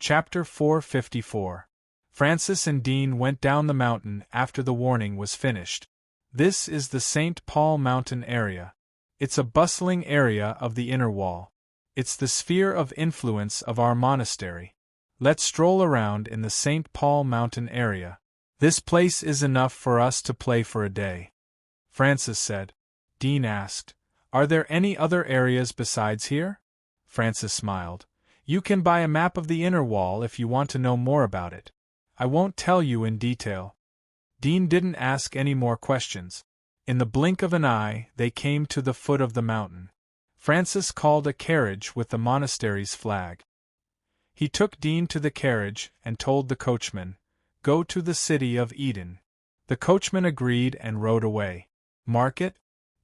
Chapter 454. Francis and Dean went down the mountain after the warning was finished. This is the St. Paul Mountain area. It's a bustling area of the inner wall. It's the sphere of influence of our monastery. Let's stroll around in the St. Paul Mountain area. This place is enough for us to play for a day. Francis said. Dean asked, Are there any other areas besides here? Francis smiled. You can buy a map of the inner wall if you want to know more about it. I won't tell you in detail. Dean didn't ask any more questions. In the blink of an eye, they came to the foot of the mountain. Francis called a carriage with the monastery's flag. He took Dean to the carriage and told the coachman, Go to the city of Eden. The coachman agreed and rode away. Market?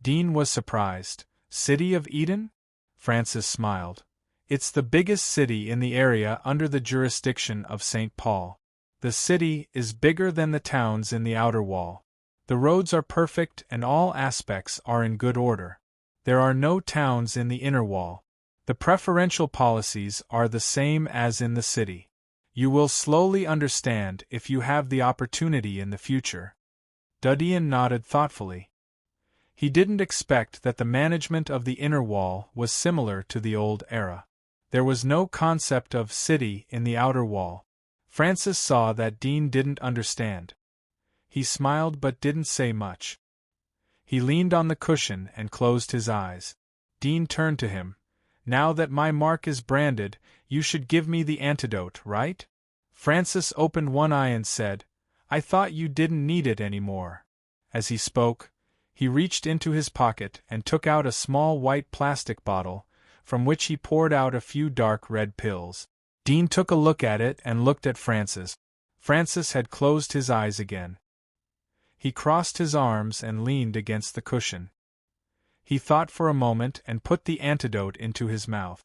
Dean was surprised. City of Eden? Francis smiled. It's the biggest city in the area under the jurisdiction of St. Paul. The city is bigger than the towns in the outer wall. The roads are perfect and all aspects are in good order. There are no towns in the inner wall. The preferential policies are the same as in the city. You will slowly understand if you have the opportunity in the future. Dudian nodded thoughtfully. He didn't expect that the management of the inner wall was similar to the old era. There was no concept of city in the outer wall. Francis saw that Dean didn't understand. He smiled but didn't say much. He leaned on the cushion and closed his eyes. Dean turned to him. Now that my mark is branded, you should give me the antidote, right? Francis opened one eye and said, I thought you didn't need it anymore. As he spoke, he reached into his pocket and took out a small white plastic bottle, from which he poured out a few dark red pills. Dean took a look at it and looked at Francis. Francis had closed his eyes again. He crossed his arms and leaned against the cushion. He thought for a moment and put the antidote into his mouth.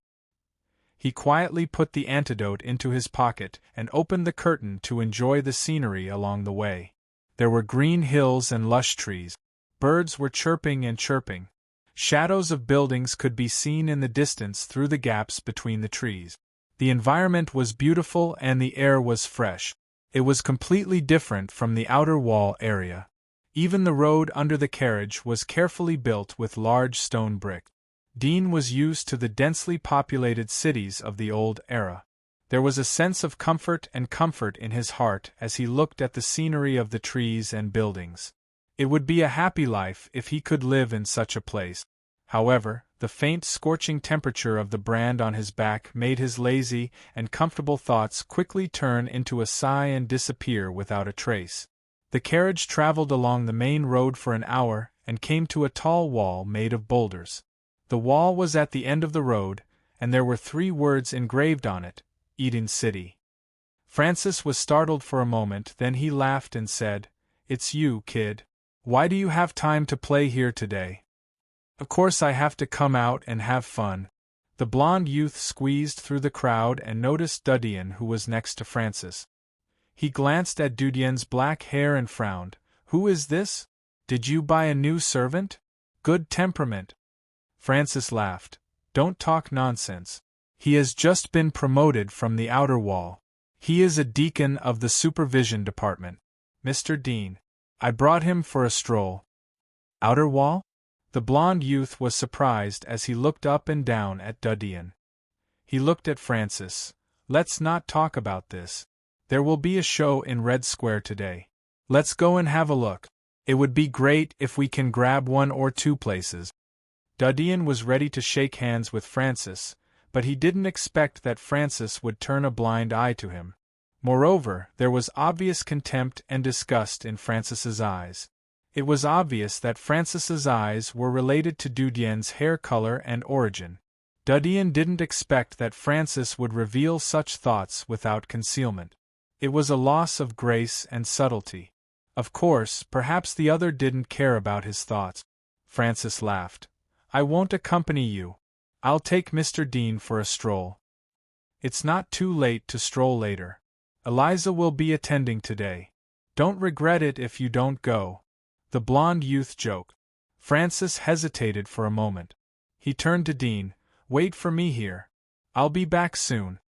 He quietly put the antidote into his pocket and opened the curtain to enjoy the scenery along the way. There were green hills and lush trees. Birds were chirping and chirping. Shadows of buildings could be seen in the distance through the gaps between the trees. The environment was beautiful and the air was fresh. It was completely different from the outer wall area. Even the road under the carriage was carefully built with large stone bricks. Dean was used to the densely populated cities of the old era. There was a sense of comfort in his heart as he looked at the scenery of the trees and buildings. It would be a happy life if he could live in such a place. However, the faint scorching temperature of the brand on his back made his lazy and comfortable thoughts quickly turn into a sigh and disappear without a trace. The carriage traveled along the main road for an hour and came to a tall wall made of boulders. The wall was at the end of the road, and there were 3 words engraved on it, Eden City. Francis was startled for a moment, then he laughed and said, It's you, kid. Why do you have time to play here today? Of course I have to come out and have fun. The blond youth squeezed through the crowd and noticed Dudian, who was next to Francis. He glanced at Dudian's black hair and frowned. Who is this? Did you buy a new servant? Good temperament. Francis laughed. Don't talk nonsense. He has just been promoted from the outer wall. He is a deacon of the supervision department. Mr. Dean. I brought him for a stroll. Outer wall? The blond youth was surprised as he looked up and down at Dudian. He looked at Francis. Let's not talk about this. There will be a show in Red Square today. Let's go and have a look. It would be great if we can grab 1 or 2 places. Dudian was ready to shake hands with Francis, but he didn't expect that Francis would turn a blind eye to him. Moreover, there was obvious contempt and disgust in Francis's eyes. It was obvious that Francis's eyes were related to Dudian's hair color and origin. Dudian didn't expect that Francis would reveal such thoughts without concealment. It was a loss of grace and subtlety. Of course, perhaps the other didn't care about his thoughts. Francis laughed. I won't accompany you. I'll take Mr. Dean for a stroll. It's not too late to stroll later. Eliza will be attending today. Don't regret it if you don't go. The blond youth joked. Francis hesitated for a moment. He turned to Dean. Wait for me here. I'll be back soon.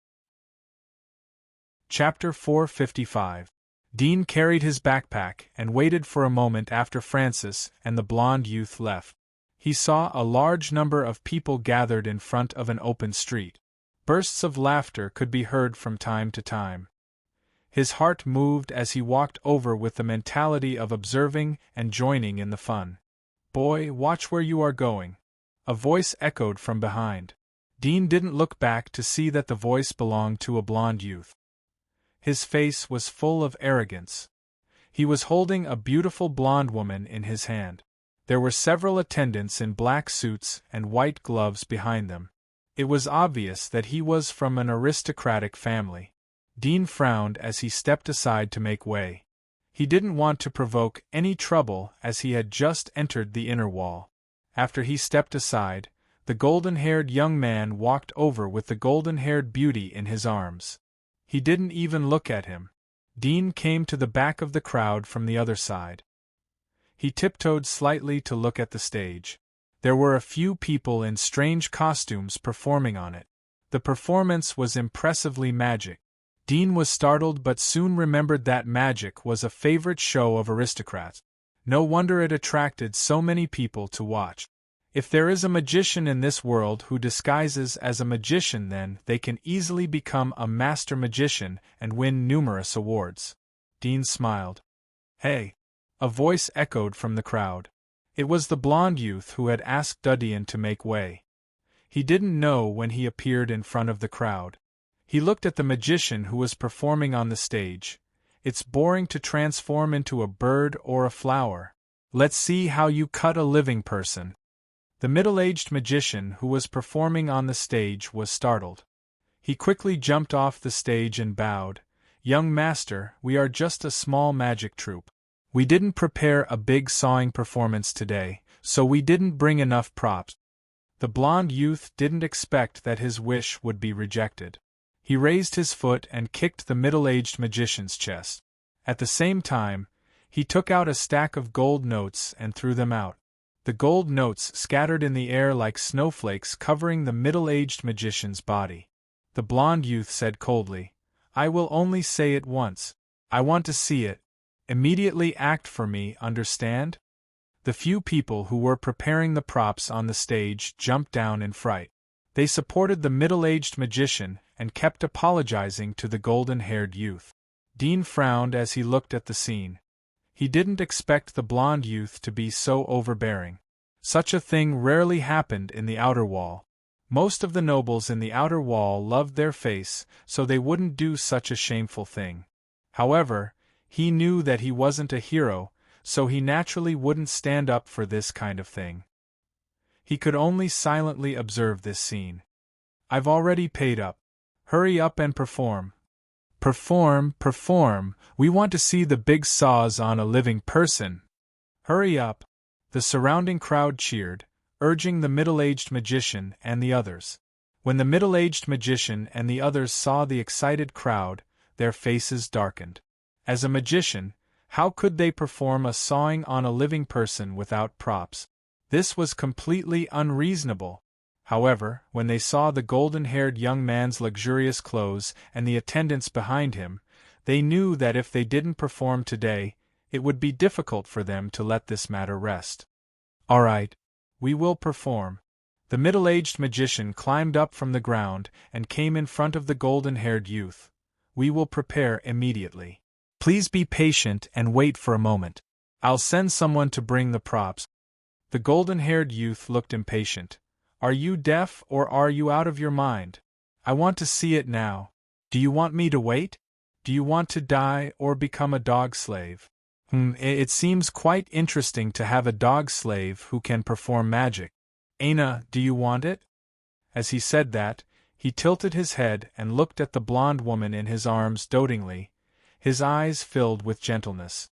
Chapter 455. Dean carried his backpack and waited for a moment after Francis and the blond youth left. He saw a large number of people gathered in front of an open street. Bursts of laughter could be heard from time to time. His heart moved as he walked over with the mentality of observing and joining in the fun. "Boy, watch where you are going," a voice echoed from behind. Dean didn't look back to see that the voice belonged to a blond youth. His face was full of arrogance. He was holding a beautiful blonde woman in his hand. There were several attendants in black suits and white gloves behind them. It was obvious that he was from an aristocratic family. Dean frowned as he stepped aside to make way. He didn't want to provoke any trouble as he had just entered the inner wall. After he stepped aside, the golden-haired young man walked over with the golden-haired beauty in his arms. He didn't even look at him. Dean came to the back of the crowd from the other side. He tiptoed slightly to look at the stage. There were a few people in strange costumes performing on it. The performance was impressively magic. Dean was startled but soon remembered that magic was a favorite show of aristocrats. No wonder it attracted so many people to watch. If there is a magician in this world who disguises as a magician, then they can easily become a master magician and win numerous awards. Dean smiled. "Hey!" a voice echoed from the crowd. It was the blond youth who had asked Dudian to make way. He didn't know when he appeared in front of the crowd. He looked at the magician who was performing on the stage. "It's boring to transform into a bird or a flower. Let's see how you cut a living person." The middle-aged magician who was performing on the stage was startled. He quickly jumped off the stage and bowed. "Young master, we are just a small magic troupe. We didn't prepare a big sawing performance today, so we didn't bring enough props." The blond youth didn't expect that his wish would be rejected. He raised his foot and kicked the middle-aged magician's chest. At the same time, he took out a stack of gold notes and threw them out. The gold notes scattered in the air like snowflakes, covering the middle-aged magician's body. The blond youth said coldly, "I will only say it once. I want to see it. Immediately act for me, understand?" The few people who were preparing the props on the stage jumped down in fright. They supported the middle-aged magician and kept apologizing to the golden-haired youth. Dean frowned as he looked at the scene. He didn't expect the blond youth to be so overbearing. Such a thing rarely happened in the outer wall. Most of the nobles in the outer wall loved their face, so they wouldn't do such a shameful thing. However, he knew that he wasn't a hero, so he naturally wouldn't stand up for this kind of thing. He could only silently observe this scene. "I've already paid up. Hurry up and perform." Perform, we want to see the big saws on a living person." "Hurry up." The surrounding crowd cheered, urging the middle-aged magician and the others. When the middle-aged magician and the others saw the excited crowd, their faces darkened. As a magician, how could they perform a sawing on a living person without props? This was completely unreasonable. However, when they saw the golden-haired young man's luxurious clothes and the attendants behind him, they knew that if they didn't perform today, it would be difficult for them to let this matter rest. "All right, we will perform." The middle-aged magician climbed up from the ground and came in front of the golden-haired youth. "We will prepare immediately. Please be patient and wait for a moment. I'll send someone to bring the props." The golden-haired youth looked impatient. "Are you deaf or are you out of your mind? I want to see it now. Do you want me to wait? Do you want to die or become a dog slave?" It seems quite interesting to have a dog slave who can perform magic. "Aina, do you want it?" As he said that, he tilted his head and looked at the blonde woman in his arms dotingly, his eyes filled with gentleness.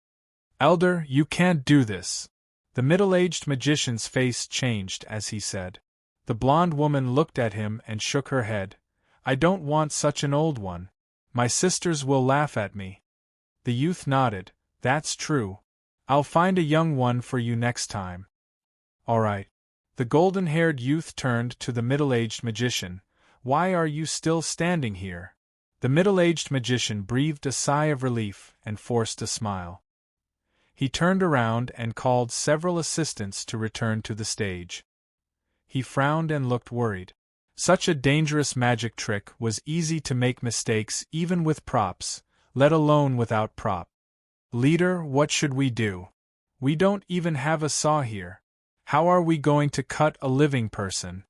"Elder, you can't do this." The middle-aged magician's face changed as he said. The blonde woman looked at him and shook her head. "I don't want such an old one. My sisters will laugh at me." The youth nodded. "That's true. I'll find a young one for you next time." "All right." The golden-haired youth turned to the middle-aged magician. "Why are you still standing here? The middle-aged magician breathed a sigh of relief and forced a smile. He turned around and called several assistants to return to the stage. He frowned and looked worried. Such a dangerous magic trick was easy to make mistakes even with props, let alone without prop. Leader, what should we do? We don't even have a saw here. How are we going to cut a living person?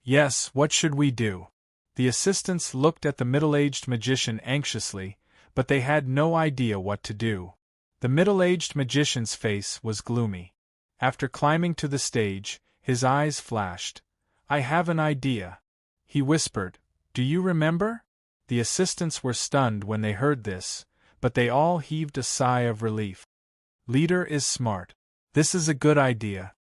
Yes, what should we do? The assistants looked at the middle-aged magician anxiously, but they had no idea what to do. The middle-aged magician's face was gloomy. After climbing to the stage, his eyes flashed. I have an idea. He whispered, Do you remember? The assistants were stunned when they heard this, but they all heaved a sigh of relief. Leader is smart. This is a good idea.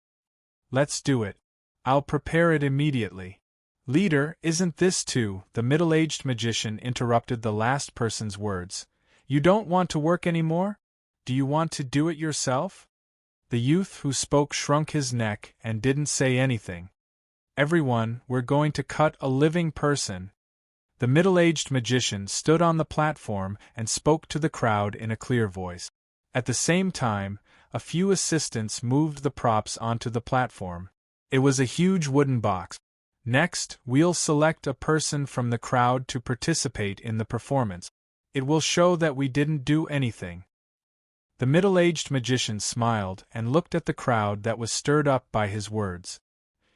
Let's do it. I'll prepare it immediately. Leader, isn't this too? The middle-aged magician interrupted the last person's words. You don't want to work anymore? Do you want to do it yourself? The youth who spoke shrunk his neck and didn't say anything. Everyone, we're going to cut a living person. The middle-aged magician stood on the platform and spoke to the crowd in a clear voice. At the same time, a few assistants moved the props onto the platform. It was a huge wooden box. Next, we'll select a person from the crowd to participate in the performance. It will show that we didn't do anything. The middle-aged magician smiled and looked at the crowd that was stirred up by his words.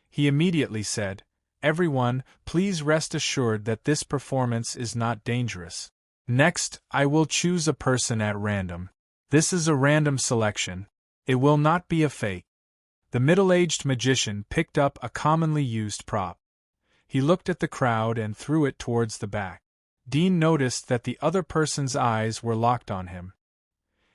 He immediately said, Everyone, please rest assured that this performance is not dangerous. Next, I will choose a person at random. This is a random selection. It will not be a fake. The middle-aged magician picked up a commonly used prop. He looked at the crowd and threw it towards the back. Dean noticed that the other person's eyes were locked on him.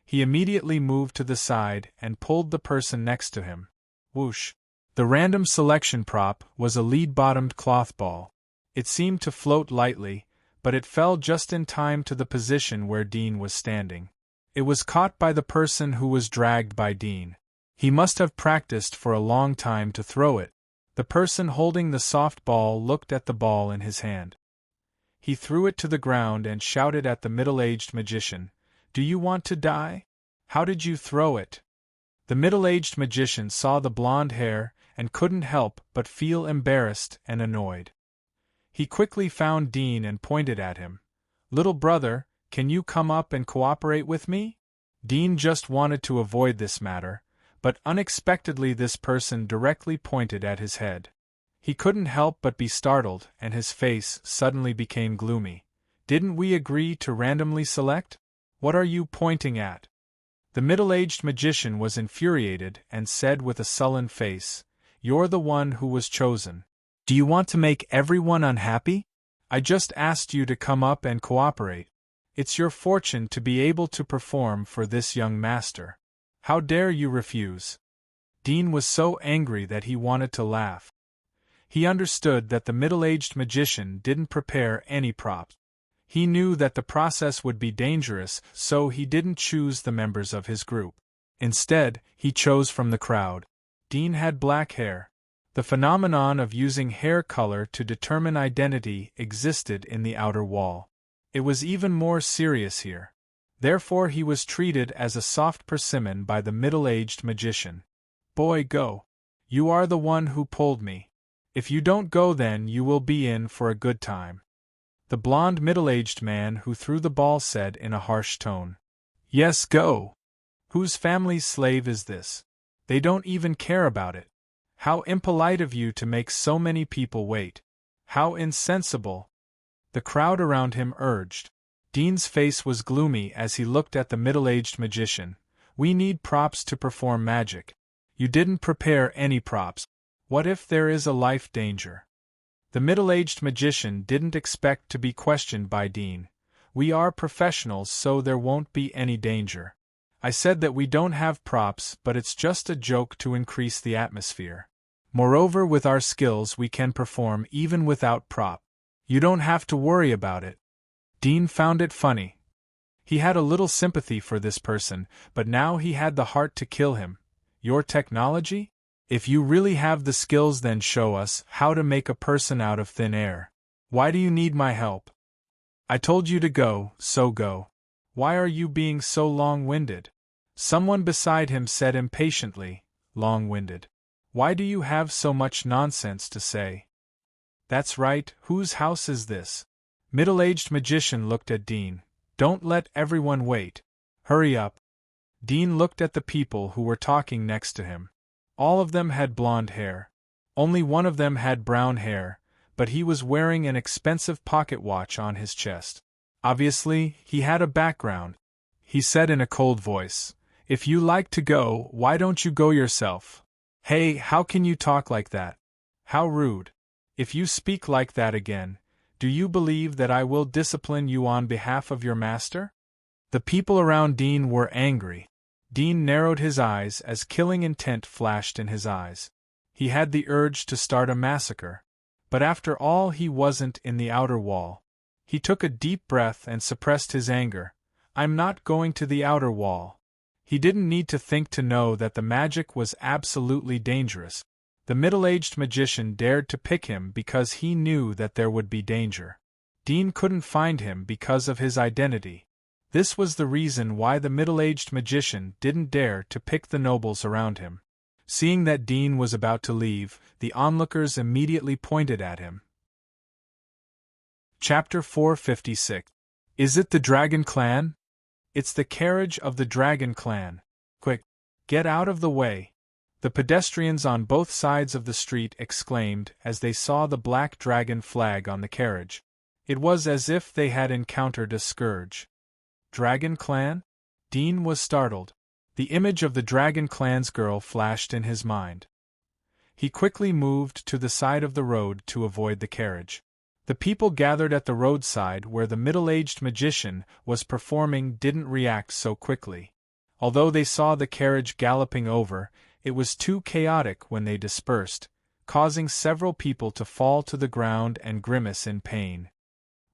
He immediately moved to the side and pulled the person next to him. Whoosh! The random selection prop was a lead-bottomed cloth ball. It seemed to float lightly, but it fell just in time to the position where Dean was standing. It was caught by the person who was dragged by Dean. He must have practiced for a long time to throw it. The person holding the soft ball looked at the ball in his hand. He threw it to the ground and shouted at the middle-aged magician, Do you want to die? How did you throw it? The middle-aged magician saw the blonde hair and couldn't help but feel embarrassed and annoyed. He quickly found Dean and pointed at him. Little brother, can you come up and cooperate with me? Dean just wanted to avoid this matter, but unexpectedly this person directly pointed at his head. He couldn't help but be startled, and his face suddenly became gloomy. Didn't we agree to randomly select? What are you pointing at? The middle-aged magician was infuriated and said with a sullen face, You're the one who was chosen. Do you want to make everyone unhappy? I just asked you to come up and cooperate. It's your fortune to be able to perform for this young master. How dare you refuse? Dean was so angry that he wanted to laugh. He understood that the middle-aged magician didn't prepare any props. He knew that the process would be dangerous, so he didn't choose the members of his group. Instead, he chose from the crowd. Dean had black hair. The phenomenon of using hair color to determine identity existed in the outer wall. It was even more serious here. Therefore he was treated as a soft persimmon by the middle-aged magician. Boy, go. You are the one who pulled me. If you don't go, then you will be in for a good time. The blond middle-aged man who threw the ball said in a harsh tone. Yes, go. Whose family's slave is this? They don't even care about it. How impolite of you to make so many people wait. How insensible. The crowd around him urged. Dean's face was gloomy as he looked at the middle-aged magician. We need props to perform magic. You didn't prepare any props. What if there is a life danger? The middle-aged magician didn't expect to be questioned by Dean. We are professionals, so there won't be any danger. I said that we don't have props, but it's just a joke to increase the atmosphere. Moreover, with our skills we can perform even without prop. You don't have to worry about it. Dean found it funny. He had a little sympathy for this person, but now he had the heart to kill him. Your technology? If you really have the skills, then show us how to make a person out of thin air. Why do you need my help? I told you to go, so go. Why are you being so long-winded? Someone beside him said impatiently, long-winded. Why do you have so much nonsense to say? That's right, whose house is this? Middle-aged magician looked at Dean. Don't let everyone wait. Hurry up. Dean looked at the people who were talking next to him. All of them had blonde hair. Only one of them had brown hair, but he was wearing an expensive pocket watch on his chest. Obviously, he had a background. He said in a cold voice, "If you like to go, why don't you go yourself? Hey, how can you talk like that? How rude. If you speak like that again, do you believe that I will discipline you on behalf of your master?" The people around Dean were angry. Dean narrowed his eyes as killing intent flashed in his eyes. He had the urge to start a massacre. But after all, he wasn't in the outer wall. He took a deep breath and suppressed his anger. I'm not going to the outer wall. He didn't need to think to know that the magic was absolutely dangerous. The middle-aged magician dared to pick him because he knew that there would be danger. Dean couldn't find him because of his identity. This was the reason why the middle-aged magician didn't dare to pick the nobles around him. Seeing that Dean was about to leave, the onlookers immediately pointed at him. Chapter 456. Is it the Dragon Clan? It's the carriage of the Dragon Clan. Quick, get out of the way. The pedestrians on both sides of the street exclaimed as they saw the black dragon flag on the carriage. It was as if they had encountered a scourge. Dragon Clan? Dean was startled. The image of the Dragon Clan's girl flashed in his mind. He quickly moved to the side of the road to avoid the carriage. The people gathered at the roadside where the middle-aged magician was performing didn't react so quickly. Although they saw the carriage galloping over, it was too chaotic when they dispersed, causing several people to fall to the ground and grimace in pain.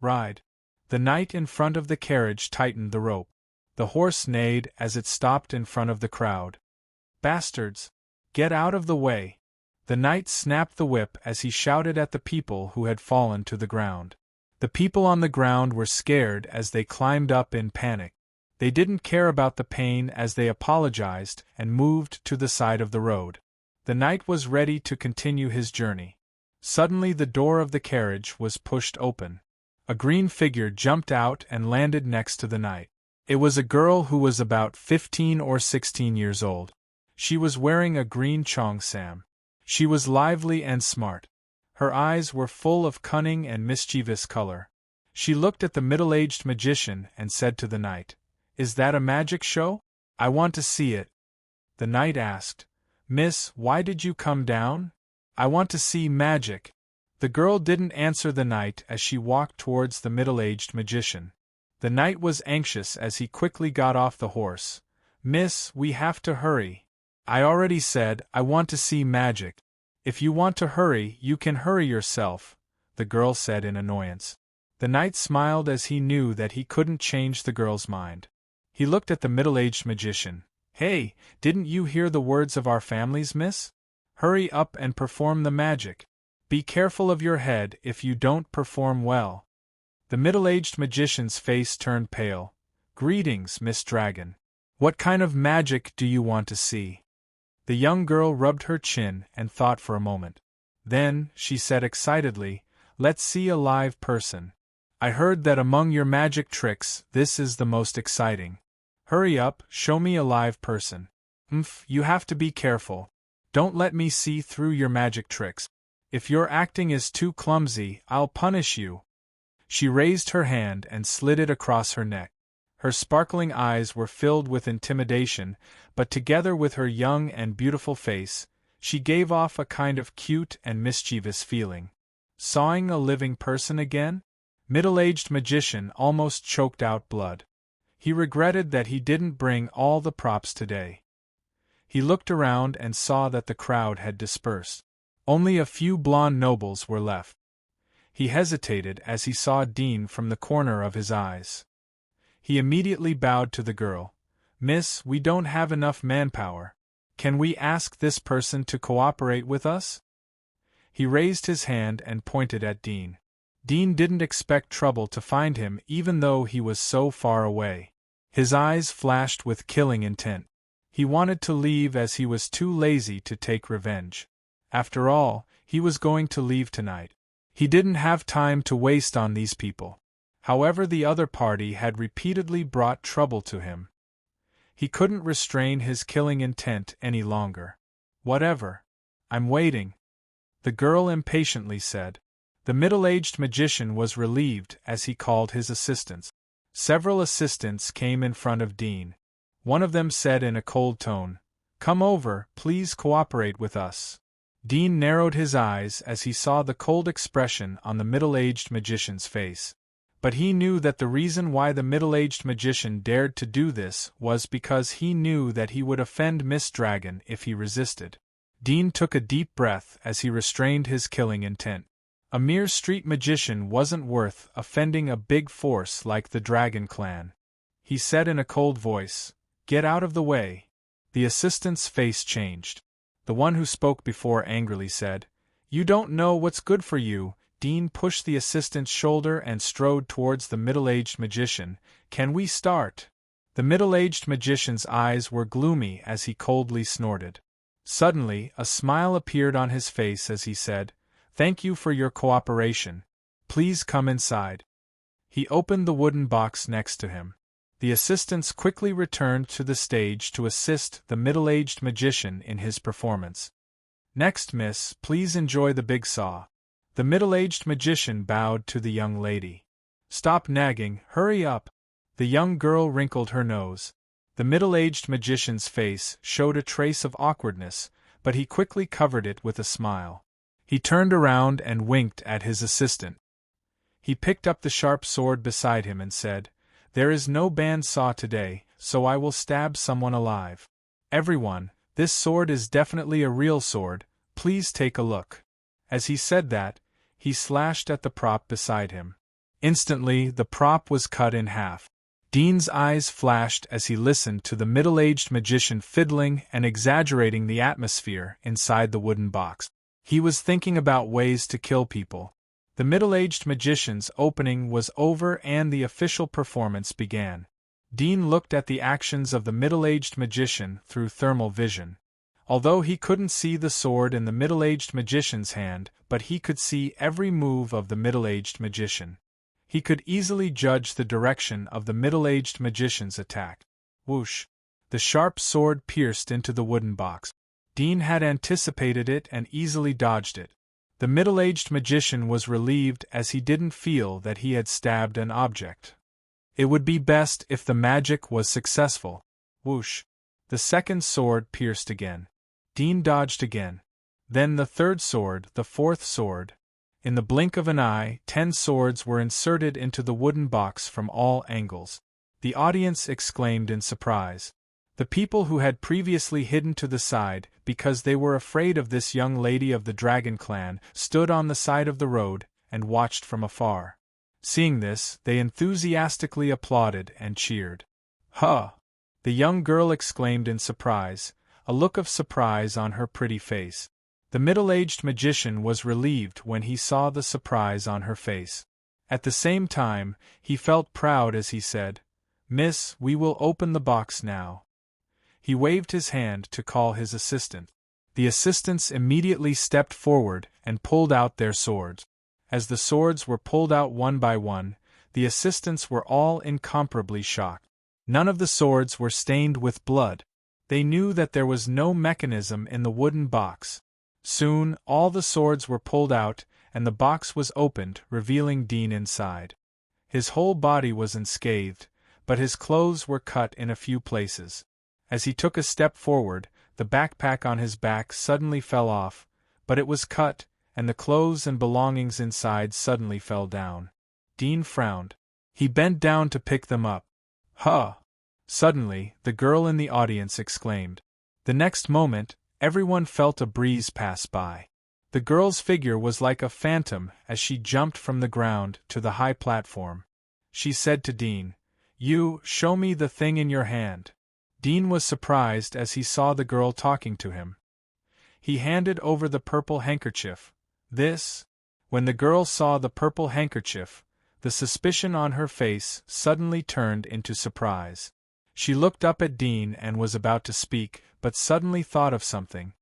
Ride. The knight in front of the carriage tightened the rope. The horse neighed as it stopped in front of the crowd. Bastards! Get out of the way! The knight snapped the whip as he shouted at the people who had fallen to the ground. The people on the ground were scared as they climbed up in panic. They didn't care about the pain as they apologized and moved to the side of the road. The knight was ready to continue his journey. Suddenly the door of the carriage was pushed open. A green figure jumped out and landed next to the knight. It was a girl who was about 15 or 16 years old. She was wearing a green cheongsam. She was lively and smart. Her eyes were full of cunning and mischievous color. She looked at the middle-aged magician and said to the knight, "Is that a magic show? I want to see it." The knight asked, "Miss, why did you come down?" "I want to see magic." The girl didn't answer the knight as she walked towards the middle-aged magician. The knight was anxious as he quickly got off the horse. "Miss, we have to hurry." "I already said, I want to see magic." "If you want to hurry, you can hurry yourself," the girl said in annoyance. The knight smiled as he knew that he couldn't change the girl's mind. He looked at the middle-aged magician. "Hey, didn't you hear the words of our families, miss? Hurry up and perform the magic. Be careful of your head if you don't perform well." The middle-aged magician's face turned pale. "Greetings, Miss Dragon. What kind of magic do you want to see?" The young girl rubbed her chin and thought for a moment. Then, she said excitedly, "Let's see a live person. I heard that among your magic tricks, this is the most exciting. Hurry up, show me a live person." You have to be careful. Don't let me see through your magic tricks. If your acting is too clumsy, I'll punish you." She raised her hand and slid it across her neck. Her sparkling eyes were filled with intimidation, but together with her young and beautiful face, she gave off a kind of cute and mischievous feeling. Sawing a living person again? Middle-aged magician almost choked out blood. He regretted that he didn't bring all the props today. He looked around and saw that the crowd had dispersed. Only a few blonde nobles were left. He hesitated as he saw Dean from the corner of his eyes. He immediately bowed to the girl. "Miss, we don't have enough manpower. Can we ask this person to cooperate with us?" He raised his hand and pointed at Dean. Dean didn't expect trouble to find him even though he was so far away. His eyes flashed with killing intent. He wanted to leave as he was too lazy to take revenge. After all, he was going to leave tonight. He didn't have time to waste on these people. However, the other party had repeatedly brought trouble to him. He couldn't restrain his killing intent any longer. Whatever. I'm waiting, the girl impatiently said. The middle-aged magician was relieved as he called his assistants. Several assistants came in front of Dean. One of them said in a cold tone, "Come over, please cooperate with us." Dean narrowed his eyes as he saw the cold expression on the middle-aged magician's face. But he knew that the reason why the middle-aged magician dared to do this was because he knew that he would offend Miss Dragon if he resisted. Dean took a deep breath as he restrained his killing intent. A mere street magician wasn't worth offending a big force like the Dragon Clan. He said in a cold voice, "Get out of the way." The assistant's face changed. The one who spoke before angrily said, "You don't know what's good for you." Dean pushed the assistant's shoulder and strode towards the middle-aged magician. "Can we start?" The middle-aged magician's eyes were gloomy as he coldly snorted. Suddenly, a smile appeared on his face as he said, "Thank you for your cooperation. Please come inside." He opened the wooden box next to him. The assistants quickly returned to the stage to assist the middle-aged magician in his performance. "Next, miss, please enjoy the big saw." The middle-aged magician bowed to the young lady. "Stop nagging, hurry up." The young girl wrinkled her nose. The middle-aged magician's face showed a trace of awkwardness, but he quickly covered it with a smile. He turned around and winked at his assistant. He picked up the sharp sword beside him and said, "There is no band saw today, so I will stab someone alive. Everyone, this sword is definitely a real sword, please take a look." As he said that, he slashed at the prop beside him. Instantly, the prop was cut in half. Dean's eyes flashed as he listened to the middle-aged magician fiddling and exaggerating the atmosphere inside the wooden box. He was thinking about ways to kill people. The middle-aged magician's opening was over and the official performance began. Dean looked at the actions of the middle-aged magician through thermal vision. Although he couldn't see the sword in the middle-aged magician's hand, but he could see every move of the middle-aged magician. He could easily judge the direction of the middle-aged magician's attack. Whoosh! The sharp sword pierced into the wooden box. Dean had anticipated it and easily dodged it. The middle-aged magician was relieved as he didn't feel that he had stabbed an object. It would be best if the magic was successful. Whoosh! The second sword pierced again. Dean dodged again. Then the third sword, the fourth sword. In the blink of an eye, 10 swords were inserted into the wooden box from all angles. The audience exclaimed in surprise. The people who had previously hidden to the side, because they were afraid of this young lady of the Dragon Clan, stood on the side of the road and watched from afar. Seeing this, they enthusiastically applauded and cheered. "Huh!" the young girl exclaimed in surprise, a look of surprise on her pretty face. The middle-aged magician was relieved when he saw the surprise on her face. At the same time, he felt proud as he said, "Miss, we will open the box now." He waved his hand to call his assistant. The assistants immediately stepped forward and pulled out their swords. As the swords were pulled out one by one, the assistants were all incomparably shocked. None of the swords were stained with blood. They knew that there was no mechanism in the wooden box. Soon, all the swords were pulled out, and the box was opened, revealing Dean inside. His whole body was unscathed, but his clothes were cut in a few places. As he took a step forward, the backpack on his back suddenly fell off, but it was cut, and the clothes and belongings inside suddenly fell down. Dean frowned. He bent down to pick them up. "Huh!" Suddenly, the girl in the audience exclaimed. The next moment, everyone felt a breeze pass by. The girl's figure was like a phantom as she jumped from the ground to the high platform. She said to Dean, "You, show me the thing in your hand." Dean was surprised as he saw the girl talking to him. He handed over the purple handkerchief. "This?" When the girl saw the purple handkerchief, the suspicion on her face suddenly turned into surprise. She looked up at Dean and was about to speak, but suddenly thought of something.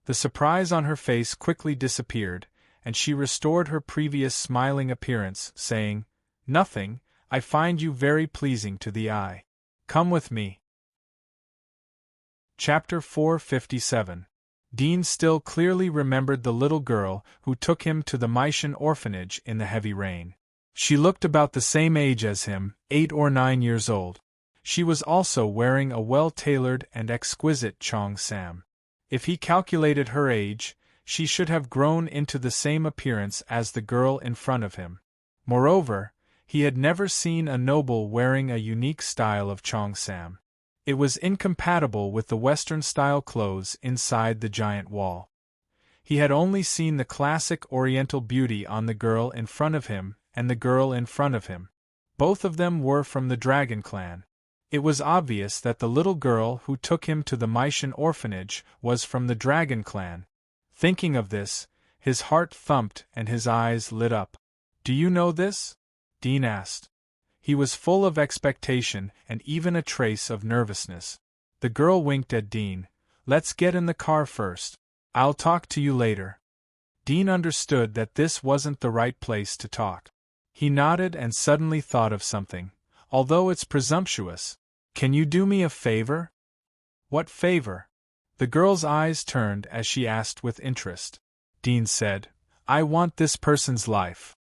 The surprise on her face quickly disappeared, and she restored her previous smiling appearance, saying, "Nothing, I find you very pleasing to the eye. Come with me." Chapter 457. Dean still clearly remembered the little girl who took him to the Mysian orphanage in the heavy rain. She looked about the same age as him, 8 or 9 years old. She was also wearing a well-tailored and exquisite cheongsam. If he calculated her age, she should have grown into the same appearance as the girl in front of him. Moreover, he had never seen a noble wearing a unique style of cheongsam. It was incompatible with the Western-style clothes inside the giant wall. He had only seen the classic Oriental beauty on the girl in front of him and the girl in front of him. Both of them were from the Dragon clan. It was obvious that the little girl who took him to the Mysian orphanage was from the Dragon clan. Thinking of this, his heart thumped and his eyes lit up. "Do you know this?" Dean asked. He was full of expectation and even a trace of nervousness. The girl winked at Dean. "Let's get in the car first. I'll talk to you later." Dean understood that this wasn't the right place to talk. He nodded and suddenly thought of something. "Although it's presumptuous, can you do me a favor?" "What favor?" The girl's eyes turned as she asked with interest. Dean said, "I want this person's life."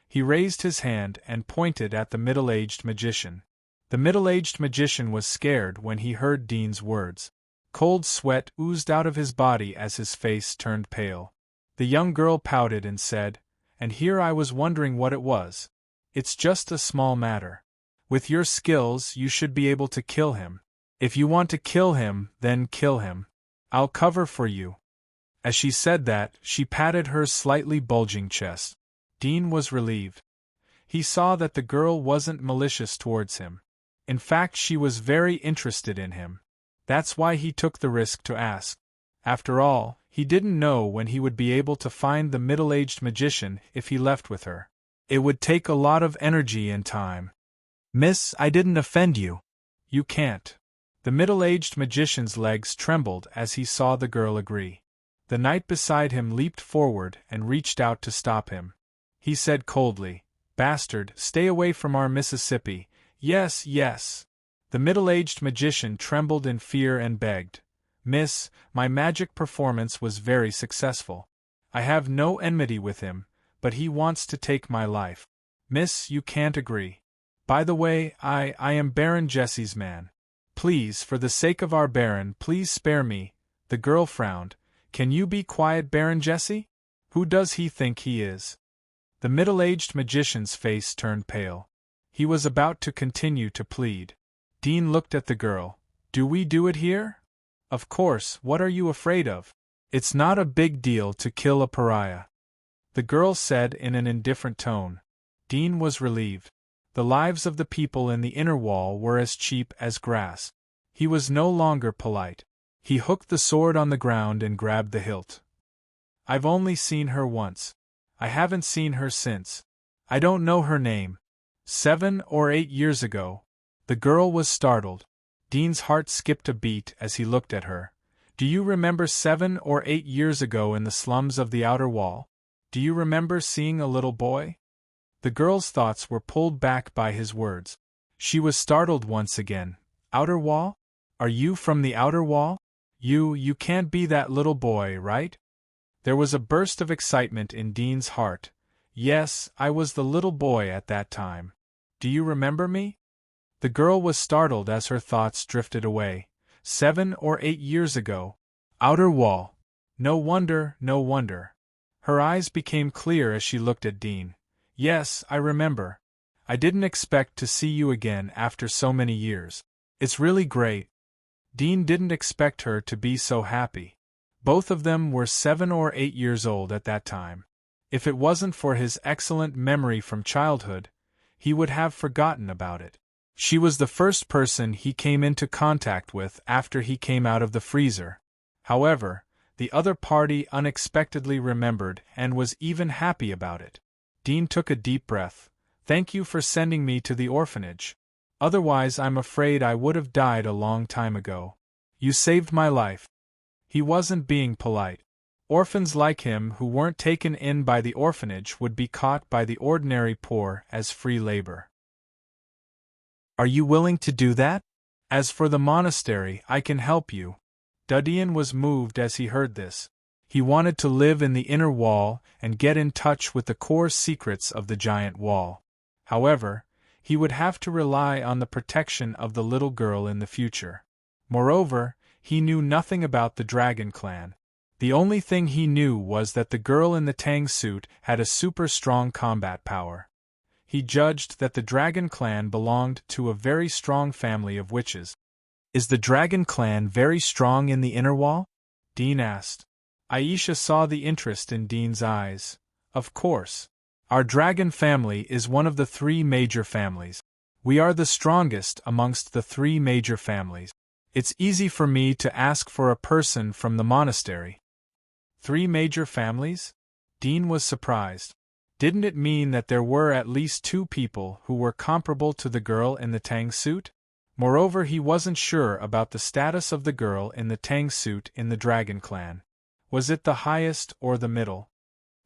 He raised his hand and pointed at the middle-aged magician. The middle-aged magician was scared when he heard Dean's words. Cold sweat oozed out of his body as his face turned pale. The young girl pouted and said, "And here I was wondering what it was. It's just a small matter. With your skills you should be able to kill him. If you want to kill him, then kill him. I'll cover for you." As she said that, she patted her slightly bulging chest. Dean was relieved. He saw that the girl wasn't malicious towards him. In fact, she was very interested in him. That's why he took the risk to ask. After all, he didn't know when he would be able to find the middle-aged magician if he left with her. It would take a lot of energy and time. "Miss, I didn't offend you." "You can't." The middle-aged magician's legs trembled as he saw the girl agree. The knight beside him leaped forward and reached out to stop him. He said coldly, "Bastard, stay away from our Mississippi." "Yes, yes." The middle-aged magician trembled in fear and begged, "Miss, my magic performance was very successful. I have no enmity with him, but he wants to take my life. Miss, you can't agree. By the way, I am Baron Jesse's man. Please, for the sake of our Baron, please spare me." The girl frowned. "Can you be quiet, Baron Jesse? Who does he think he is?" The middle-aged magician's face turned pale. He was about to continue to plead. Dean looked at the girl. "Do we do it here?" "Of course, what are you afraid of? It's not a big deal to kill a pariah," the girl said in an indifferent tone. Dean was relieved. The lives of the people in the inner wall were as cheap as grass. He was no longer polite. He hooked the sword on the ground and grabbed the hilt. "I've only seen her once. I haven't seen her since. I don't know her name. 7 or 8 years ago." The girl was startled. Dean's heart skipped a beat as he looked at her. "Do you remember 7 or 8 years ago in the slums of the outer wall? Do you remember seeing a little boy?" The girl's thoughts were pulled back by his words. She was startled once again. "Outer wall? Are you from the outer wall? You can't be that little boy, right?" There was a burst of excitement in Dean's heart. "Yes, I was the little boy at that time. Do you remember me?" The girl was startled as her thoughts drifted away. 7 or 8 years ago. Outer wall. No wonder, no wonder. Her eyes became clear as she looked at Dean. "Yes, I remember. I didn't expect to see you again after so many years. It's really great." Dean didn't expect her to be so happy. Both of them were 7 or 8 years old at that time. If it wasn't for his excellent memory from childhood, he would have forgotten about it. She was the first person he came into contact with after he came out of the freezer. However, The other party unexpectedly remembered and was even happy about it. Dean took a deep breath. "Thank you for sending me to the orphanage. Otherwise, I'm afraid I would have died a long time ago. You saved my life." He wasn't being polite. Orphans like him who weren't taken in by the orphanage would be caught by the ordinary poor as free labor. "Are you willing to do that? As for the monastery, I can help you." Dudian was moved as he heard this. He wanted to live in the inner wall and get in touch with the core secrets of the giant wall. However, he would have to rely on the protection of the little girl in the future. Moreover, he knew nothing about the Dragon Clan. The only thing he knew was that the girl in the Tang suit had a super strong combat power. He judged that the Dragon Clan belonged to a very strong family of witches. "Is the Dragon Clan very strong in the inner wall?" Dean asked. Aisha saw the interest in Dean's eyes. "Of course. Our dragon family is one of the 3 major families. We are the strongest amongst the 3 major families. It's easy for me to ask for a person from the monastery." 3 major families? Dean was surprised. Didn't it mean that there were at least 2 people who were comparable to the girl in the Tang suit? Moreover, he wasn't sure about the status of the girl in the Tang suit in the Dragon Clan. Was it the highest or the middle?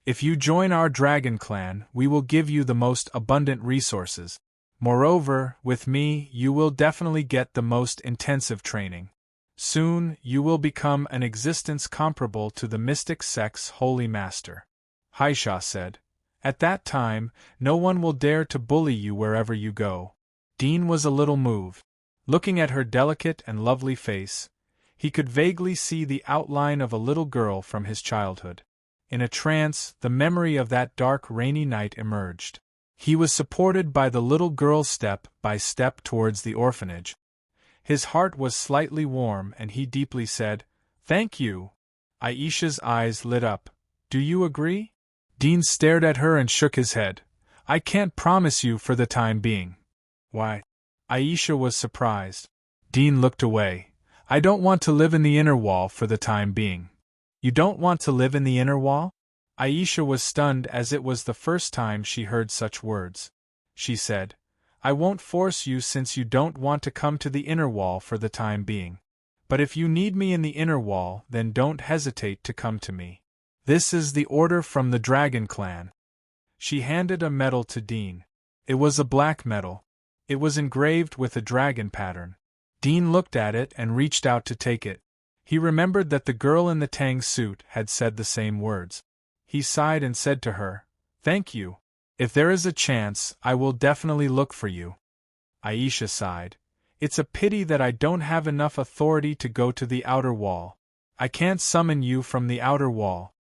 "If you join our Dragon Clan, we will give you the most abundant resources. Moreover, with me, you will definitely get the most intensive training. Soon, you will become an existence comparable to the mystic sect's holy master," Haisha said. "At that time, no one will dare to bully you wherever you go." Dean was a little moved. Looking at her delicate and lovely face, he could vaguely see the outline of a little girl from his childhood. In a trance, the memory of that dark rainy night emerged. He was supported by the little girl step by step towards the orphanage. His heart was slightly warm and he deeply said, "Thank you." Aisha's eyes lit up. "Do you agree?" Dean stared at her and shook his head. "I can't promise you for the time being." "Why?" Aisha was surprised. Dean looked away. "I don't want to live in the inner wall for the time being." "You don't want to live in the inner wall?" Aisha was stunned as it was the first time she heard such words. She said, "I won't force you since you don't want to come to the inner wall for the time being. But if you need me in the inner wall, then don't hesitate to come to me. This is the order from the Dragon Clan." She handed a medal to Dean. It was a black medal. It was engraved with a dragon pattern. Dean looked at it and reached out to take it. He remembered that the girl in the Tang suit had said the same words. He sighed and said to her, "Thank you. If there is a chance, I will definitely look for you." Aisha sighed. "It's a pity that I don't have enough authority to go to the outer wall. I can't summon you from the outer wall."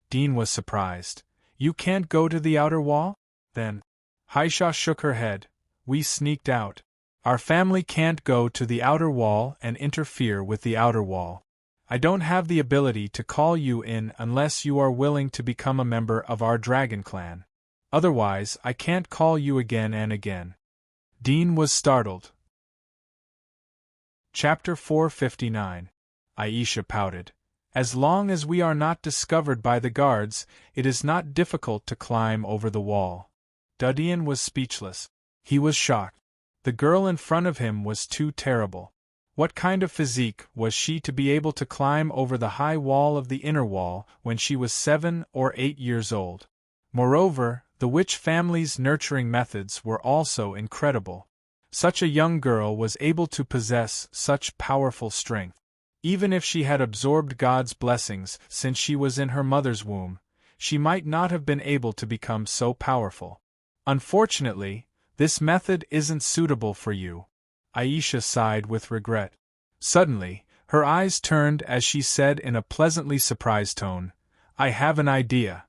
Dean was surprised. "You can't go to the outer wall? Then..." Haisha shook her head. "We sneaked out. Our family can't go to the outer wall and interfere with the outer wall. I don't have the ability to call you in unless you are willing to become a member of our Dragon Clan. Otherwise, I can't call you again and again." Dean was startled. Chapter 459. Aisha pouted. "As long as we are not discovered by the guards, it is not difficult to climb over the wall." Dudian was speechless. He was shocked. The girl in front of him was too terrible. What kind of physique was she to be able to climb over the high wall of the inner wall when she was 7 or 8 years old? Moreover, the witch family's nurturing methods were also incredible. Such a young girl was able to possess such powerful strength. Even if she had absorbed God's blessings since she was in her mother's womb, she might not have been able to become so powerful. "Unfortunately, this method isn't suitable for you." Aisha sighed with regret. Suddenly, her eyes turned as she said in a pleasantly surprised tone, "I have an idea."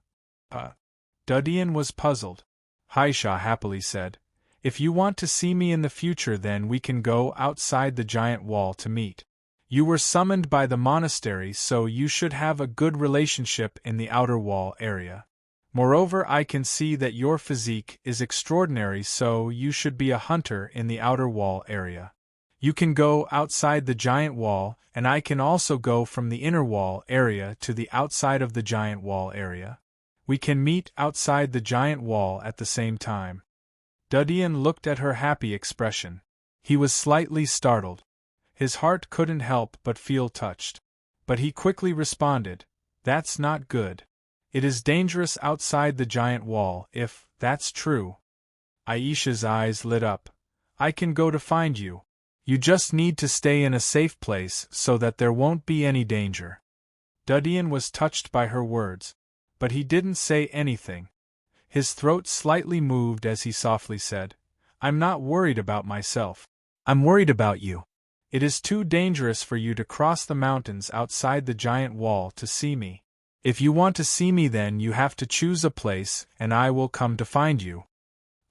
Dudian was puzzled. Haisha happily said, "If you want to see me in the future, then we can go outside the giant wall to meet. You were summoned by the monastery, so you should have a good relationship in the outer wall area. Moreover, I can see that your physique is extraordinary, so you should be a hunter in the outer wall area." You can go outside the giant wall, and I can also go from the inner wall area to the outside of the giant wall area. We can meet outside the giant wall at the same time. Dudian looked at her happy expression. He was slightly startled. His heart couldn't help but feel touched. But he quickly responded, "That's not good. It is dangerous outside the giant wall, if that's true." Aisha's eyes lit up. "I can go to find you. You just need to stay in a safe place so that there won't be any danger." Dudian was touched by her words, but he didn't say anything. His throat slightly moved as he softly said, "I'm not worried about myself. I'm worried about you. It is too dangerous for you to cross the mountains outside the giant wall to see me. If you want to see me, then you have to choose a place, and I will come to find you."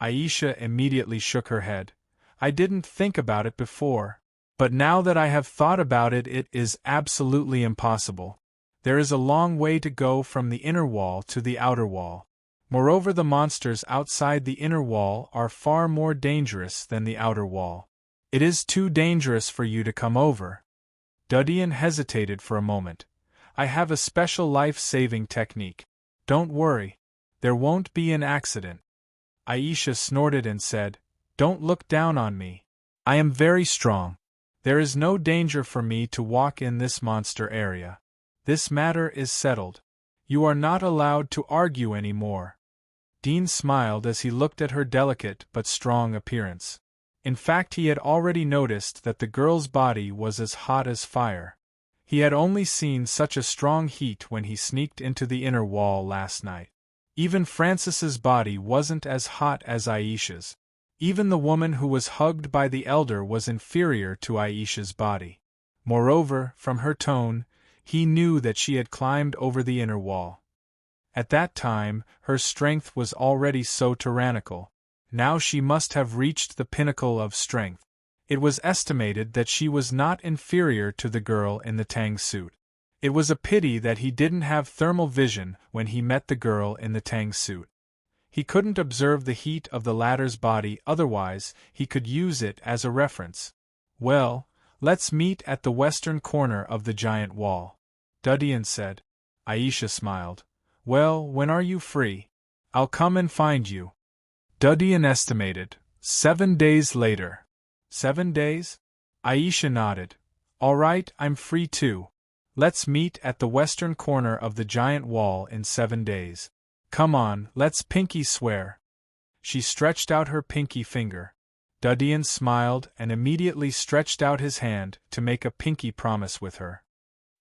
Aisha immediately shook her head. "I didn't think about it before. But now that I have thought about it, it is absolutely impossible. There is a long way to go from the inner wall to the outer wall. Moreover, the monsters outside the inner wall are far more dangerous than the outer wall. It is too dangerous for you to come over." Dudian hesitated for a moment. "I have a special life-saving technique. Don't worry. There won't be an accident." Aisha snorted and said, "Don't look down on me. I am very strong. There is no danger for me to walk in this monster area. This matter is settled. You are not allowed to argue any more." Dean smiled as he looked at her delicate but strong appearance. In fact, he had already noticed that the girl's body was as hot as fire. He had only seen such a strong heat when he sneaked into the inner wall last night. Even Francis's body wasn't as hot as Aisha's. Even the woman who was hugged by the elder was inferior to Aisha's body. Moreover, from her tone, he knew that she had climbed over the inner wall. At that time, her strength was already so tyrannical. Now she must have reached the pinnacle of strength. It was estimated that she was not inferior to the girl in the tang suit. It was a pity that he didn't have thermal vision when he met the girl in the tang suit. He couldn't observe the heat of the latter's body, otherwise he could use it as a reference. "Well, let's meet at the western corner of the giant wall," Dudian said. Aisha smiled. "Well, when are you free? I'll come and find you." Dudian estimated, 7 days later. 7 days? Aisha nodded. "All right, I'm free too. Let's meet at the western corner of the giant wall in 7 days. Come on, let's pinky swear." She stretched out her pinky finger. Dudian smiled and immediately stretched out his hand to make a pinky promise with her.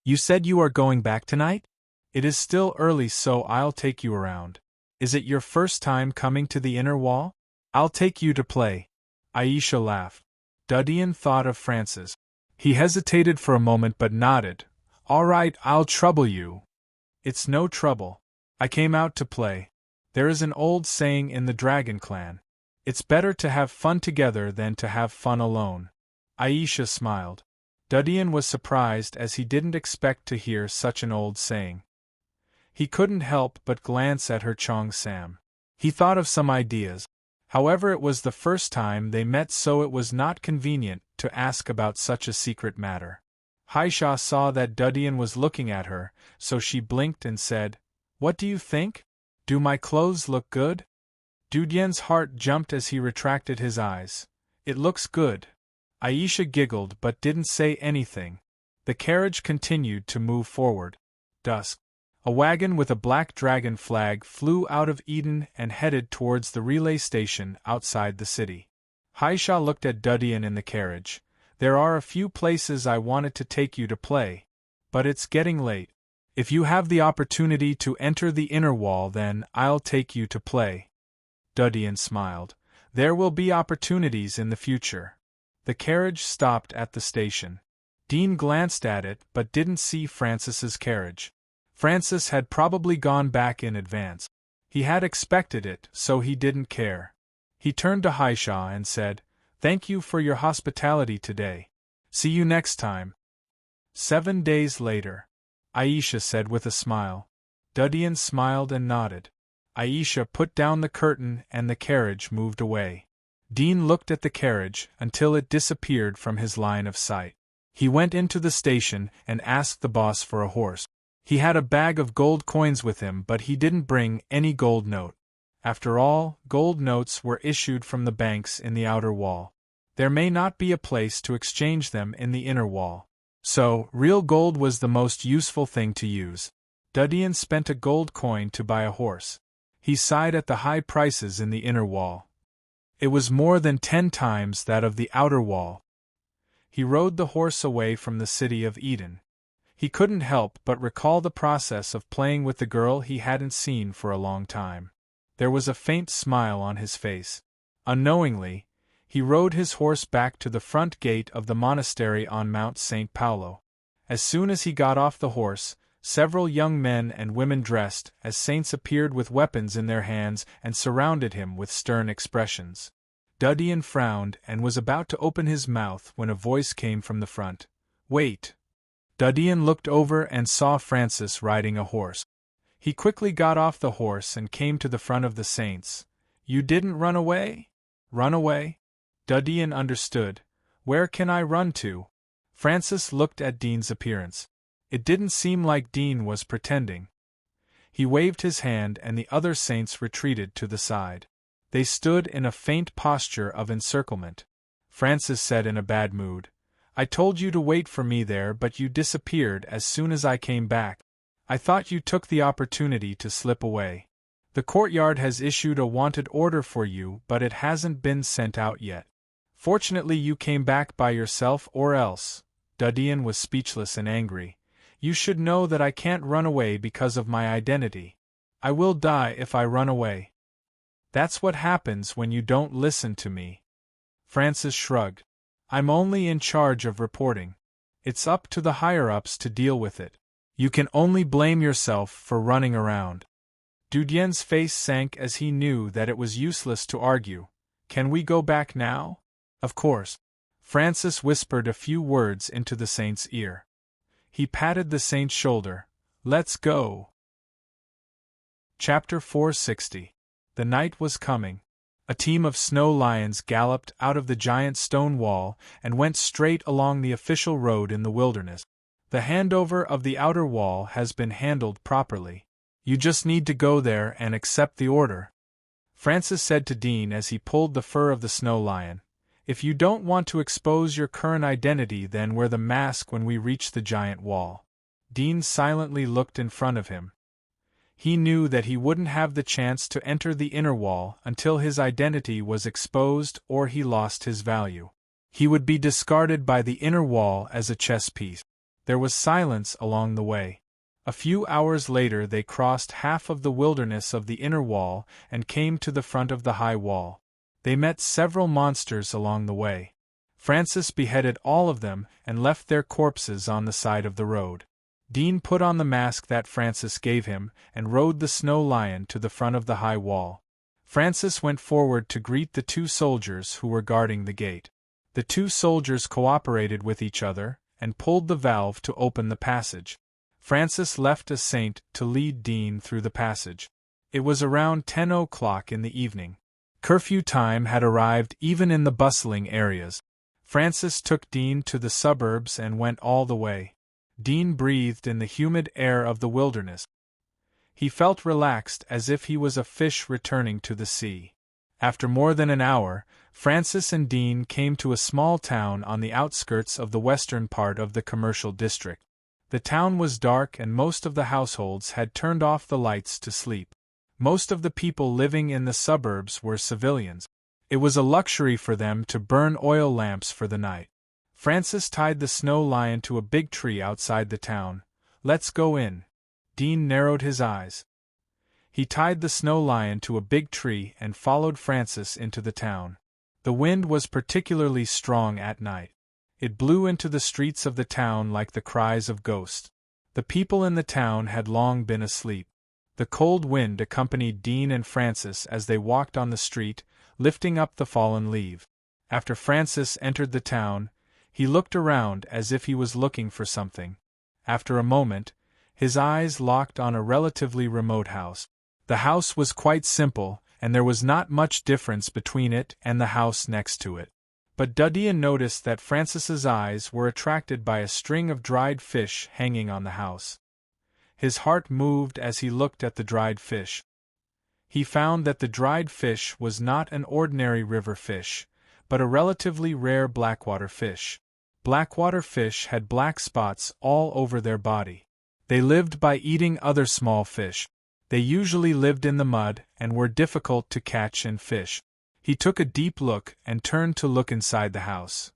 "You said you are going back tonight? It is still early, so I'll take you around. Is it your first time coming to the inner wall? I'll take you to play." Aisha laughed. Dudian thought of Francis. He hesitated for a moment but nodded. "All right, I'll trouble you." "It's no trouble. I came out to play. There is an old saying in the Dragon Clan. It's better to have fun together than to have fun alone." Aisha smiled. Dudian was surprised as he didn't expect to hear such an old saying. He couldn't help but glance at her Chong Sam. He thought of some ideas. However, it was the first time they met, so it was not convenient to ask about such a secret matter. Haisha saw that Dudian was looking at her, so she blinked and said, "What do you think? Do my clothes look good?" Dudian's heart jumped as he retracted his eyes. "It looks good." Aisha giggled but didn't say anything. The carriage continued to move forward. Dusk. A wagon with a black dragon flag flew out of Eden and headed towards the relay station outside the city. Haisha looked at Dudian in the carriage. "There are a few places I wanted to take you to play. But it's getting late. If you have the opportunity to enter the inner wall, then I'll take you to play." Dudian smiled. "There will be opportunities in the future." The carriage stopped at the station. Dean glanced at it but didn't see Francis's carriage. Francis had probably gone back in advance. He had expected it, so he didn't care. He turned to Haisha and said, "Thank you for your hospitality today. See you next time." 7 days later. Aisha said with a smile. Dudian smiled and nodded. Aisha put down the curtain and the carriage moved away. Dean looked at the carriage until it disappeared from his line of sight. He went into the station and asked the boss for a horse. He had a bag of gold coins with him, but he didn't bring any gold note. After all, gold notes were issued from the banks in the outer wall. There may not be a place to exchange them in the inner wall. So, real gold was the most useful thing to use. Dudian spent a gold coin to buy a horse. He sighed at the high prices in the inner wall. It was more than 10 times that of the outer wall. He rode the horse away from the city of Eden. He couldn't help but recall the process of playing with the girl he hadn't seen for a long time. There was a faint smile on his face. Unknowingly, he rode his horse back to the front gate of the monastery on Mount St. Paulo. As soon as he got off the horse, several young men and women dressed as saints appeared with weapons in their hands and surrounded him with stern expressions. Dudian frowned and was about to open his mouth when a voice came from the front. "Wait!" Dudian looked over and saw Francis riding a horse. He quickly got off the horse and came to the front of the saints. "You didn't run away?" "Run away?" Dudian understood. "Where can I run to?" Francis looked at Dean's appearance. It didn't seem like Dean was pretending. He waved his hand and the other saints retreated to the side. They stood in a faint posture of encirclement. Francis said in a bad mood, "I told you to wait for me there, but you disappeared as soon as I came back. I thought you took the opportunity to slip away. The courtyard has issued a wanted order for you, but it hasn't been sent out yet. Fortunately you came back by yourself, or else—" Dudian was speechless and angry. "You should know that I can't run away because of my identity. I will die if I run away. That's what happens when you don't listen to me." Francis shrugged. "I'm only in charge of reporting. It's up to the higher-ups to deal with it. You can only blame yourself for running around." Dudien's face sank as he knew that it was useless to argue. "Can we go back now?" "Of course." Francis whispered a few words into the saint's ear. He patted the saint's shoulder. "Let's go." Chapter 460. The night was coming. A team of snow lions galloped out of the giant stone wall and went straight along the official road in the wilderness. "The handover of the outer wall has been handled properly. You just need to go there and accept the order," Francis said to Dean as he pulled the fur of the snow lion. "If you don't want to expose your current identity, then wear the mask when we reach the giant wall." Dean silently looked in front of him. He knew that he wouldn't have the chance to enter the inner wall until his identity was exposed or he lost his value. He would be discarded by the inner wall as a chess piece. There was silence along the way. A few hours later they crossed half of the wilderness of the inner wall and came to the front of the high wall. They met several monsters along the way. Francis beheaded all of them and left their corpses on the side of the road. Dean put on the mask that Francis gave him and rode the snow lion to the front of the high wall. Francis went forward to greet the 2 soldiers who were guarding the gate. The 2 soldiers cooperated with each other and pulled the valve to open the passage. Francis left a saint to lead Dean through the passage. It was around 10 o'clock in the evening. Curfew time had arrived even in the bustling areas. Francis took Dean to the suburbs and went all the way. Dean breathed in the humid air of the wilderness. He felt relaxed as if he was a fish returning to the sea. After more than an hour, Francis and Dean came to a small town on the outskirts of the western part of the commercial district. The town was dark and most of the households had turned off the lights to sleep. Most of the people living in the suburbs were civilians. It was a luxury for them to burn oil lamps for the night. Francis tied the snow lion to a big tree outside the town. "Let's go in." Dean narrowed his eyes. He tied the snow lion to a big tree and followed Francis into the town. The wind was particularly strong at night. It blew into the streets of the town like the cries of ghosts. The people in the town had long been asleep. The cold wind accompanied Dean and Francis as they walked on the street, lifting up the fallen leaf. After Francis entered the town, he looked around as if he was looking for something. After a moment, his eyes locked on a relatively remote house. The house was quite simple, and there was not much difference between it and the house next to it. But Dudyan noticed that Francis's eyes were attracted by a string of dried fish hanging on the house. His heart moved as he looked at the dried fish. He found that the dried fish was not an ordinary river fish, but a relatively rare blackwater fish. Blackwater fish had black spots all over their body. They lived by eating other small fish. They usually lived in the mud and were difficult to catch and fish. He took a deep look and turned to look inside the house.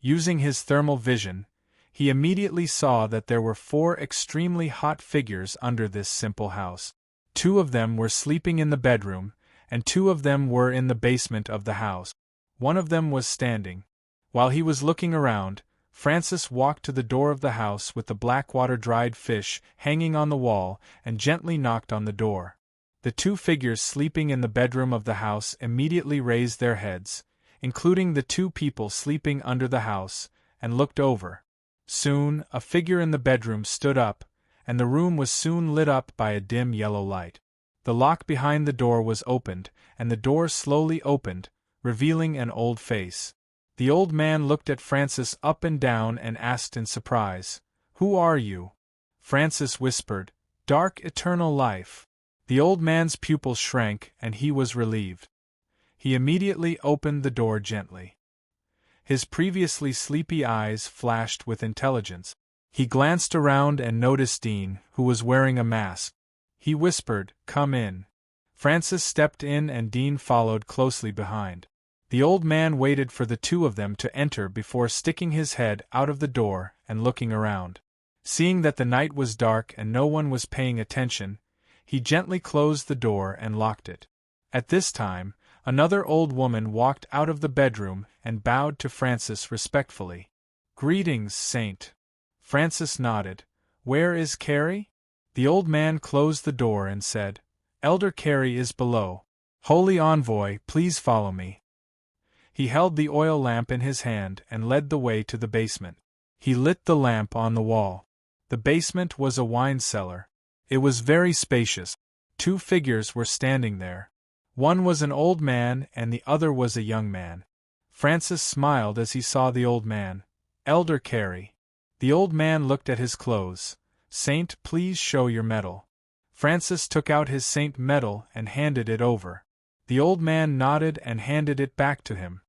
Using his thermal vision, he immediately saw that there were 4 extremely hot figures under this simple house. 2 of them were sleeping in the bedroom, and 2 of them were in the basement of the house. One of them was standing. While he was looking around, Francis walked to the door of the house with the blackwater dried fish hanging on the wall and gently knocked on the door. The 2 figures sleeping in the bedroom of the house immediately raised their heads, including the 2 people sleeping under the house, and looked over. Soon, a figure in the bedroom stood up, and the room was soon lit up by a dim yellow light. The lock behind the door was opened, and the door slowly opened, revealing an old face. The old man looked at Francis up and down and asked in surprise, "Who are you?" Francis whispered, "Dark eternal life." The old man's pupils shrank and he was relieved. He immediately opened the door gently. His previously sleepy eyes flashed with intelligence. He glanced around and noticed Dean, who was wearing a mask. He whispered, "Come in." Francis stepped in and Dean followed closely behind. The old man waited for the 2 of them to enter before sticking his head out of the door and looking around. Seeing that the night was dark and no one was paying attention, he gently closed the door and locked it. At this time, another old woman walked out of the bedroom and bowed to Francis respectfully. "Greetings, Saint." Francis nodded. "Where is Carrie?" The old man closed the door and said, "Elder Carrie is below. Holy Envoy, please follow me." He held the oil lamp in his hand and led the way to the basement. He lit the lamp on the wall. The basement was a wine cellar. It was very spacious. 2 figures were standing there. One was an old man and the other was a young man. Francis smiled as he saw the old man. "Elder Carey." The old man looked at his clothes. "Saint, please show your medal." Francis took out his saint medal and handed it over. The old man nodded and handed it back to him.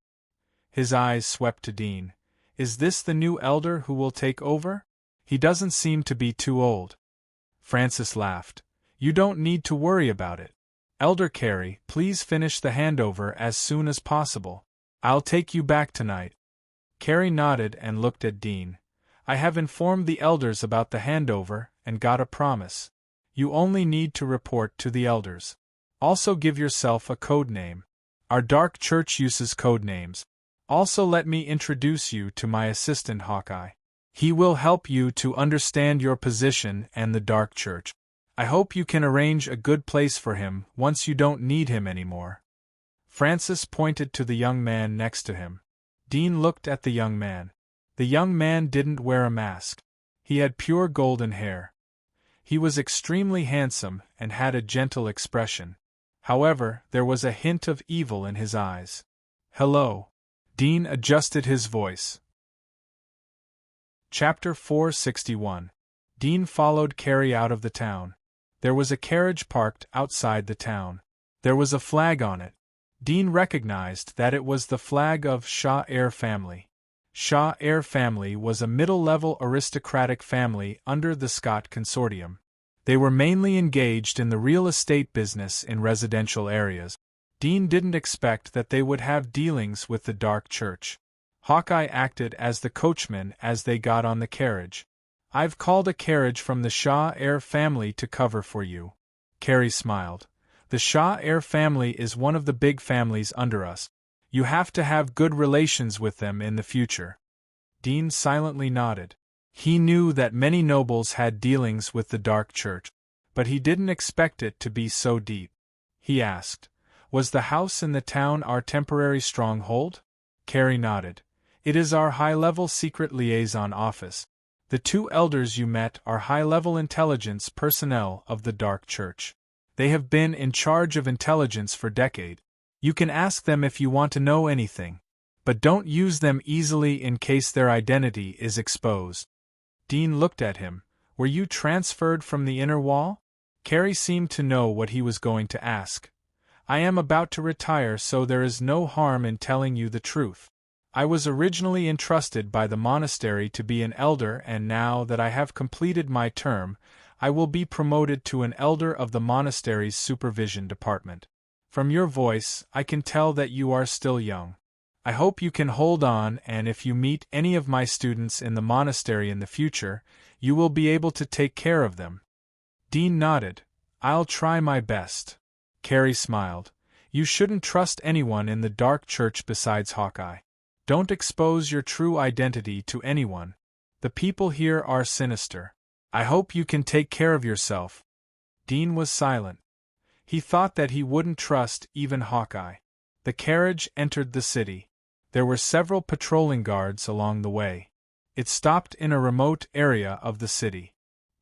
His eyes swept to Dean. "Is this the new elder who will take over? He doesn't seem to be too old." Francis laughed. "You don't need to worry about it. Elder Carey, please finish the handover as soon as possible. I'll take you back tonight." Carey nodded and looked at Dean. "I have informed the elders about the handover and got a promise. You only need to report to the elders. Also give yourself a code name. Our dark church uses code names. Also let me introduce you to my assistant Hawkeye. He will help you to understand your position and the dark church. I hope you can arrange a good place for him once you don't need him anymore." Francis pointed to the young man next to him. Dean looked at the young man. The young man didn't wear a mask. He had pure golden hair. He was extremely handsome and had a gentle expression. However, there was a hint of evil in his eyes. "Hello." Dean adjusted his voice. Chapter 461. Dean followed Carey out of the town. There was a carriage parked outside the town. There was a flag on it. Dean recognized that it was the flag of Shaw Eyre family. Shaw Eyre family was a middle-level aristocratic family under the Scott Consortium. They were mainly engaged in the real estate business in residential areas. Dean didn't expect that they would have dealings with the dark church. Hawkeye acted as the coachman as they got on the carriage. "I've called a carriage from the Shaw Eyre family to cover for you." Carey smiled. "The Shaw Eyre family is one of the big families under us. You have to have good relations with them in the future." Dean silently nodded. He knew that many nobles had dealings with the dark church, but he didn't expect it to be so deep. He asked, "Was the house in the town our temporary stronghold?" Carey nodded. "It is our high-level secret liaison office. The 2 elders you met are high-level intelligence personnel of the dark church. They have been in charge of intelligence for decades. You can ask them if you want to know anything, but don't use them easily in case their identity is exposed. Dean looked at him. Were you transferred from the inner wall? Carrie seemed to know what he was going to ask. I am about to retire, so there is no harm in telling you the truth. I was originally entrusted by the monastery to be an elder, and now that I have completed my term, I will be promoted to an elder of the monastery's supervision department. From your voice, I can tell that you are still young. I hope you can hold on, and if you meet any of my students in the monastery in the future, you will be able to take care of them. Dean nodded. I'll try my best. Carrie smiled. You shouldn't trust anyone in the dark church besides Hawkeye. Don't expose your true identity to anyone. The people here are sinister. I hope you can take care of yourself. Dean was silent. He thought that he wouldn't trust even Hawkeye. The carriage entered the city. There were several patrolling guards along the way. It stopped in a remote area of the city.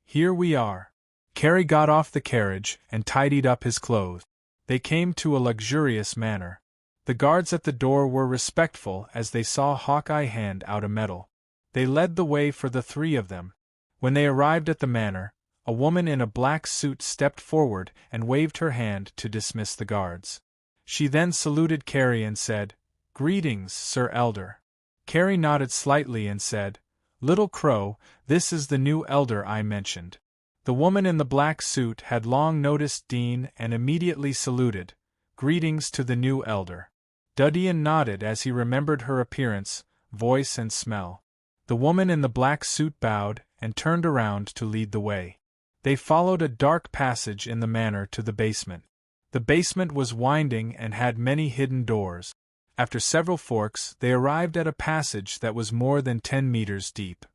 Here we are. Carrie got off the carriage and tidied up his clothes. They came to a luxurious manor. The guards at the door were respectful as they saw Hawkeye hand out a medal. They led the way for the three of them. When they arrived at the manor, a woman in a black suit stepped forward and waved her hand to dismiss the guards. She then saluted Carrie and said, Greetings, Sir Elder. Carrie nodded slightly and said, Little Crow, this is the new elder I mentioned. The woman in the black suit had long noticed Dean and immediately saluted, Greetings to the new elder. Dudian nodded as he remembered her appearance, voice and smell. The woman in the black suit bowed and turned around to lead the way. They followed a dark passage in the manor to the basement. The basement was winding and had many hidden doors. After several forks, they arrived at a passage that was more than 10 meters deep.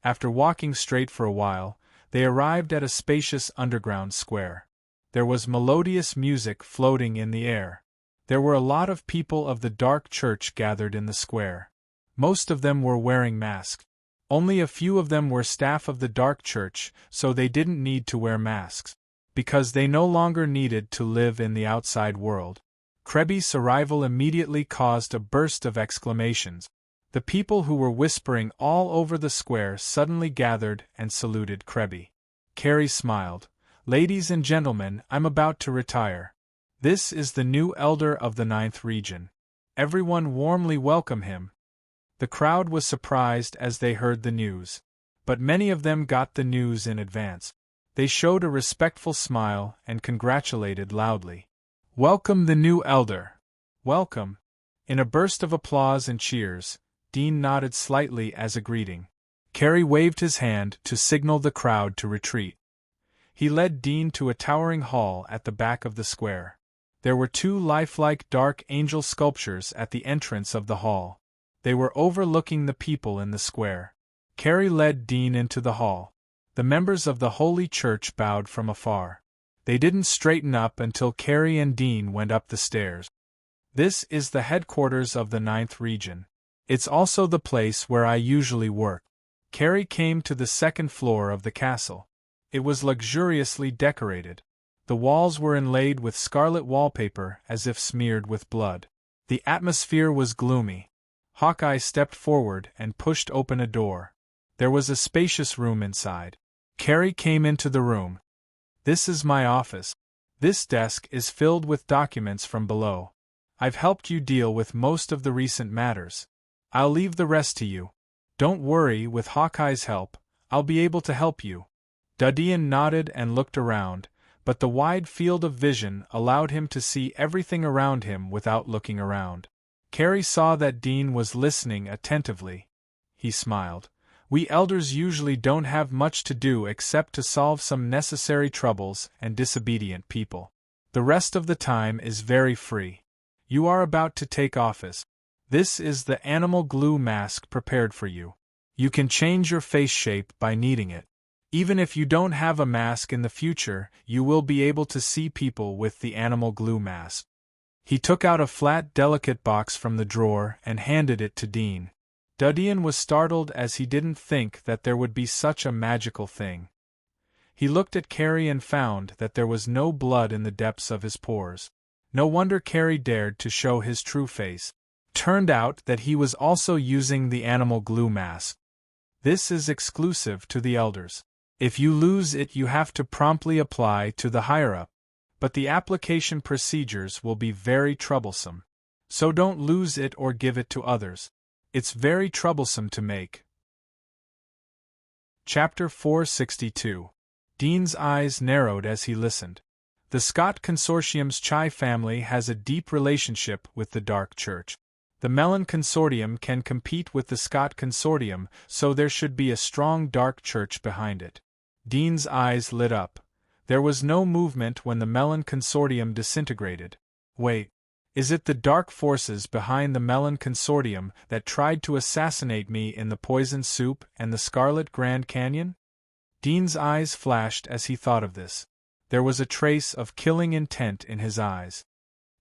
After walking straight for a while, they arrived at a spacious underground square. There was melodious music floating in the air. There were a lot of people of the dark church gathered in the square. Most of them were wearing masks. Only a few of them were staff of the dark church, so they didn't need to wear masks, because they no longer needed to live in the outside world. Krebby's arrival immediately caused a burst of exclamations. The people who were whispering all over the square suddenly gathered and saluted Krebby. Carrie smiled. Ladies and gentlemen, I'm about to retire. This is the new elder of the 9th region. Everyone warmly welcome him. The crowd was surprised as they heard the news, but many of them got the news in advance. They showed a respectful smile and congratulated loudly. Welcome the new elder. Welcome. In a burst of applause and cheers, Dean nodded slightly as a greeting. Carrie waved his hand to signal the crowd to retreat. He led Dean to a towering hall at the back of the square. There were 2 lifelike dark angel sculptures at the entrance of the hall. They were overlooking the people in the square. Carrie led Dean into the hall. The members of the Holy Church bowed from afar. They didn't straighten up until Carrie and Dean went up the stairs. This is the headquarters of the 9th region. It's also the place where I usually work. Carrie came to the 2nd floor of the castle. It was luxuriously decorated. The walls were inlaid with scarlet wallpaper as if smeared with blood. The atmosphere was gloomy. Hawkeye stepped forward and pushed open a door. There was a spacious room inside. Carrie came into the room. This is my office. This desk is filled with documents from below. I've helped you deal with most of the recent matters. I'll leave the rest to you. Don't worry, with Hawkeye's help, I'll be able to help you. Dudian nodded and looked around, but the wide field of vision allowed him to see everything around him without looking around. Carrie saw that Dean was listening attentively. He smiled. We elders usually don't have much to do except to solve some necessary troubles and disobedient people. The rest of the time is very free. You are about to take office. This is the animal glue mask prepared for you. You can change your face shape by needing it. Even if you don't have a mask in the future, you will be able to see people with the animal glue mask. He took out a flat, delicate box from the drawer and handed it to Dean. Dudian was startled as he didn't think that there would be such a magical thing. He looked at Carrie and found that there was no blood in the depths of his pores. No wonder Carrie dared to show his true face. Turned out that he was also using the animal glue mask. This is exclusive to the elders. If you lose it, you have to promptly apply to the higher-up. But the application procedures will be very troublesome. So don't lose it or give it to others. It's very troublesome to make. Chapter 462. Dean's eyes narrowed as he listened. The Scott Consortium's Chai family has a deep relationship with the Dark Church. The Mellon Consortium can compete with the Scott Consortium, so there should be a strong Dark Church behind it. Dean's eyes lit up. There was no movement when the Mellon Consortium disintegrated. Wait, is it the dark forces behind the Mellon Consortium that tried to assassinate me in the poison soup and the Scarlet Grand Canyon? Dean's eyes flashed as he thought of this. There was a trace of killing intent in his eyes.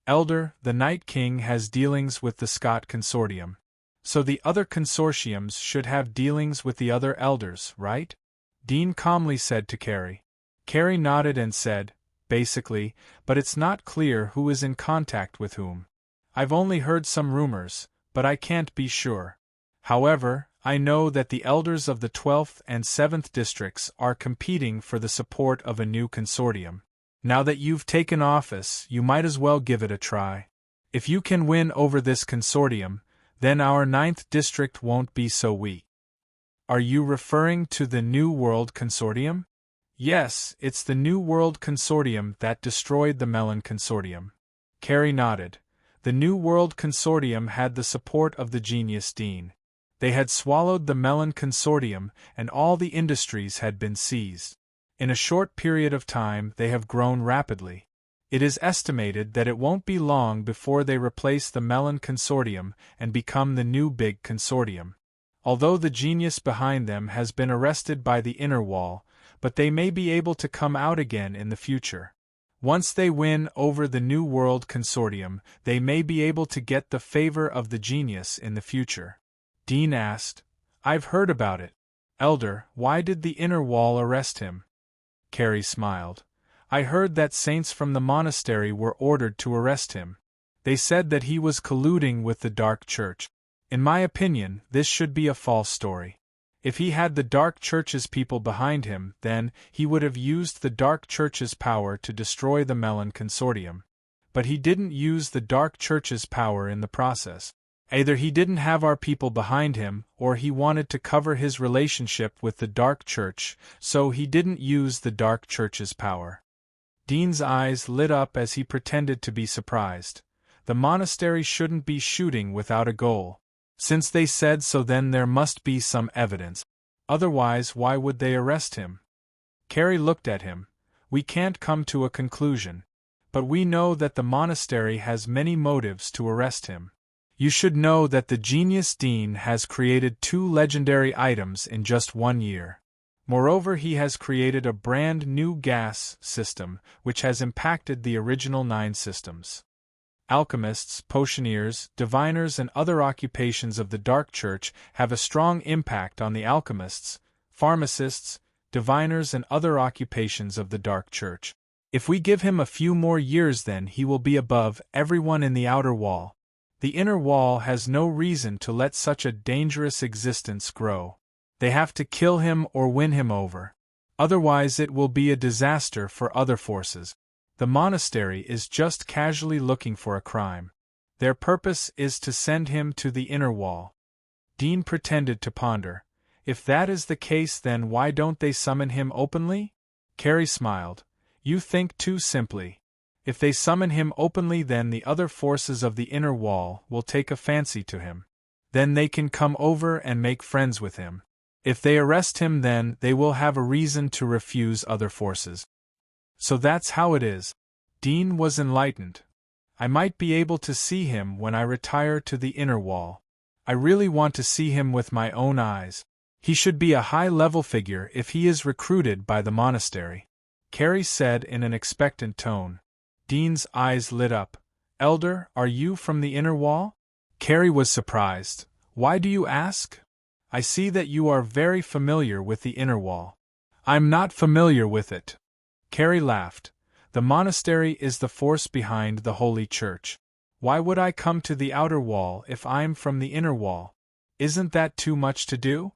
Elder, the Night King has dealings with the Scott Consortium. So the other consortiums should have dealings with the other elders, right? Dean calmly said to Carrie. Carrie nodded and said, basically, but it's not clear who is in contact with whom. I've only heard some rumors, but I can't be sure. However, I know that the elders of the 12th and 7th districts are competing for the support of a new consortium. Now that you've taken office, you might as well give it a try. If you can win over this consortium, then our 9th district won't be so weak. Are you referring to the New World Consortium? Yes, it's the New World Consortium that destroyed the Mellon Consortium. Carrie nodded. The New World Consortium had the support of the genius Dean. They had swallowed the Mellon Consortium, and all the industries had been seized. In a short period of time they have grown rapidly. It is estimated that it won't be long before they replace the Mellon Consortium and become the new big consortium. Although the genius behind them has been arrested by the inner wall, but they may be able to come out again in the future. Once they win over the New World Consortium, they may be able to get the favor of the genius in the future. Dean asked, I've heard about it. Elder, why did the inner wall arrest him? Carrie smiled. I heard that saints from the monastery were ordered to arrest him. They said that he was colluding with the Dark Church. In my opinion, this should be a false story. If he had the Dark Church's people behind him, then he would have used the Dark Church's power to destroy the Mellon Consortium. But he didn't use the Dark Church's power in the process. Either he didn't have our people behind him, or he wanted to cover his relationship with the Dark Church, so he didn't use the Dark Church's power. Dean's eyes lit up as he pretended to be surprised. The monastery shouldn't be shooting without a goal. Since they said so, then there must be some evidence. Otherwise, why would they arrest him? Carrie looked at him. We can't come to a conclusion. But we know that the monastery has many motives to arrest him. You should know that the genius Dean has created 2 legendary items in just 1 year. Moreover, he has created a brand new gas system, which has impacted the original 9 systems. Alchemists, potioneers, diviners and other occupations of the Dark Church have a strong impact on the alchemists, pharmacists, diviners and other occupations of the Dark Church. If we give him a few more years, then he will be above everyone in the outer wall. The inner wall has no reason to let such a dangerous existence grow. They have to kill him or win him over. Otherwise it will be a disaster for other forces. The monastery is just casually looking for a crime. Their purpose is to send him to the inner wall. Dean pretended to ponder. If that is the case, then why don't they summon him openly? Carrie smiled. You think too simply. If they summon him openly, then the other forces of the inner wall will take a fancy to him. Then they can come over and make friends with him. If they arrest him, then they will have a reason to refuse other forces. So that's how it is. Dean was enlightened. I might be able to see him when I retire to the inner wall. I really want to see him with my own eyes. He should be a high-level figure if he is recruited by the monastery. Carrie said in an expectant tone. Dean's eyes lit up. Elder, are you from the inner wall? Carrie was surprised. Why do you ask? I see that you are very familiar with the inner wall. I'm not familiar with it. Carrie laughed. The monastery is the force behind the Holy Church. Why would I come to the outer wall if I'm from the inner wall? Isn't that too much to do?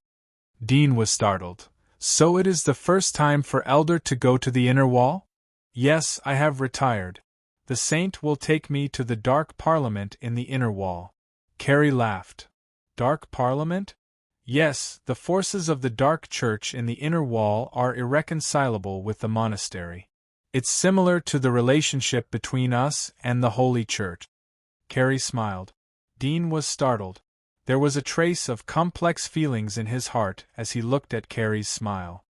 Dean was startled. So it is the first time for Elder to go to the inner wall? Yes, I have retired. The saint will take me to the dark parliament in the inner wall. Carrie laughed. Dark parliament? Yes, the forces of the dark church in the inner wall are irreconcilable with the monastery. It's similar to the relationship between us and the Holy Church. Carrie smiled. Dean was startled. There was a trace of complex feelings in his heart as he looked at Carrie's smile.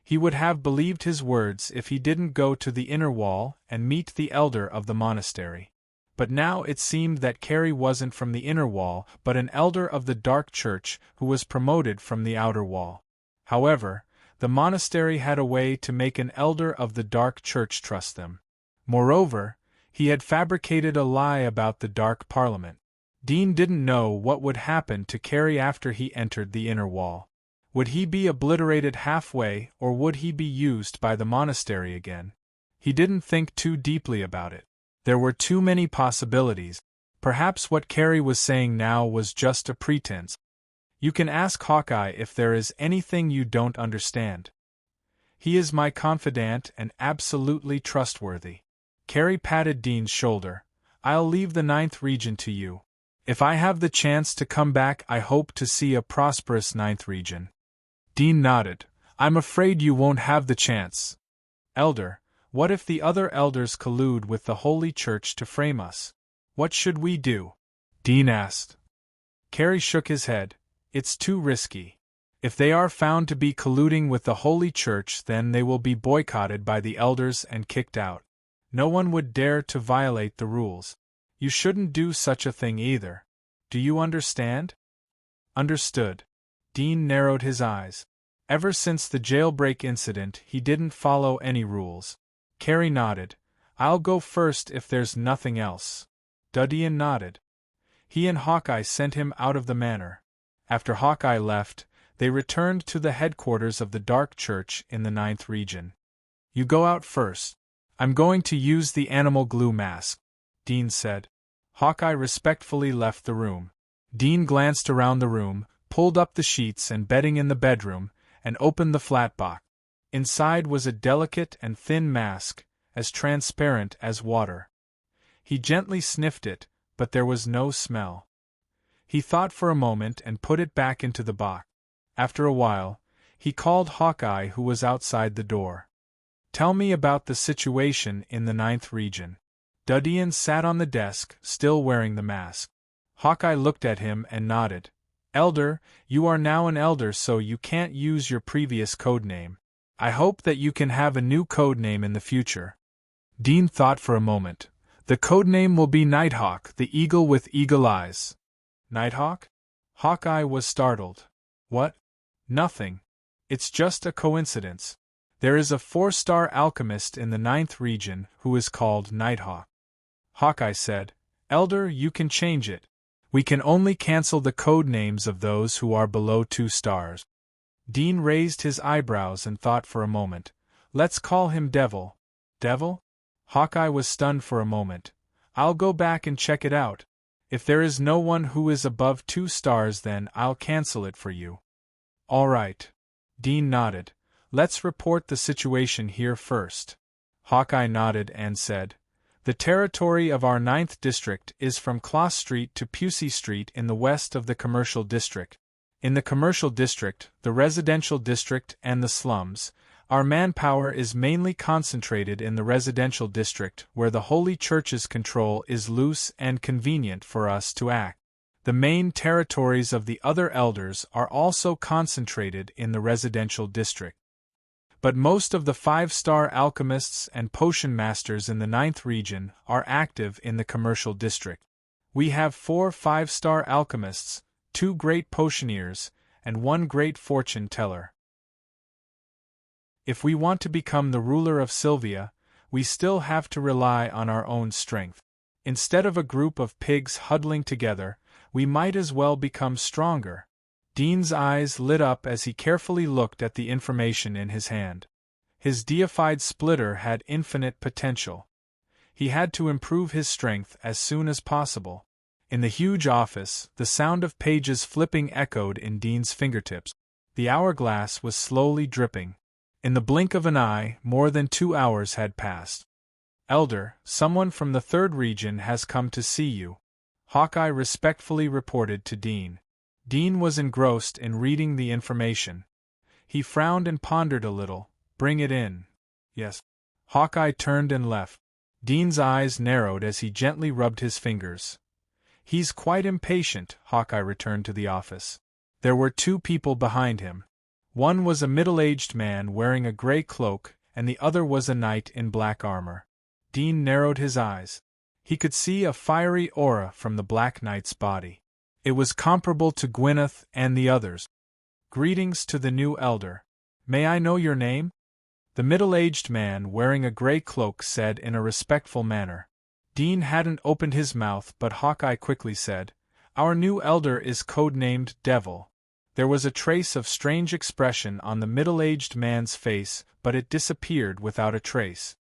He would have believed his words if he didn't go to the inner wall and meet the elder of the monastery. But now it seemed that Carrie wasn't from the inner wall, but an elder of the dark church who was promoted from the outer wall. However, the monastery had a way to make an elder of the dark church trust them. Moreover, he had fabricated a lie about the dark parliament. Dean didn't know what would happen to Carrie after he entered the inner wall. Would he be obliterated halfway, or would he be used by the monastery again? He didn't think too deeply about it. There were too many possibilities. Perhaps what Carrie was saying now was just a pretense. You can ask Hawkeye if there is anything you don't understand. He is my confidant and absolutely trustworthy. Carrie patted Dean's shoulder. I'll leave the 9th region to you. If I have the chance to come back, I hope to see a prosperous 9th region. Dean nodded. I'm afraid you won't have the chance. Elder, what if the other elders collude with the Holy Church to frame us? What should we do? Dean asked. Carrie shook his head. It's too risky. If they are found to be colluding with the Holy Church, then they will be boycotted by the elders and kicked out. No one would dare to violate the rules. You shouldn't do such a thing either. Do you understand? Understood. Dean narrowed his eyes. Ever since the jailbreak incident, he didn't follow any rules. Carrie nodded. I'll go first if there's nothing else. Dudian nodded. He and Hawkeye sent him out of the manor. After Hawkeye left, they returned to the headquarters of the Dark Church in the 9th region. You go out first. I'm going to use the animal glue mask, Dean said. Hawkeye respectfully left the room. Dean glanced around the room, pulled up the sheets and bedding in the bedroom, and opened the flat box. Inside was a delicate and thin mask, as transparent as water. He gently sniffed it, but there was no smell. He thought for a moment and put it back into the box. After a while, he called Hawkeye, who was outside the door. Tell me about the situation in the 9th region. Dudian sat on the desk, still wearing the mask. Hawkeye looked at him and nodded. Elder, you are now an elder, so you can't use your previous code name. I hope that you can have a new code name in the future. Dean thought for a moment. The code name will be Nighthawk, the eagle with eagle eyes. Nighthawk? Hawkeye was startled. What? Nothing. It's just a coincidence. There is a 4-star alchemist in the 9th region who is called Nighthawk. Hawkeye said, Elder, you can change it. We can only cancel the code names of those who are below 2 stars. Dean raised his eyebrows and thought for a moment. Let's call him Devil. Devil? Hawkeye was stunned for a moment. I'll go back and check it out. If there is no one who is above 2 stars, then I'll cancel it for you. All right. Dean nodded. Let's report the situation here first. Hawkeye nodded and said, The territory of our 9th district is from Kloss Street to Pusey Street in the west of the commercial district. In the commercial district, the residential district, and the slums, our manpower is mainly concentrated in the residential district, where the Holy Church's control is loose and convenient for us to act. The main territories of the other elders are also concentrated in the residential district. But most of the 5-star alchemists and potion masters in the 9th region are active in the commercial district. We have 4 5-star alchemists, 2 great potioneers, and 1 great fortune teller. If we want to become the ruler of Sylvia, we still have to rely on our own strength. Instead of a group of pigs huddling together, we might as well become stronger. Dean's eyes lit up as he carefully looked at the information in his hand. His deified splitter had infinite potential. He had to improve his strength as soon as possible. In the huge office, the sound of pages flipping echoed in Dean's fingertips. The hourglass was slowly dripping. In the blink of an eye, more than 2 hours had passed. "Elder, someone from the 3rd region has come to see you," Hawkeye respectfully reported to Dean. Dean was engrossed in reading the information. He frowned and pondered a little. "Bring it in." "Yes." Hawkeye turned and left. Dean's eyes narrowed as he gently rubbed his fingers. "He's quite impatient," Hawkeye returned to the office. There were 2 people behind him. One was a middle-aged man wearing a gray cloak, and the other was a knight in black armor. Dean narrowed his eyes. He could see a fiery aura from the Black Knight's body. It was comparable to Gwyneth and the others. "Greetings to the new elder. May I know your name?" the middle-aged man wearing a gray cloak said in a respectful manner. Dean hadn't opened his mouth, but Hawkeye quickly said, "Our new elder is codenamed Devil." There was a trace of strange expression on the middle-aged man's face, but it disappeared without a trace.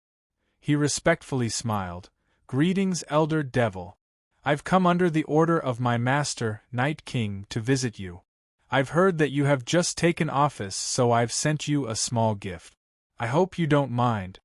He respectfully smiled. "Greetings, Elder Devil. I've come under the order of my master, Night King, to visit you. I've heard that you have just taken office, so I've sent you a small gift. I hope you don't mind."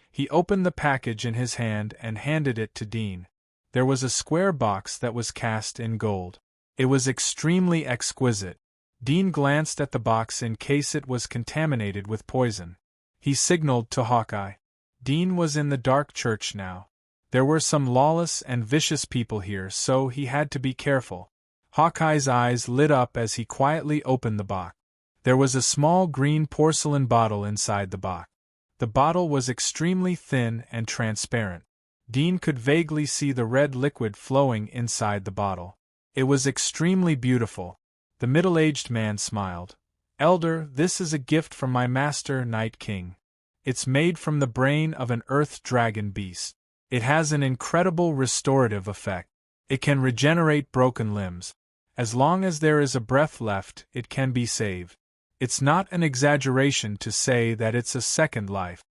He opened the package in his hand and handed it to Dean. There was a square box that was cast in gold. It was extremely exquisite. Dean glanced at the box in case it was contaminated with poison. He signaled to Hawkeye. Dean was in the dark church now. There were some lawless and vicious people here, so he had to be careful. Hawkeye's eyes lit up as he quietly opened the box. There was a small green porcelain bottle inside the box. The bottle was extremely thin and transparent. Dean could vaguely see the red liquid flowing inside the bottle. It was extremely beautiful. The middle-aged man smiled. "Elder, this is a gift from my master, Night King. It's made from the brain of an earth dragon beast. It has an incredible restorative effect. It can regenerate broken limbs. As long as there is a breath left, it can be saved. It's not an exaggeration to say that it's a second life."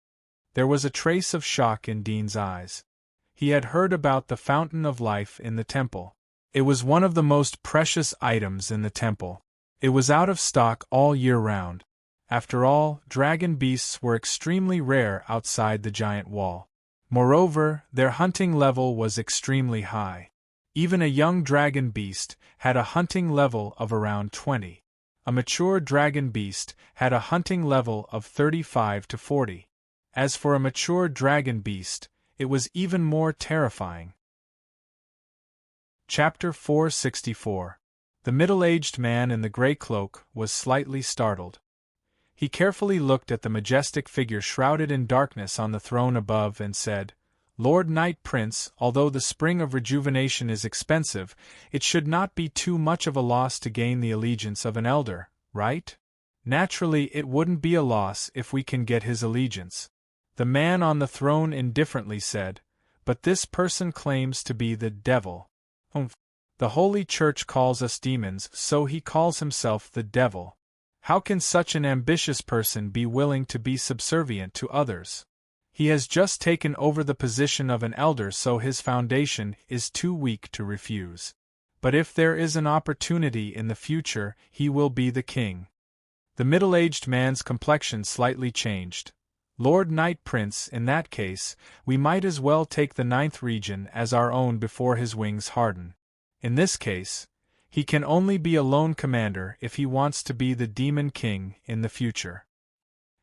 There was a trace of shock in Dean's eyes. He had heard about the Fountain of Life in the temple. It was one of the most precious items in the temple. It was out of stock all year round. After all, dragon beasts were extremely rare outside the giant wall. Moreover, their hunting level was extremely high. Even a young dragon beast had a hunting level of around 20. A mature dragon beast had a hunting level of 35 to 40. As for a mature dragon beast, it was even more terrifying. Chapter 464. The middle-aged man in the gray cloak was slightly startled. He carefully looked at the majestic figure shrouded in darkness on the throne above and said, "Lord Knight Prince, although the spring of rejuvenation is expensive, it should not be too much of a loss to gain the allegiance of an elder, right? Naturally, it wouldn't be a loss if we can get his allegiance." The man on the throne indifferently said, "But this person claims to be the devil." "The Holy Church calls us demons, so he calls himself the devil. How can such an ambitious person be willing to be subservient to others? He has just taken over the position of an elder, so his foundation is too weak to refuse. But if there is an opportunity in the future, he will be the king." The middle-aged man's complexion slightly changed. "Lord Knight Prince, in that case, we might as well take the 9th region as our own before his wings harden. In this case, he can only be a lone commander if he wants to be the Demon King in the future.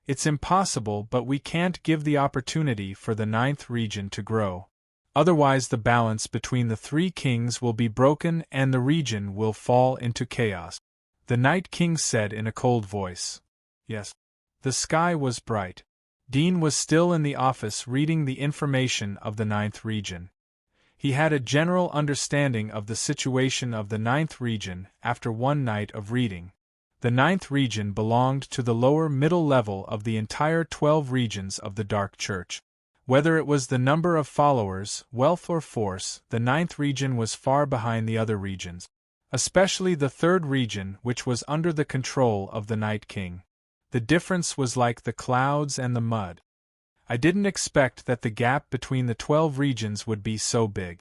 It's impossible, but we can't give the opportunity for the 9th region to grow. Otherwise the balance between the 3 kings will be broken and the region will fall into chaos." The Night King said in a cold voice. Yes. The sky was bright. Dean was still in the office reading the information of the 9th region. He had a general understanding of the situation of the 9th region after one night of reading. The 9th region belonged to the lower middle level of the entire 12 regions of the Dark Church. Whether it was the number of followers, wealth or force, the 9th region was far behind the other regions. especially the third region, which was under the control of the Night King. The difference was like the clouds and the mud. I didn't expect that the gap between the 12 regions would be so big.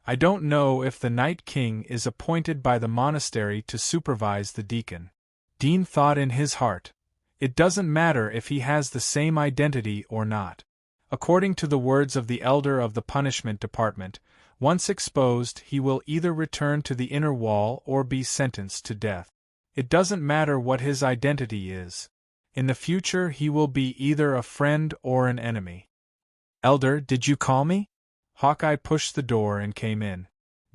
I don't know if the Night King is appointed by the monastery to supervise the deacon. Dean thought in his heart. It doesn't matter if he has the same identity or not. According to the words of the elder of the punishment department, once exposed he will either return to the inner wall or be sentenced to death. It doesn't matter what his identity is. In the future he will be either a friend or an enemy. Elder, did you call me? Hawkeye pushed the door and came in.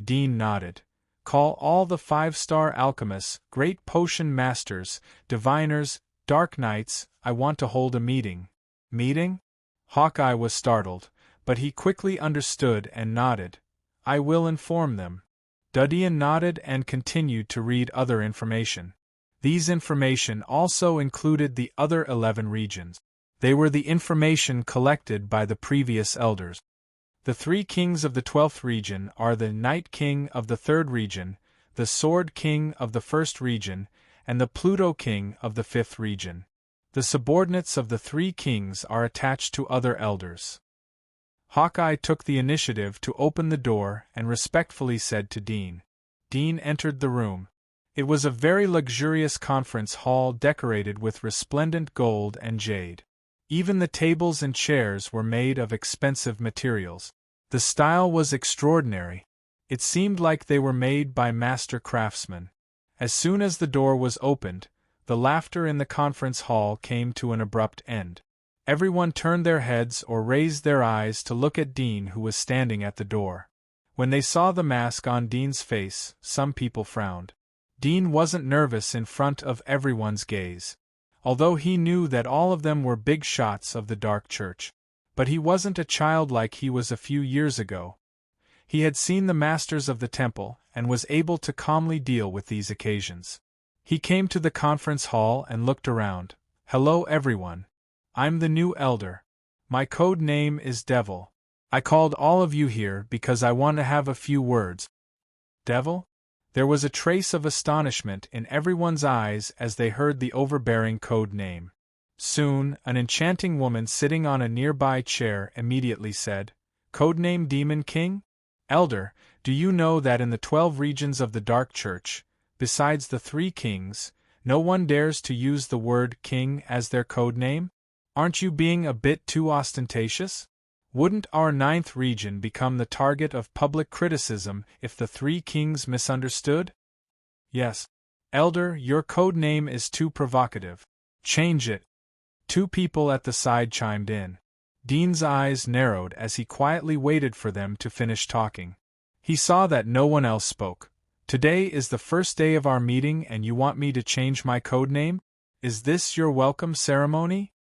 Dean nodded. Call all the 5-star alchemists, great potion masters, diviners, dark knights. I want to hold a meeting. Meeting? Hawkeye was startled, but he quickly understood and nodded. I will inform them. Dudian nodded and continued to read other information. These information also included the other 11 regions. They were the information collected by the previous elders. The 3 kings of the 12th region are the Night King of the 3rd region, the Sword King of the 1st region, and the Pluto King of the 5th region. The subordinates of the 3 kings are attached to other elders. Hawkeye took the initiative to open the door and respectfully said to Dean. Dean entered the room. It was a very luxurious conference hall decorated with resplendent gold and jade. Even the tables and chairs were made of expensive materials. The style was extraordinary. It seemed like they were made by master craftsmen. As soon as the door was opened, the laughter in the conference hall came to an abrupt end. Everyone turned their heads or raised their eyes to look at Dean, who was standing at the door. When they saw the mask on Dean's face, some people frowned. Dean wasn't nervous in front of everyone's gaze, although he knew that all of them were big shots of the Dark Church. But he wasn't a child like he was a few years ago. He had seen the masters of the temple and was able to calmly deal with these occasions. He came to the conference hall and looked around. Hello everyone. I'm the new elder. My code name is Devil. I called all of you here because I want to have a few words. Devil? There was a trace of astonishment in everyone's eyes as they heard the overbearing code name. Soon, an enchanting woman sitting on a nearby chair immediately said, Codename Demon King? Elder, do you know that in the 12 regions of the Dark Church, besides the 3 kings, no one dares to use the word king as their code name? Aren't you being a bit too ostentatious? Wouldn't our 9th region become the target of public criticism if the 3 kings misunderstood? Yes. Elder, your code name is too provocative. Change it. 2 people at the side chimed in. Dean's eyes narrowed as he quietly waited for them to finish talking. He saw that no one else spoke. Today is the first day of our meeting and you want me to change my code name? Is this your welcome ceremony?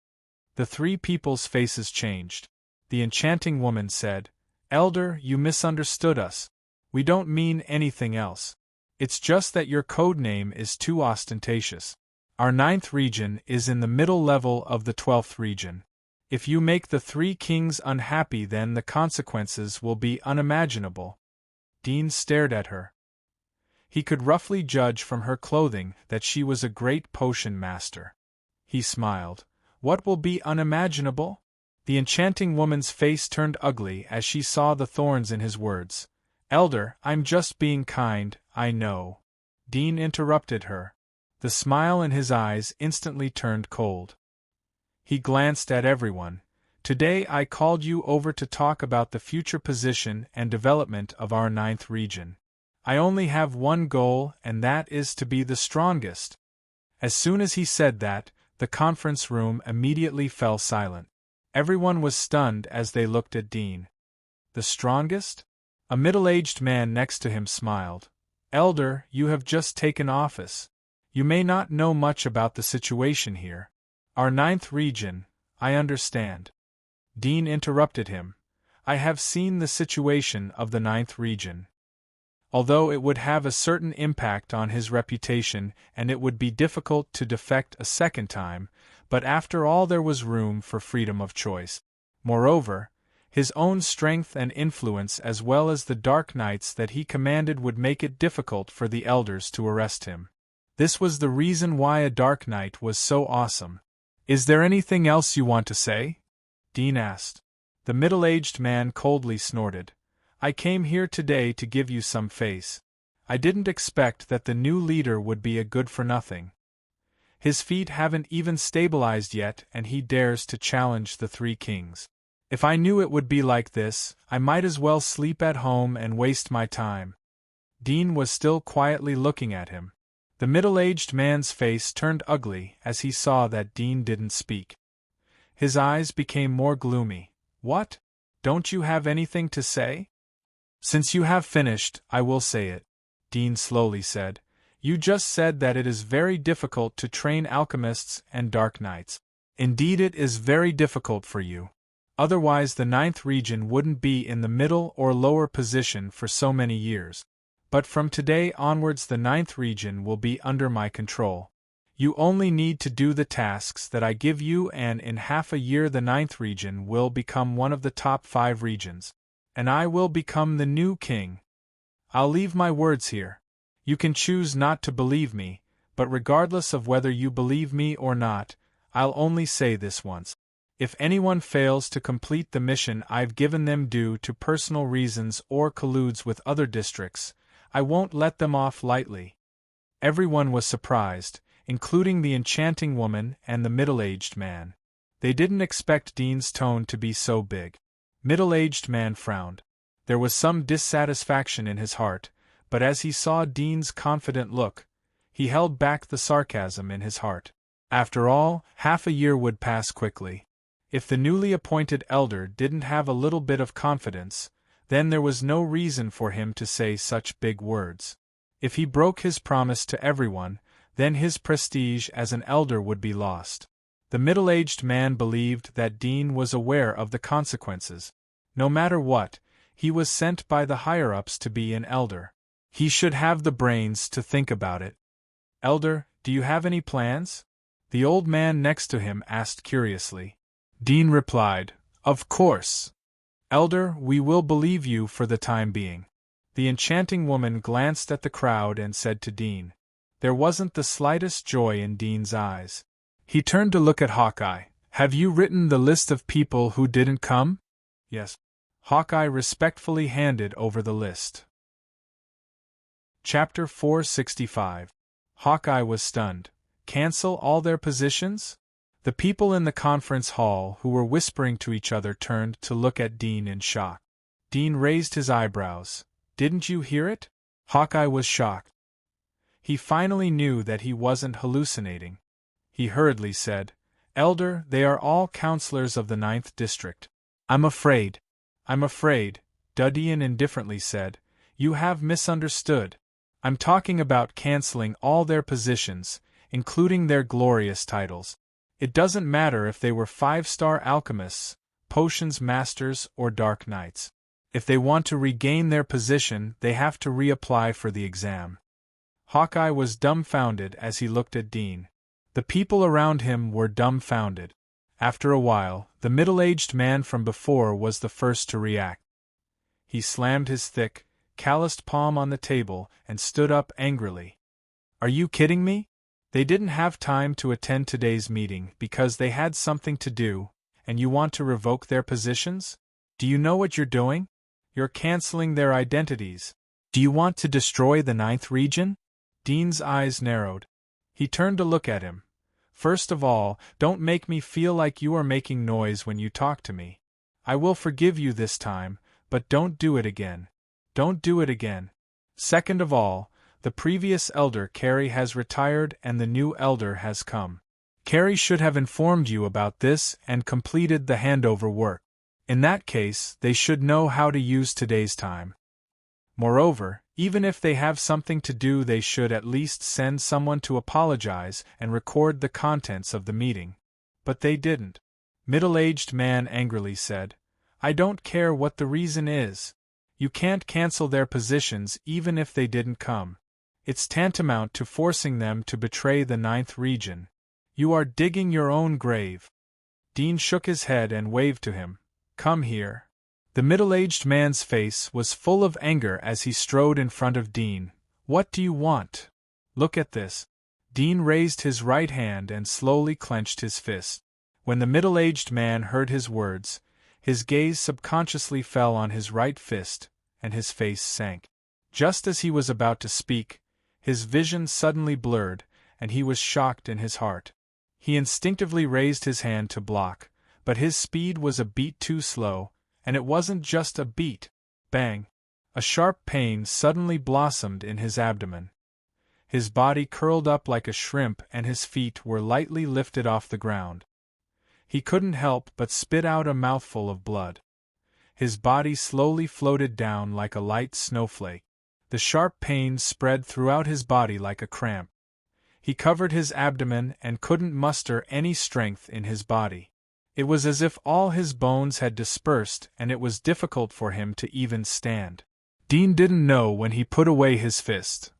The 3 people's faces changed. The enchanting woman said, Elder, you misunderstood us. We don't mean anything else. It's just that your code name is too ostentatious. Our 9th region is in the middle level of the 12th region. If you make the 3 kings unhappy, then the consequences will be unimaginable. Dean stared at her. He could roughly judge from her clothing that she was a great potion master. He smiled. What will be unimaginable? The enchanting woman's face turned ugly as she saw the thorns in his words. Elder, I'm just being kind, I know. Dean interrupted her. The smile in his eyes instantly turned cold. He glanced at everyone. Today I called you over to talk about the future position and development of our 9th region. I only have one goal, and that is to be the strongest. As soon as he said that, the conference room immediately fell silent. Everyone was stunned as they looked at Dean. The strongest? A middle-aged man next to him smiled. Elder, you have just taken office. You may not know much about the situation here. Our 9th region, I understand. Dean interrupted him. I have seen the situation of the 9th region. Although it would have a certain impact on his reputation and it would be difficult to defect a second time, but after all there was room for freedom of choice. Moreover, His own strength and influence as well as the dark knights that he commanded would make it difficult for the elders to arrest him. This was the reason why a dark knight was so awesome. "Is there anything else you want to say?" Dean asked. The middle-aged man coldly snorted. "I came here today to give you some face. I didn't expect that the new leader would be a good-for-nothing. His feet haven't even stabilized yet and he dares to challenge the three kings. If I knew it would be like this, I might as well sleep at home and waste my time." Dean was still quietly looking at him. The middle-aged man's face turned ugly as he saw that Dean didn't speak. His eyes became more gloomy. "What? Don't you have anything to say?" "Since you have finished, I will say it," Dean slowly said. "You just said that it is very difficult to train alchemists and dark knights. Indeed, it is very difficult for you. Otherwise the 9th region wouldn't be in the middle or lower position for so many years. But from today onwards the 9th region will be under my control. You only need to do the tasks that I give you and in half a year the 9th region will become one of the top 5 regions. And I will become the new king. I'll leave my words here. You can choose not to believe me, but regardless of whether you believe me or not, I'll only say this once. If anyone fails to complete the mission I've given them due to personal reasons or colludes with other districts, I won't let them off lightly." Everyone was surprised, including the enchanting woman and the middle-aged man. They didn't expect Dean's tone to be so big. Middle-aged man frowned. There was some dissatisfaction in his heart, but as he saw Dean's confident look, he held back the sarcasm in his heart. After all, half a year would pass quickly. If the newly appointed elder didn't have a little bit of confidence, then there was no reason for him to say such big words. If he broke his promise to everyone, then his prestige as an elder would be lost. The middle-aged man believed that Dean was aware of the consequences. No matter what, he was sent by the higher-ups to be an elder. He should have the brains to think about it. "Elder, do you have any plans?" the old man next to him asked curiously. Dean replied, "Of course. Elder, we will believe you for the time being." The enchanting woman glanced at the crowd and said to Dean. There wasn't the slightest joy in Dean's eyes. He turned to look at Hawkeye. "Have you written the list of people who didn't come?" "Yes." Hawkeye respectfully handed over the list. Chapter 465. Hawkeye was stunned. Cancel all their positions? The people in the conference hall who were whispering to each other turned to look at Dean in shock. Dean raised his eyebrows. "Didn't you hear it?" Hawkeye was shocked. He finally knew that he wasn't hallucinating. He hurriedly said, "Elder, they are all counselors of the 9th district." I'm afraid, Dudian indifferently said. "You have misunderstood. I'm talking about canceling all their positions, including their glorious titles. It doesn't matter if they were 5-star alchemists, potions masters, or dark knights. If they want to regain their position, they have to reapply for the exam." Hawkeye was dumbfounded as he looked at Dean. The people around him were dumbfounded. After a while, the middle-aged man from before was the first to react. He slammed his thick, calloused palm on the table and stood up angrily. "Are you kidding me? They didn't have time to attend today's meeting because they had something to do, and you want to revoke their positions? Do you know what you're doing? You're canceling their identities. Do you want to destroy the 9th region?" Dean's eyes narrowed. He turned to look at him. "First of all, don't make me feel like you are making noise when you talk to me. I will forgive you this time, but don't do it again. Don't do it again. Second of all, the previous elder Carrie has retired and the new elder has come. Carrie should have informed you about this and completed the handover work. In that case, they should know how to use today's time. Moreover, even if they have something to do, they should at least send someone to apologize and record the contents of the meeting. But they didn't." Middle-aged man angrily said, "I don't care what the reason is. You can't cancel their positions even if they didn't come. It's tantamount to forcing them to betray the 9th region. You are digging your own grave." Dean shook his head and waved to him. "Come here." The middle-aged man's face was full of anger as he strode in front of Dean. "What do you want? Look at this." Dean raised his right hand and slowly clenched his fist. When the middle-aged man heard his words, his gaze subconsciously fell on his right fist, and his face sank. Just as he was about to speak, his vision suddenly blurred, and he was shocked in his heart. He instinctively raised his hand to block, but his speed was a beat too slow, and it wasn't just a beat. Bang! A sharp pain suddenly blossomed in his abdomen. His body curled up like a shrimp and his feet were lightly lifted off the ground. He couldn't help but spit out a mouthful of blood. His body slowly floated down like a light snowflake. The sharp pain spread throughout his body like a cramp. He covered his abdomen and couldn't muster any strength in his body. It was as if all his bones had dispersed and it was difficult for him to even stand. Dean didn't know when he put away his fist.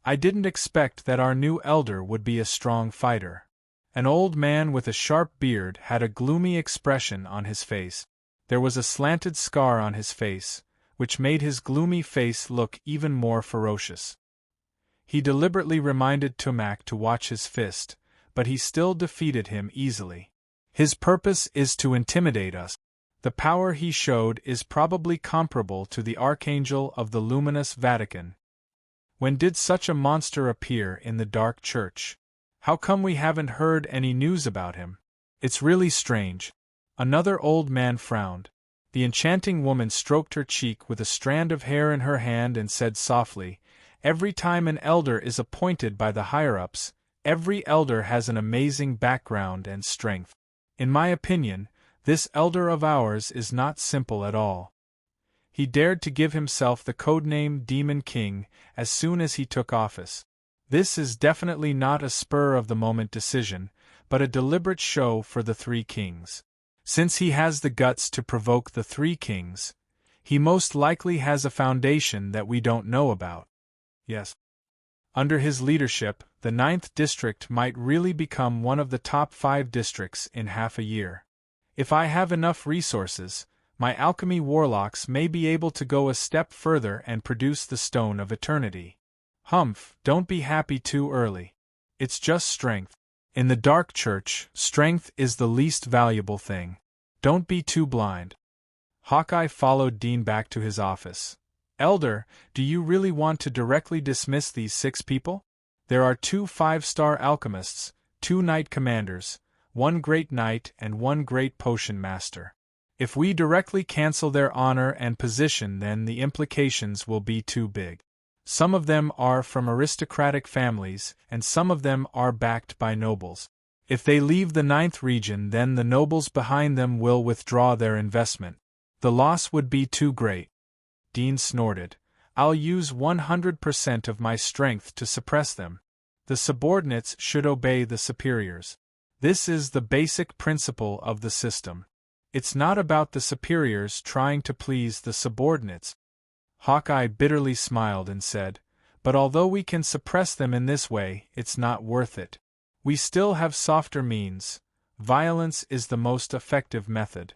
"I didn't expect that our new elder would be a strong fighter." An old man with a sharp beard had a gloomy expression on his face. There was a slanted scar on his face, which made his gloomy face look even more ferocious. He deliberately reminded Tumak to watch his fist, but he still defeated him easily. "His purpose is to intimidate us. The power he showed is probably comparable to the Archangel of the luminous Vatican. When did such a monster appear in the dark church? How come we haven't heard any news about him? It's really strange." Another old man frowned. The enchanting woman stroked her cheek with a strand of hair in her hand and said softly, "Every time an elder is appointed by the higher-ups, every elder has an amazing background and strength. In my opinion, this elder of ours is not simple at all. He dared to give himself the codename Demon King as soon as he took office. This is definitely not a spur-of-the-moment decision, but a deliberate show for the Three Kings. Since he has the guts to provoke the Three Kings, he most likely has a foundation that we don't know about. Yes. Under his leadership, the 9th District might really become one of the top 5 districts in half a year. If I have enough resources, my alchemy warlocks may be able to go a step further and produce the Stone of Eternity." "Humph, don't be happy too early. It's just strength. In the Dark Church, strength is the least valuable thing. Don't be too blind." Hawkeye followed Dean back to his office. "Elder, do you really want to directly dismiss these 6 people? There are 2 5-star alchemists, 2 knight commanders, 1 great knight and 1 great potion master. If we directly cancel their honor and position, then the implications will be too big. Some of them are from aristocratic families, and some of them are backed by nobles. If they leave the 9th region, then the nobles behind them will withdraw their investment. The loss would be too great." Dean snorted. "I'll use 100% of my strength to suppress them. The subordinates should obey the superiors. This is the basic principle of the system. It's not about the superiors trying to please the subordinates." Hawkeye bitterly smiled and said, "But although we can suppress them in this way, it's not worth it. We still have softer means. Violence is the most effective method."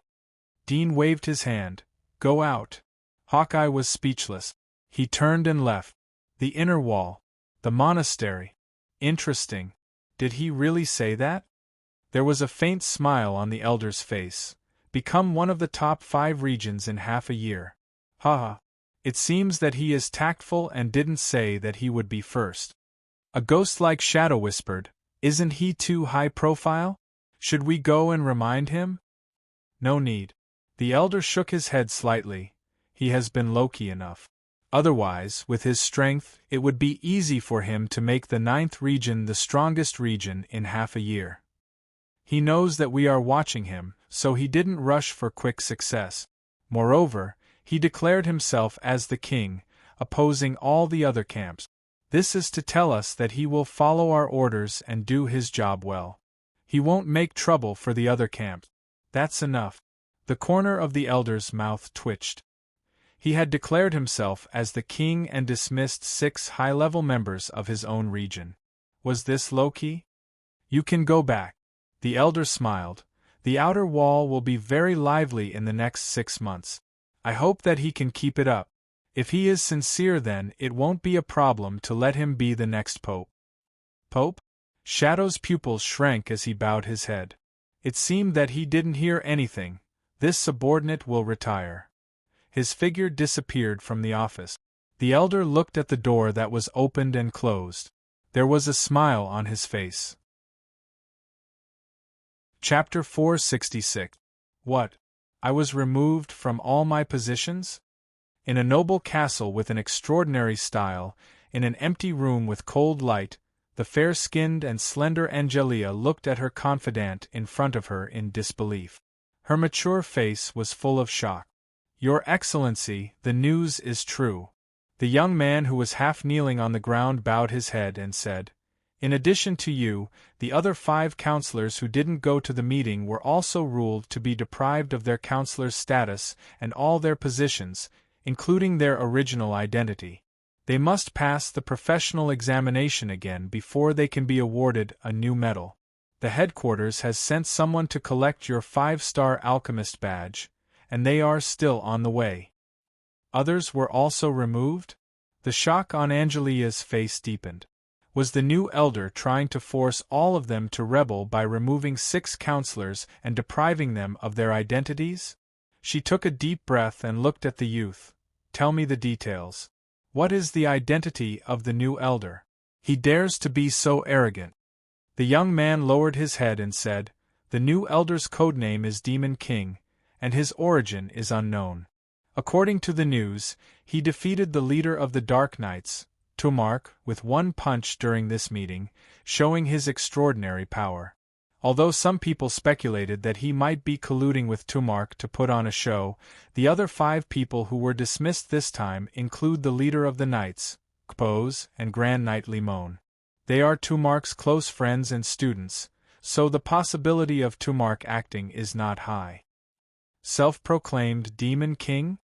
Dean waved his hand. "Go out." Hawkeye was speechless. He turned and left. The inner wall. The monastery. Interesting. Did he really say that? There was a faint smile on the elder's face. Become one of the top 5 regions in half a year. Ha! It seems that he is tactful and didn't say that he would be first. A ghost-like shadow whispered, "Isn't he too high profile? Should we go and remind him?" "No need." The elder shook his head slightly. "He has been low-key enough. Otherwise, with his strength, it would be easy for him to make the 9th region the strongest region in half a year. He knows that we are watching him, so he didn't rush for quick success. Moreover, he declared himself as the king, opposing all the other camps. This is to tell us that he will follow our orders and do his job well. He won't make trouble for the other camps. That's enough." The corner of the elder's mouth twitched. He had declared himself as the king and dismissed 6 high-level members of his own region. Was this low-key? "You can go back." The elder smiled. The outer wall will be very lively in the next 6 months. I hope that he can keep it up. If he is sincere, then it won't be a problem to let him be the next pope. Pope? Shadow's pupils shrank as he bowed his head. It seemed that he didn't hear anything. This subordinate will retire. His figure disappeared from the office. The elder looked at the door that was opened and closed. There was a smile on his face. Chapter 466. What? I was removed from all my positions? In a noble castle with an extraordinary style, in an empty room with cold light, the fair-skinned and slender Angelia looked at her confidant in front of her in disbelief. Her mature face was full of shock. Your Excellency, the news is true. The young man who was half kneeling on the ground bowed his head and said, in addition to you, the other 5 counselors who didn't go to the meeting were also ruled to be deprived of their counselor's status and all their positions, including their original identity. They must pass the professional examination again before they can be awarded a new medal. The headquarters has sent someone to collect your 5-star alchemist badge, and they are still on the way. Others were also removed? The shock on Angelia's face deepened. Was the new elder trying to force all of them to rebel by removing 6 counselors and depriving them of their identities? She took a deep breath and looked at the youth. Tell me the details. What is the identity of the new elder? He dares to be so arrogant. The young man lowered his head and said, the new elder's codename is Demon King, and his origin is unknown. According to the news, he defeated the leader of the Dark Knights, Tumark, with 1 punch during this meeting, showing his extraordinary power. Although some people speculated that he might be colluding with Tumark to put on a show, the other 5 people who were dismissed this time include the leader of the Knights, Kpose, and Grand Knight Limon. They are Tumark's close friends and students, so the possibility of Tumark acting is not high. Self-proclaimed Demon King?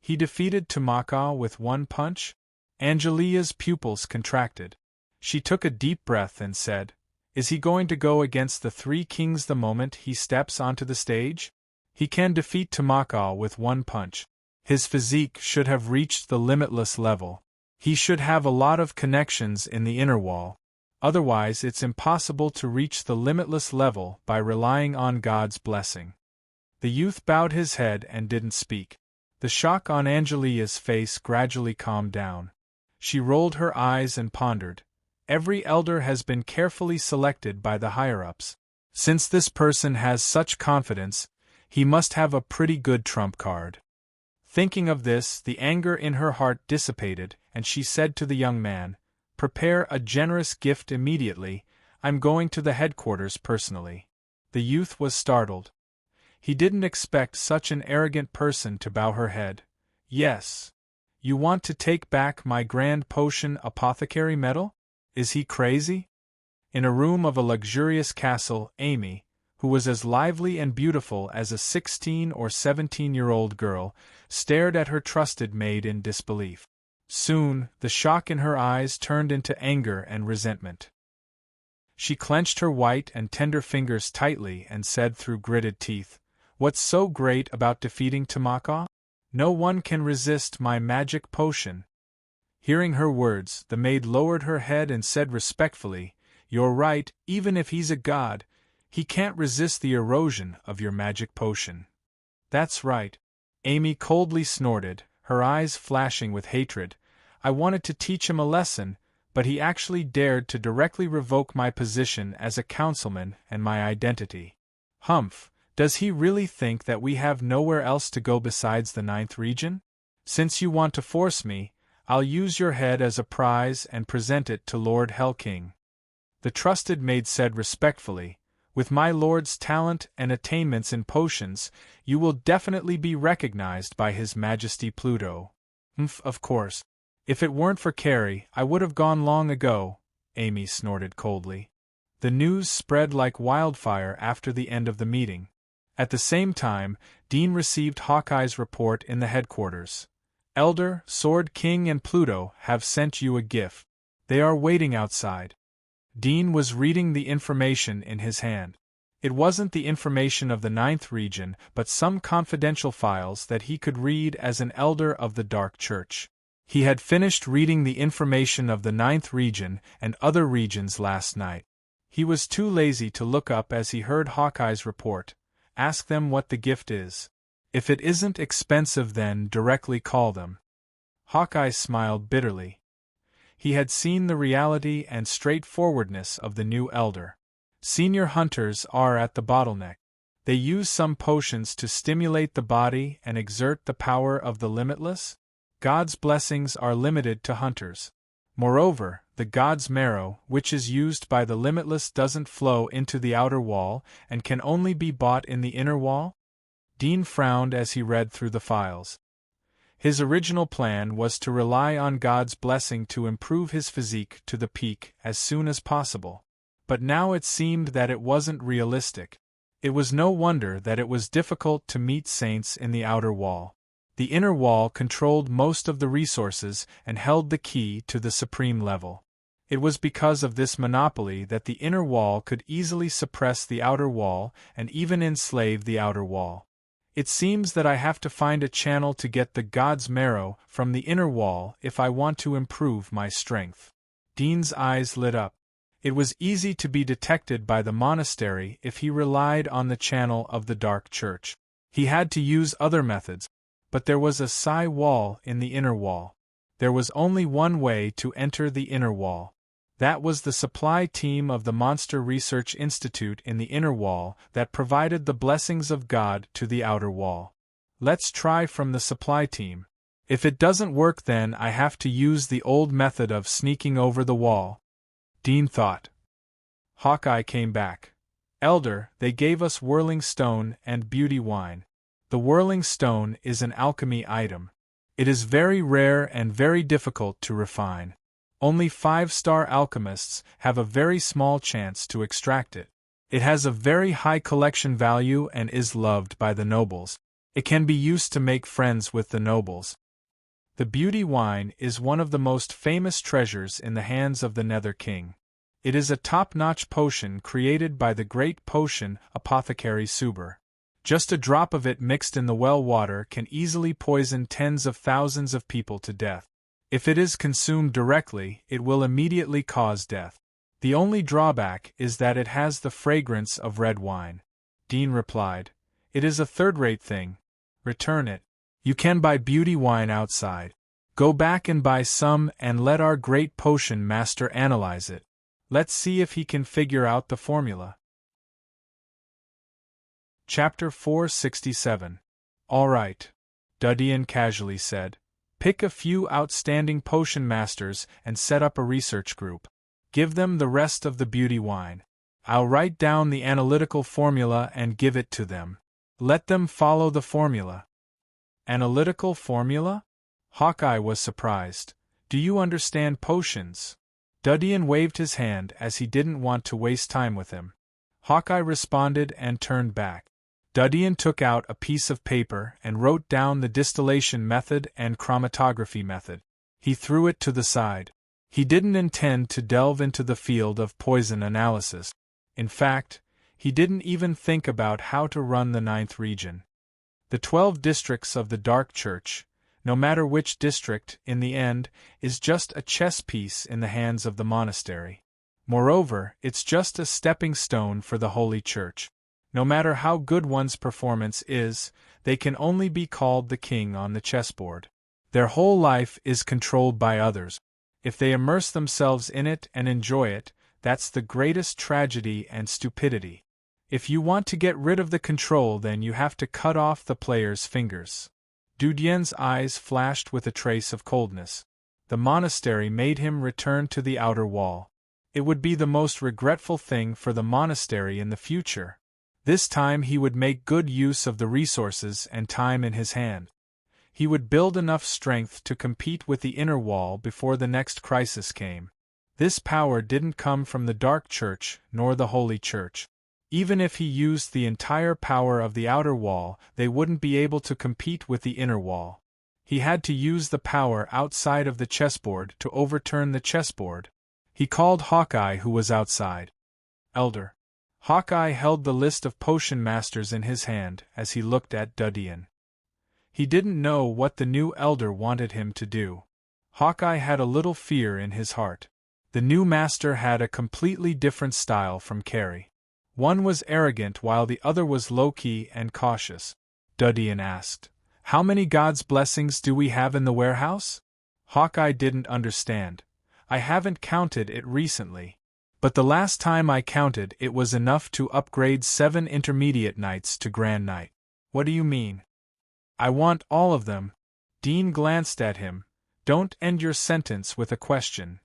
He defeated Tumaka with 1 punch? Angelia's pupils contracted. She took a deep breath and said, is he going to go against the 3 kings the moment he steps onto the stage? He can defeat Tumaka with 1 punch. His physique should have reached the limitless level. He should have a lot of connections in the inner wall. Otherwise it's impossible to reach the limitless level by relying on God's blessing. The youth bowed his head and didn't speak. The shock on Angelia's face gradually calmed down. She rolled her eyes and pondered. Every elder has been carefully selected by the higher-ups. Since this person has such confidence, he must have a pretty good trump card. Thinking of this, the anger in her heart dissipated, and she said to the young man, prepare a generous gift immediately, I'm going to the headquarters personally. The youth was startled. He didn't expect such an arrogant person to bow her head. Yes. You want to take back my grand potion apothecary medal? Is he crazy? In a room of a luxurious castle, Amy, who was as lively and beautiful as a 16 or 17-year-old girl, stared at her trusted maid in disbelief. Soon, the shock in her eyes turned into anger and resentment. She clenched her white and tender fingers tightly and said through gritted teeth, what's so great about defeating Tumaka? No one can resist my magic potion. Hearing her words, the maid lowered her head and said respectfully, you're right, even if he's a god, he can't resist the erosion of your magic potion. That's right. Amy coldly snorted, her eyes flashing with hatred. I wanted to teach him a lesson, but he actually dared to directly revoke my position as a councilman and my identity. Humph. Does he really think that we have nowhere else to go besides the 9th region? Since you want to force me, I'll use your head as a prize and present it to Lord Hellking. The trusted maid said respectfully, with my lord's talent and attainments in potions, you will definitely be recognized by His Majesty Pluto. Of course. If it weren't for Carrie, I would have gone long ago, Amy snorted coldly. The news spread like wildfire after the end of the meeting. At the same time, Dean received Hawkeye's report in the headquarters. Elder, Sword King and Pluto have sent you a gift. They are waiting outside. Dean was reading the information in his hand. It wasn't the information of the ninth region, but some confidential files that he could read as an elder of the Dark Church. He had finished reading the information of the ninth region and other regions last night. He was too lazy to look up as he heard Hawkeye's report. Ask them what the gift is. If it isn't expensive, then directly call them. Hawkeye smiled bitterly. He had seen the reality and straightforwardness of the new elder. Senior hunters are at the bottleneck. They use some potions to stimulate the body and exert the power of the limitless. God's blessings are limited to hunters. Moreover, the God's marrow, which is used by the limitless, doesn't flow into the outer wall and can only be bought in the inner wall? Dean frowned as he read through the files. His original plan was to rely on God's blessing to improve his physique to the peak as soon as possible. But now it seemed that it wasn't realistic. It was no wonder that it was difficult to meet saints in the outer wall. The inner wall controlled most of the resources and held the key to the supreme level. It was because of this monopoly that the inner wall could easily suppress the outer wall and even enslave the outer wall. It seems that I have to find a channel to get the God's marrow from the inner wall if I want to improve my strength. Dean's eyes lit up. It was easy to be detected by the monastery if he relied on the channel of the Dark Church. He had to use other methods, but there was a psi wall in the inner wall. There was only one way to enter the inner wall. That was the supply team of the Monster Research Institute in the inner wall that provided the blessings of God to the outer wall. Let's try from the supply team. If it doesn't work, then I have to use the old method of sneaking over the wall. Dean thought. Hawkeye came back. Elder, they gave us whirling stone and beauty wine. The whirling stone is an alchemy item. It is very rare and very difficult to refine. Only 5-star alchemists have a very small chance to extract it. It has a very high collection value and is loved by the nobles. It can be used to make friends with the nobles. The beauty wine is one of the most famous treasures in the hands of the Nether King. It is a top-notch potion created by the great potion apothecary Suber. Just a drop of it mixed in the well water can easily poison tens of thousands of people to death. If it is consumed directly, it will immediately cause death. The only drawback is that it has the fragrance of red wine. Dean replied, "It is a third-rate thing. Return it. You can buy beauty wine outside. Go back and buy some and let our great potion master analyze it. Let's see if he can figure out the formula." Chapter 467. All right, Dudian casually said. Pick a few outstanding potion masters and set up a research group. Give them the rest of the beauty wine. I'll write down the analytical formula and give it to them. Let them follow the formula. Analytical formula? Hawkeye was surprised. Do you understand potions? Dudian waved his hand as he didn't want to waste time with him. Hawkeye responded and turned back. Dudian took out a piece of paper and wrote down the distillation method and chromatography method. He threw it to the side. He didn't intend to delve into the field of poison analysis. In fact, he didn't even think about how to run the ninth region. The 12 districts of the Dark Church, no matter which district, in the end, is just a chess piece in the hands of the monastery. Moreover, it's just a stepping stone for the Holy Church. No matter how good one's performance is, they can only be called the king on the chessboard. Their whole life is controlled by others. If they immerse themselves in it and enjoy it, that's the greatest tragedy and stupidity. If you want to get rid of the control, then you have to cut off the player's fingers. Dudien's eyes flashed with a trace of coldness. The monastery made him return to the outer wall. It would be the most regretful thing for the monastery in the future. This time he would make good use of the resources and time in his hand. He would build enough strength to compete with the inner wall before the next crisis came. This power didn't come from the Dark Church nor the Holy Church. Even if he used the entire power of the outer wall, they wouldn't be able to compete with the inner wall. He had to use the power outside of the chessboard to overturn the chessboard. He called Hawkeye, who was outside. "Elder." Hawkeye held the list of potion masters in his hand as he looked at Dudian. He didn't know what the new elder wanted him to do. Hawkeye had a little fear in his heart. The new master had a completely different style from Carrie. One was arrogant while the other was low-key and cautious. Dudian asked, "How many God's blessings do we have in the warehouse?" Hawkeye didn't understand. "I haven't counted it recently. But the last time I counted it was enough to upgrade 7 intermediate knights to Grand Knight." "What do you mean?" "I want all of them." Dean glanced at him. "Don't end your sentence with a question."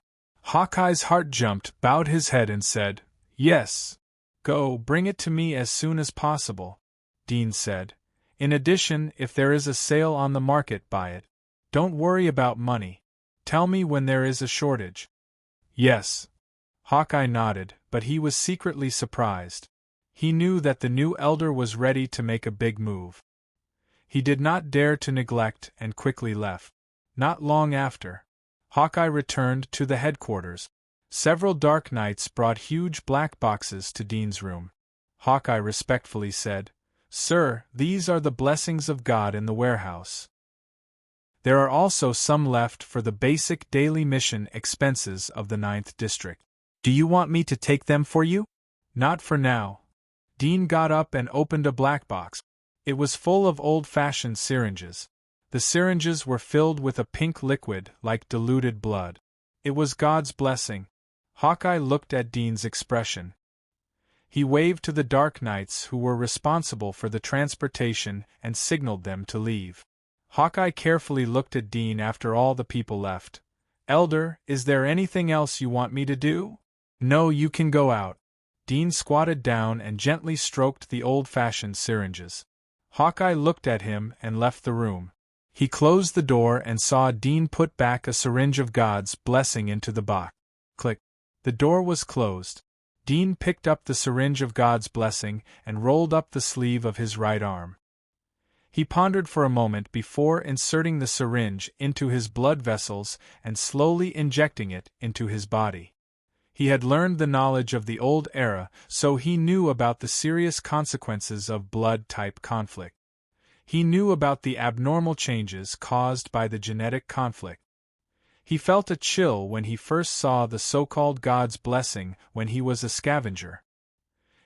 Hawkeye's heart jumped, bowed his head and said, "Yes." "Go, bring it to me as soon as possible," Dean said. "In addition, if there is a sale on the market, buy it. Don't worry about money. Tell me when there is a shortage." "Yes." Hawkeye nodded, but he was secretly surprised. He knew that the new elder was ready to make a big move. He did not dare to neglect and quickly left. Not long after, Hawkeye returned to the headquarters. Several dark knights brought huge black boxes to Dean's room. Hawkeye respectfully said, "Sir, these are the blessings of God in the warehouse. There are also some left for the basic daily mission expenses of the 9th District. Do you want me to take them for you?" "Not for now." Dean got up and opened a black box. It was full of old-fashioned syringes. The syringes were filled with a pink liquid like diluted blood. It was God's blessing. Hawkeye looked at Dean's expression. He waved to the Dark Knights who were responsible for the transportation and signaled them to leave. Hawkeye carefully looked at Dean after all the people left. "Elder, is there anything else you want me to do?" "No, you can go out." Dean squatted down and gently stroked the old-fashioned syringes. Hawkeye looked at him and left the room. He closed the door and saw Dean put back a syringe of God's blessing into the box. Click. The door was closed. Dean picked up the syringe of God's blessing and rolled up the sleeve of his right arm. He pondered for a moment before inserting the syringe into his blood vessels and slowly injecting it into his body. He had learned the knowledge of the old era, so he knew about the serious consequences of blood-type conflict. He knew about the abnormal changes caused by the genetic conflict. He felt a chill when he first saw the so-called God's blessing when he was a scavenger.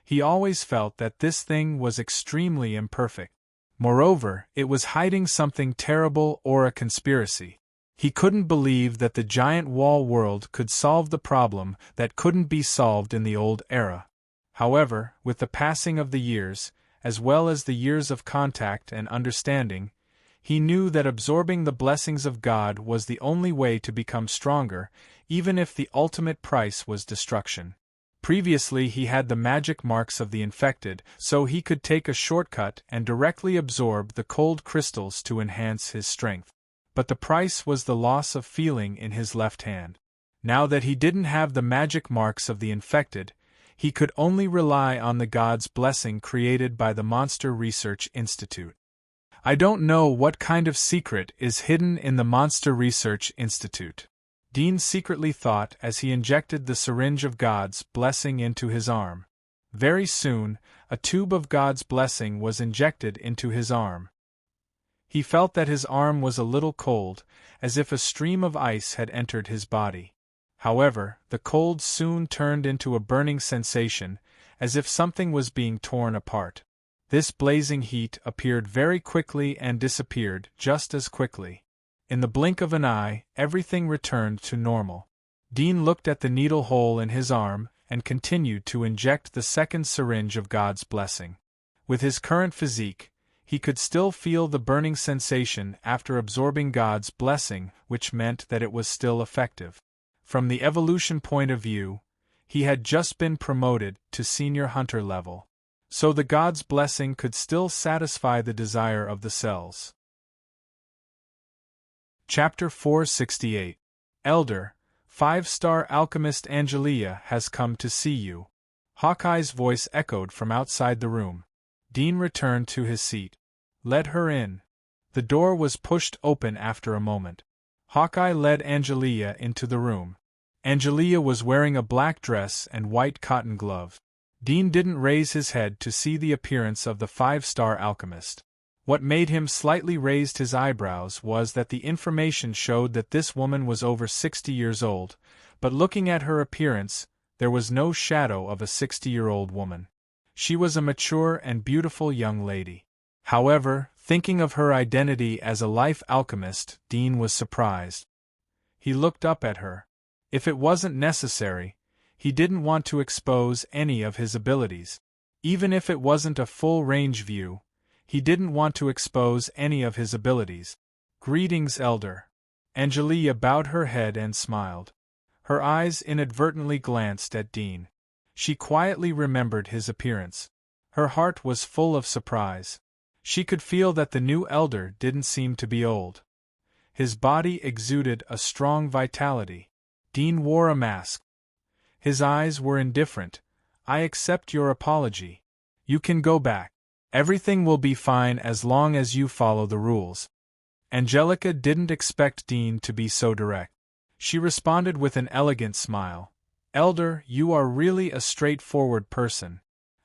He always felt that this thing was extremely imperfect. Moreover, it was hiding something terrible or a conspiracy. He couldn't believe that the giant wall world could solve the problem that couldn't be solved in the old era. However, with the passing of the years, as well as the years of contact and understanding, he knew that absorbing the blessings of God was the only way to become stronger, even if the ultimate price was destruction. Previously he had the magic marks of the infected, so he could take a shortcut and directly absorb the cold crystals to enhance his strength. But the price was the loss of feeling in his left hand. Now that he didn't have the magic marks of the infected, he could only rely on the God's blessing created by the Monster Research Institute. "I don't know what kind of secret is hidden in the Monster Research Institute," Dean secretly thought as he injected the syringe of God's blessing into his arm. Very soon, a tube of God's blessing was injected into his arm. He felt that his arm was a little cold, as if a stream of ice had entered his body. However, the cold soon turned into a burning sensation, as if something was being torn apart. This blazing heat appeared very quickly and disappeared just as quickly. In the blink of an eye, everything returned to normal. Dean looked at the needle hole in his arm and continued to inject the second syringe of God's blessing. With his current physique, he could still feel the burning sensation after absorbing God's blessing, which meant that it was still effective. From the evolution point of view, he had just been promoted to senior hunter level. So the God's blessing could still satisfy the desire of the cells. Chapter 468. Elder, 5-star alchemist Angelia has come to see you. Hawkeye's voice echoed from outside the room. Dean returned to his seat. "Let her in." The door was pushed open after a moment. Hawkeye led Angelia into the room. Angelia was wearing a black dress and white cotton gloves. Dean didn't raise his head to see the appearance of the five-star alchemist. What made him slightly raise his eyebrows was that the information showed that this woman was over 60 years old, but looking at her appearance, there was no shadow of a 60-year-old woman. She was a mature and beautiful young lady. However, thinking of her identity as a life alchemist, Dean was surprised. He looked up at her. If it wasn't necessary, he didn't want to expose any of his abilities. Even if it wasn't a full-range view, he didn't want to expose any of his abilities. "Greetings, Elder." Angelia bowed her head and smiled. Her eyes inadvertently glanced at Dean. She quietly remembered his appearance. Her heart was full of surprise. She could feel that the new elder didn't seem to be old. His body exuded a strong vitality. Dean wore a mask. His eyes were indifferent. "I accept your apology. You can go back. Everything will be fine as long as you follow the rules." Angelica didn't expect Dean to be so direct. She responded with an elegant smile. "Elder, you are really a straightforward person.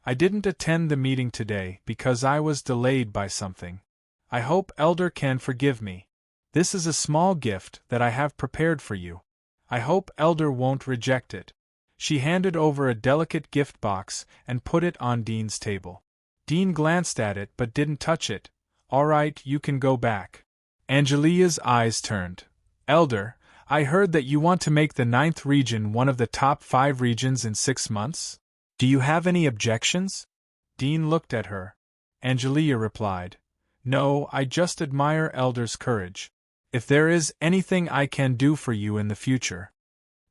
I didn't attend the meeting today because I was delayed by something. I hope Elder can forgive me. This is a small gift that I have prepared for you. I hope Elder won't reject it." She handed over a delicate gift box and put it on Dean's table. Dean glanced at it but didn't touch it. "All right, you can go back." Angelia's eyes turned. "Elder, I heard that you want to make the 9th region one of the top 5 regions in 6 months? Do you have any objections?" Dean looked at her. Angelia replied, "No, I just admire Elder's courage. If there is anything I can do for you in the future."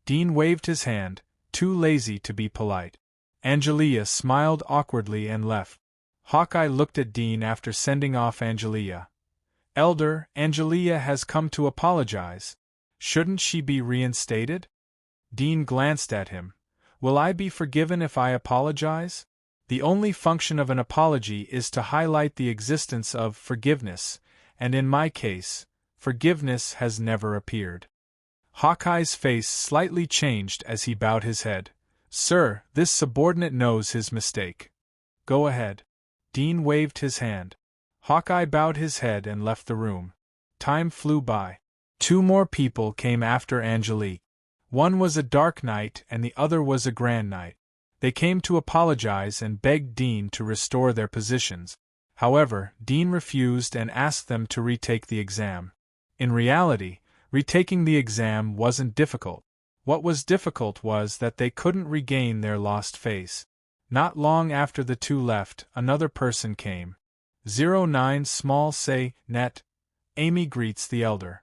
Dean waved his hand, too lazy to be polite. Angelia smiled awkwardly and left. Hawkeye looked at Dean after sending off Angelia. "Elder, Angelia has come to apologize. Shouldn't she be reinstated?" Dean glanced at him. "Will I be forgiven if I apologize? The only function of an apology is to highlight the existence of forgiveness, and in my case, forgiveness has never appeared." Hawkeye's face slightly changed as he bowed his head. "Sir, this subordinate knows his mistake. Go ahead." Dean waved his hand. Hawkeye bowed his head and left the room. Time flew by. 2 more people came after Angelique. One was a dark knight and the other was a grand knight. They came to apologize and begged Dean to restore their positions. However, Dean refused and asked them to retake the exam. In reality, retaking the exam wasn't difficult. What was difficult was that they couldn't regain their lost face. Not long after the 2 left, another person came. 09 Small Say, Net. Amy greets the elder.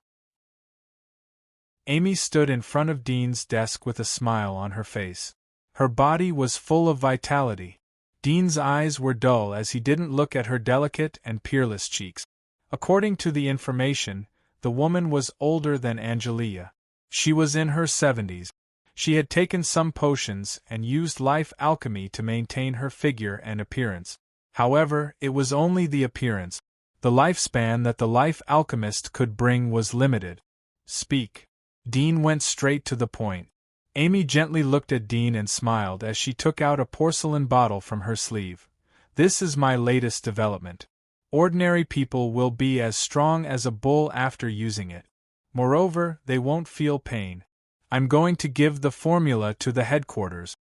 Amy stood in front of Dean's desk with a smile on her face. Her body was full of vitality. Dean's eyes were dull as he didn't look at her delicate and peerless cheeks. According to the information, the woman was older than Angelia. She was in her 70s. She had taken some potions and used life alchemy to maintain her figure and appearance. However, it was only the appearance. The lifespan that the life alchemist could bring was limited. "Speak." Dean went straight to the point. Amy gently looked at Dean and smiled as she took out a porcelain bottle from her sleeve. "This is my latest development. Ordinary people will be as strong as a bull after using it. Moreover, they won't feel pain. I'm going to give the formula to the headquarters."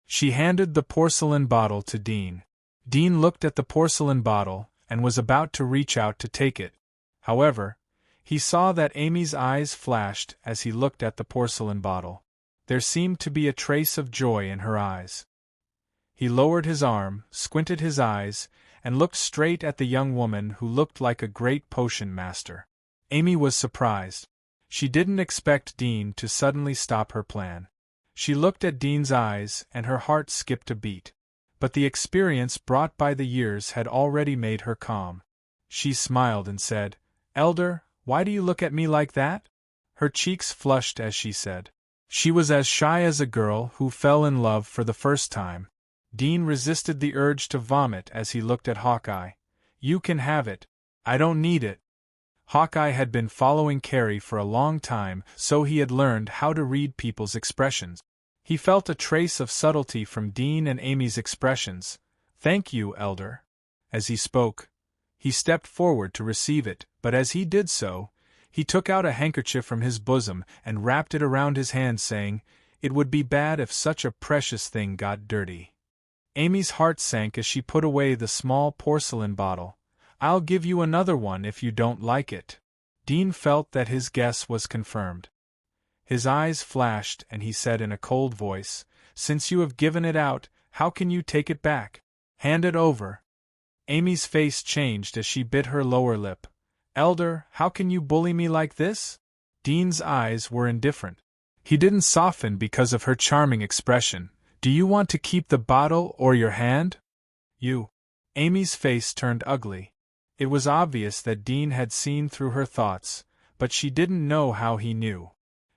She handed the porcelain bottle to Dean. Dean looked at the porcelain bottle and was about to reach out to take it. However, he saw that Amy's eyes flashed as he looked at the porcelain bottle. There seemed to be a trace of joy in her eyes. He lowered his arm, squinted his eyes, and looked straight at the young woman who looked like a great potion master. Amy was surprised. She didn't expect Dean to suddenly stop her plan. She looked at Dean's eyes and her heart skipped a beat. But the experience brought by the years had already made her calm. She smiled and said, "Elder, why do you look at me like that?" Her cheeks flushed as she said. She was as shy as a girl who fell in love for the first time. Dean resisted the urge to vomit as he looked at Hawkeye. "You can have it. I don't need it." Hawkeye had been following Carrie for a long time, so he had learned how to read people's expressions. He felt a trace of subtlety from Dean and Amy's expressions. "Thank you, Elder." As he spoke, he stepped forward to receive it, but as he did so, he took out a handkerchief from his bosom and wrapped it around his hand, saying, "It would be bad if such a precious thing got dirty." Amy's heart sank as she put away the small porcelain bottle. "I'll give you another one if you don't like it." Dean felt that his guess was confirmed. His eyes flashed and he said in a cold voice, "Since you have given it out, how can you take it back? Hand it over." Amy's face changed as she bit her lower lip. "Elder, how can you bully me like this?" Dean's eyes were indifferent. He didn't soften because of her charming expression. "Do you want to keep the bottle or your hand?" "You." Amy's face turned ugly. It was obvious that Dean had seen through her thoughts, but she didn't know how he knew.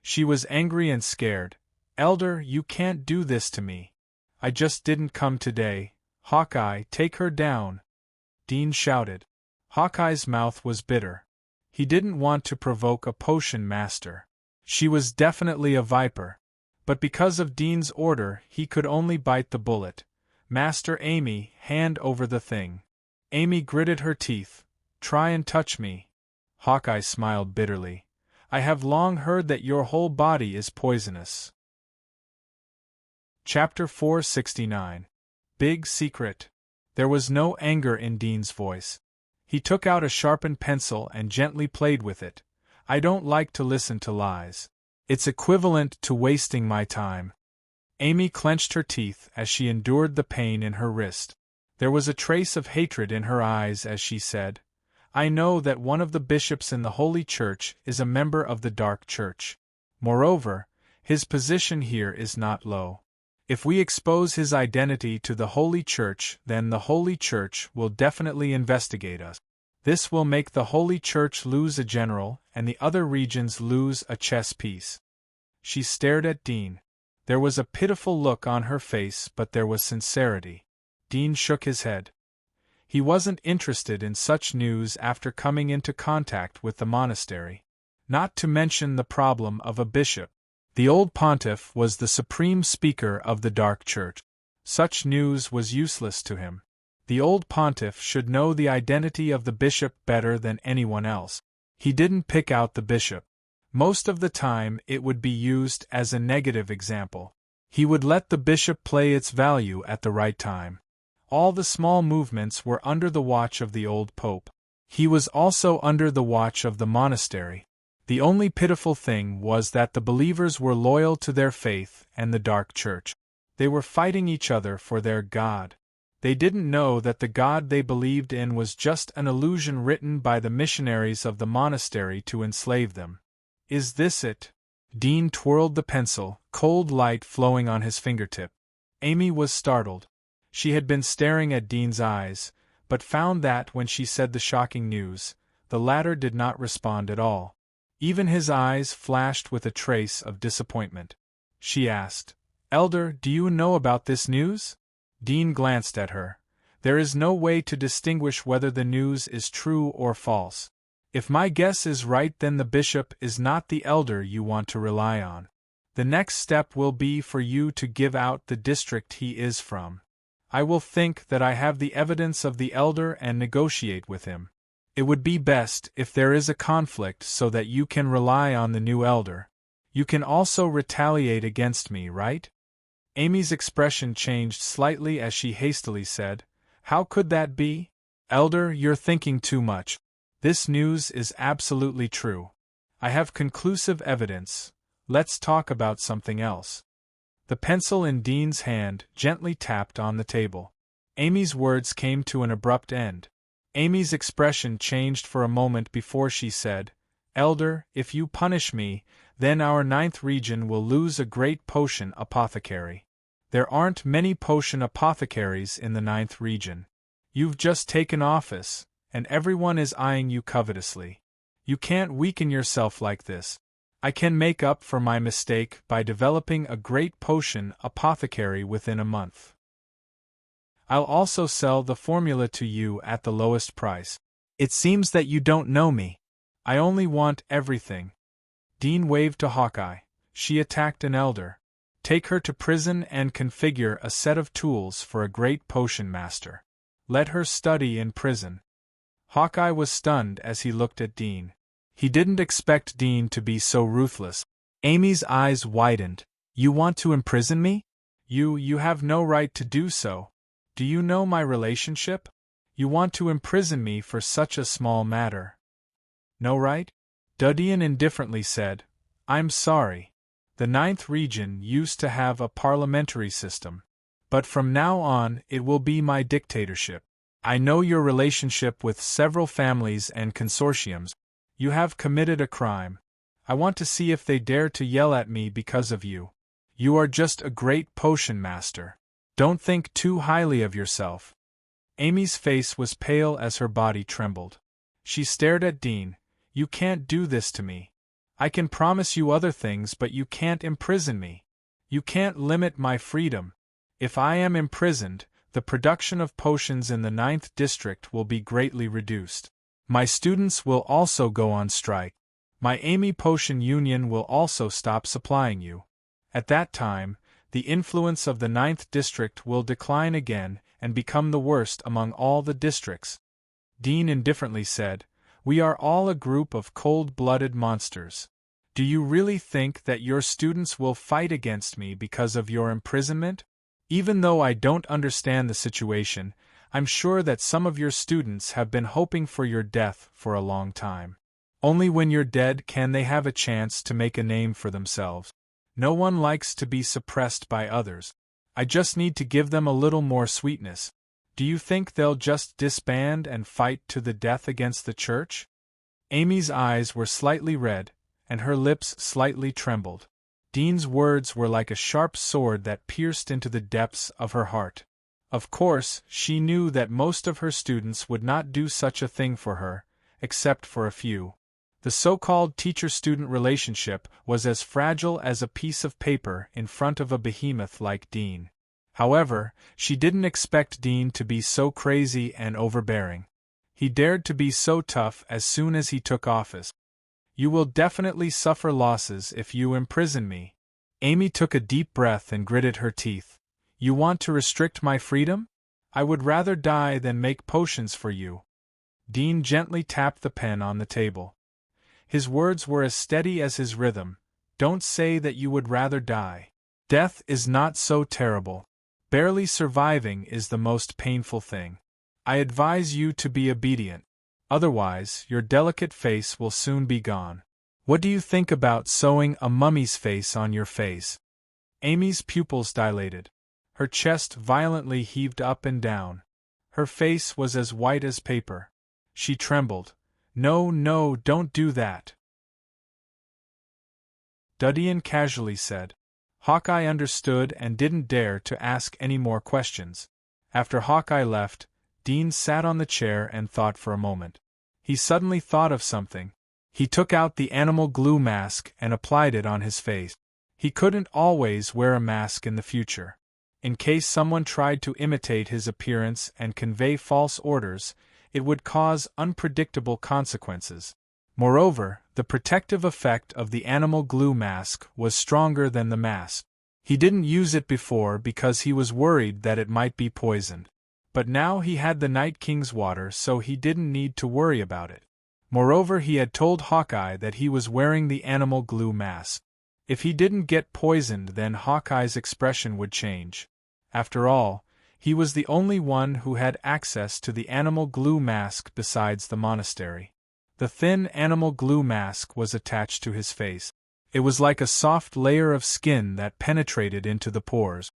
She was angry and scared. "Elder, you can't do this to me. I just didn't come today. Hawkeye, take her down." Dean shouted. Hawkeye's mouth was bitter. He didn't want to provoke a potion master. She was definitely a viper. But because of Dean's order, he could only bite the bullet. "Master Amy, hand over the thing." Amy gritted her teeth. "Try and touch me." Hawkeye smiled bitterly. "I have long heard that your whole body is poisonous." Chapter 469. Big Secret. There was no anger in Dean's voice. He took out a sharpened pencil and gently played with it. "I don't like to listen to lies. It's equivalent to wasting my time." Amy clenched her teeth as she endured the pain in her wrist. There was a trace of hatred in her eyes as she said, "I know that one of the bishops in the Holy Church is a member of the Dark Church. Moreover, his position here is not low. If we expose his identity to the Holy Church, then the Holy Church will definitely investigate us. This will make the Holy Church lose a general, and the other regions lose a chess piece." She stared at Dean. There was a pitiful look on her face, but there was sincerity. Dean shook his head. He wasn't interested in such news after coming into contact with the monastery. Not to mention the problem of a bishop. The old pontiff was the supreme speaker of the Dark Church. Such news was useless to him. The old pontiff should know the identity of the bishop better than anyone else. He didn't pick out the bishop. Most of the time it would be used as a negative example. He would let the bishop play its value at the right time. All the small movements were under the watch of the old pope. He was also under the watch of the monastery. The only pitiful thing was that the believers were loyal to their faith and the Dark Church. They were fighting each other for their God. They didn't know that the God they believed in was just an illusion written by the missionaries of the monastery to enslave them. "Is this it?" Dean twirled the pencil, cold light flowing on his fingertip. Amy was startled. She had been staring at Dean's eyes, but found that when she said the shocking news, the latter did not respond at all. Even his eyes flashed with a trace of disappointment. She asked, "Elder, do you know about this news?" Dean glanced at her. "There is no way to distinguish whether the news is true or false. If my guess is right, then the bishop is not the elder you want to rely on. The next step will be for you to give out the district he is from. I will think that I have the evidence of the elder and negotiate with him. It would be best if there is a conflict so that you can rely on the new elder. You can also retaliate against me, right?" Amy's expression changed slightly as she hastily said, "How could that be? Elder, you're thinking too much. This news is absolutely true. I have conclusive evidence. Let's talk about something else." The pencil in Dean's hand gently tapped on the table. Amy's words came to an abrupt end. Amy's expression changed for a moment before she said, "Elder, if you punish me, then our 9th region will lose a great potion apothecary. There aren't many potion apothecaries in the 9th region. You've just taken office, and everyone is eyeing you covetously. You can't weaken yourself like this. I can make up for my mistake by developing a great potion apothecary within a month. I'll also sell the formula to you at the lowest price. It seems that you don't know me. I only want everything." Dean waved to Hawkeye. "She attacked an elder. Take her to prison and configure a set of tools for a great potion master. Let her study in prison. Hawkeye was stunned as he looked at Dean. He didn't expect Dean to be so ruthless. Amy's eyes widened. You want to imprison me? You have no right to do so. Do you know my relationship? You want to imprison me for such a small matter. No right? Dudian indifferently said, I'm sorry. The 9th region used to have a parliamentary system. But from now on, it will be my dictatorship. I know your relationship with several families and consortiums. You have committed a crime. I want to see if they dare to yell at me because of you. You are just a great potion master. Don't think too highly of yourself. Amy's face was pale as her body trembled. She stared at Dean. You can't do this to me. I can promise you other things, but you can't imprison me. You can't limit my freedom. If I am imprisoned, the production of potions in the 9th district will be greatly reduced. My students will also go on strike. My Amy Potion Union will also stop supplying you. At that time, the influence of the 9th district will decline again and become the worst among all the districts. Dean indifferently said, We are all a group of cold-blooded monsters. Do you really think that your students will fight against me because of your imprisonment? Even though I don't understand the situation, I'm sure that some of your students have been hoping for your death for a long time. Only when you're dead can they have a chance to make a name for themselves. No one likes to be suppressed by others. I just need to give them a little more sweetness. Do you think they'll just disband and fight to the death against the church? Amy's eyes were slightly red, and her lips slightly trembled. Dean's words were like a sharp sword that pierced into the depths of her heart. Of course, she knew that most of her students would not do such a thing for her, except for a few. The so-called teacher-student relationship was as fragile as a piece of paper in front of a behemoth like Dean. However, she didn't expect Dean to be so crazy and overbearing. He dared to be so tough as soon as he took office. You will definitely suffer losses if you imprison me. Amy took a deep breath and gritted her teeth. You want to restrict my freedom? I would rather die than make potions for you. Dean gently tapped the pen on the table. His words were as steady as his rhythm. Don't say that you would rather die. Death is not so terrible. Barely surviving is the most painful thing. I advise you to be obedient. Otherwise, your delicate face will soon be gone. What do you think about sewing a mummy's face on your face? Amy's pupils dilated. Her chest violently heaved up and down. Her face was as white as paper. She trembled. No, don't do that. Dudian casually said. Hawkeye understood and didn't dare to ask any more questions. After Hawkeye left, Dean sat on the chair and thought for a moment. He suddenly thought of something. He took out the animal glue mask and applied it on his face. He couldn't always wear a mask in the future. In case someone tried to imitate his appearance and convey false orders, it would cause unpredictable consequences. Moreover, the protective effect of the animal glue mask was stronger than the mask. He didn't use it before because he was worried that it might be poisoned. But now he had the Night King's water, so he didn't need to worry about it. Moreover, he had told Hawkeye that he was wearing the animal glue mask. If he didn't get poisoned, then Hawkeye's expression would change. After all, he was the only one who had access to the animal glue mask besides the monastery. The thin animal glue mask was attached to his face. It was like a soft layer of skin that penetrated into the pores.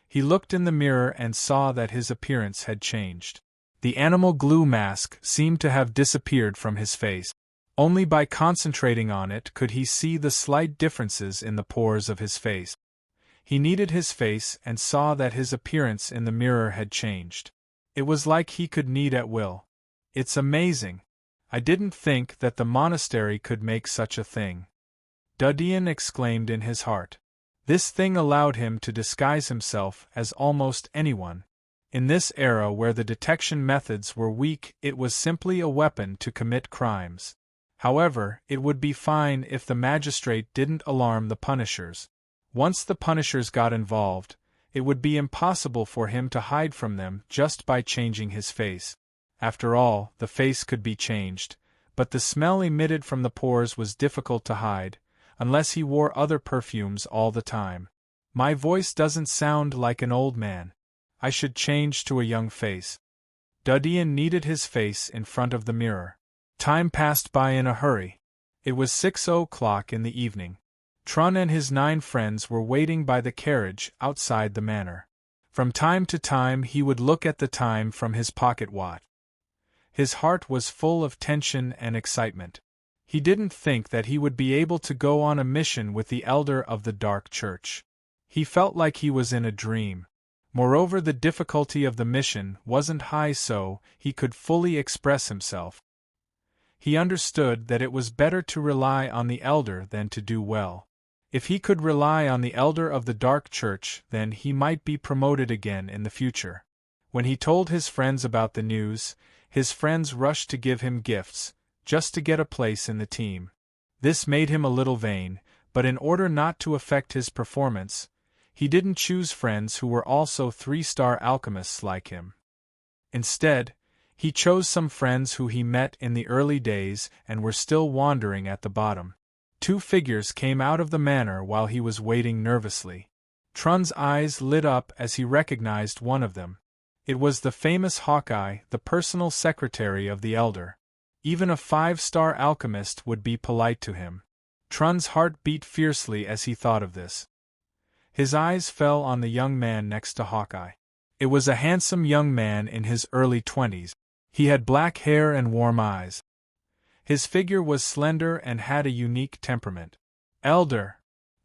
He looked in the mirror and saw that his appearance had changed. The animal glue mask seemed to have disappeared from his face. Only by concentrating on it could he see the slight differences in the pores of his face. He kneaded his face and saw that his appearance in the mirror had changed. It was like he could knead at will. It's amazing. I didn't think that the monastery could make such a thing. Dudian exclaimed in his heart. This thing allowed him to disguise himself as almost anyone. In this era where the detection methods were weak, it was simply a weapon to commit crimes. However, it would be fine if the magistrate didn't alarm the punishers. Once the punishers got involved, it would be impossible for him to hide from them just by changing his face. After all, the face could be changed, but the smell emitted from the pores was difficult to hide, unless he wore other perfumes all the time. My voice doesn't sound like an old man. I should change to a young face. Dudian kneaded his face in front of the mirror. Time passed by in a hurry. It was 6 o'clock in the evening. Trun and his 9 friends were waiting by the carriage outside the manor. From time to time he would look at the time from his pocket watch. His heart was full of tension and excitement. He didn't think that he would be able to go on a mission with the elder of the Dark Church. He felt like he was in a dream. Moreover, the difficulty of the mission wasn't high, so he could fully express himself. He understood that it was better to rely on the elder than to do well. If he could rely on the elder of the Dark Church, then he might be promoted again in the future. When he told his friends about the news, his friends rushed to give him gifts, just to get a place in the team. This made him a little vain, but in order not to affect his performance, he didn't choose friends who were also 3-star alchemists like him. Instead, he chose some friends who he met in the early days and were still wandering at the bottom. 2 figures came out of the manor while he was waiting nervously. Trun's eyes lit up as he recognized one of them. It was the famous Hawkeye, the personal secretary of the elder. Even a 5-star alchemist would be polite to him. Trun's heart beat fiercely as he thought of this. His eyes fell on the young man next to Hawkeye. It was a handsome young man in his early 20s. He had black hair and warm eyes. His figure was slender and had a unique temperament. Elder!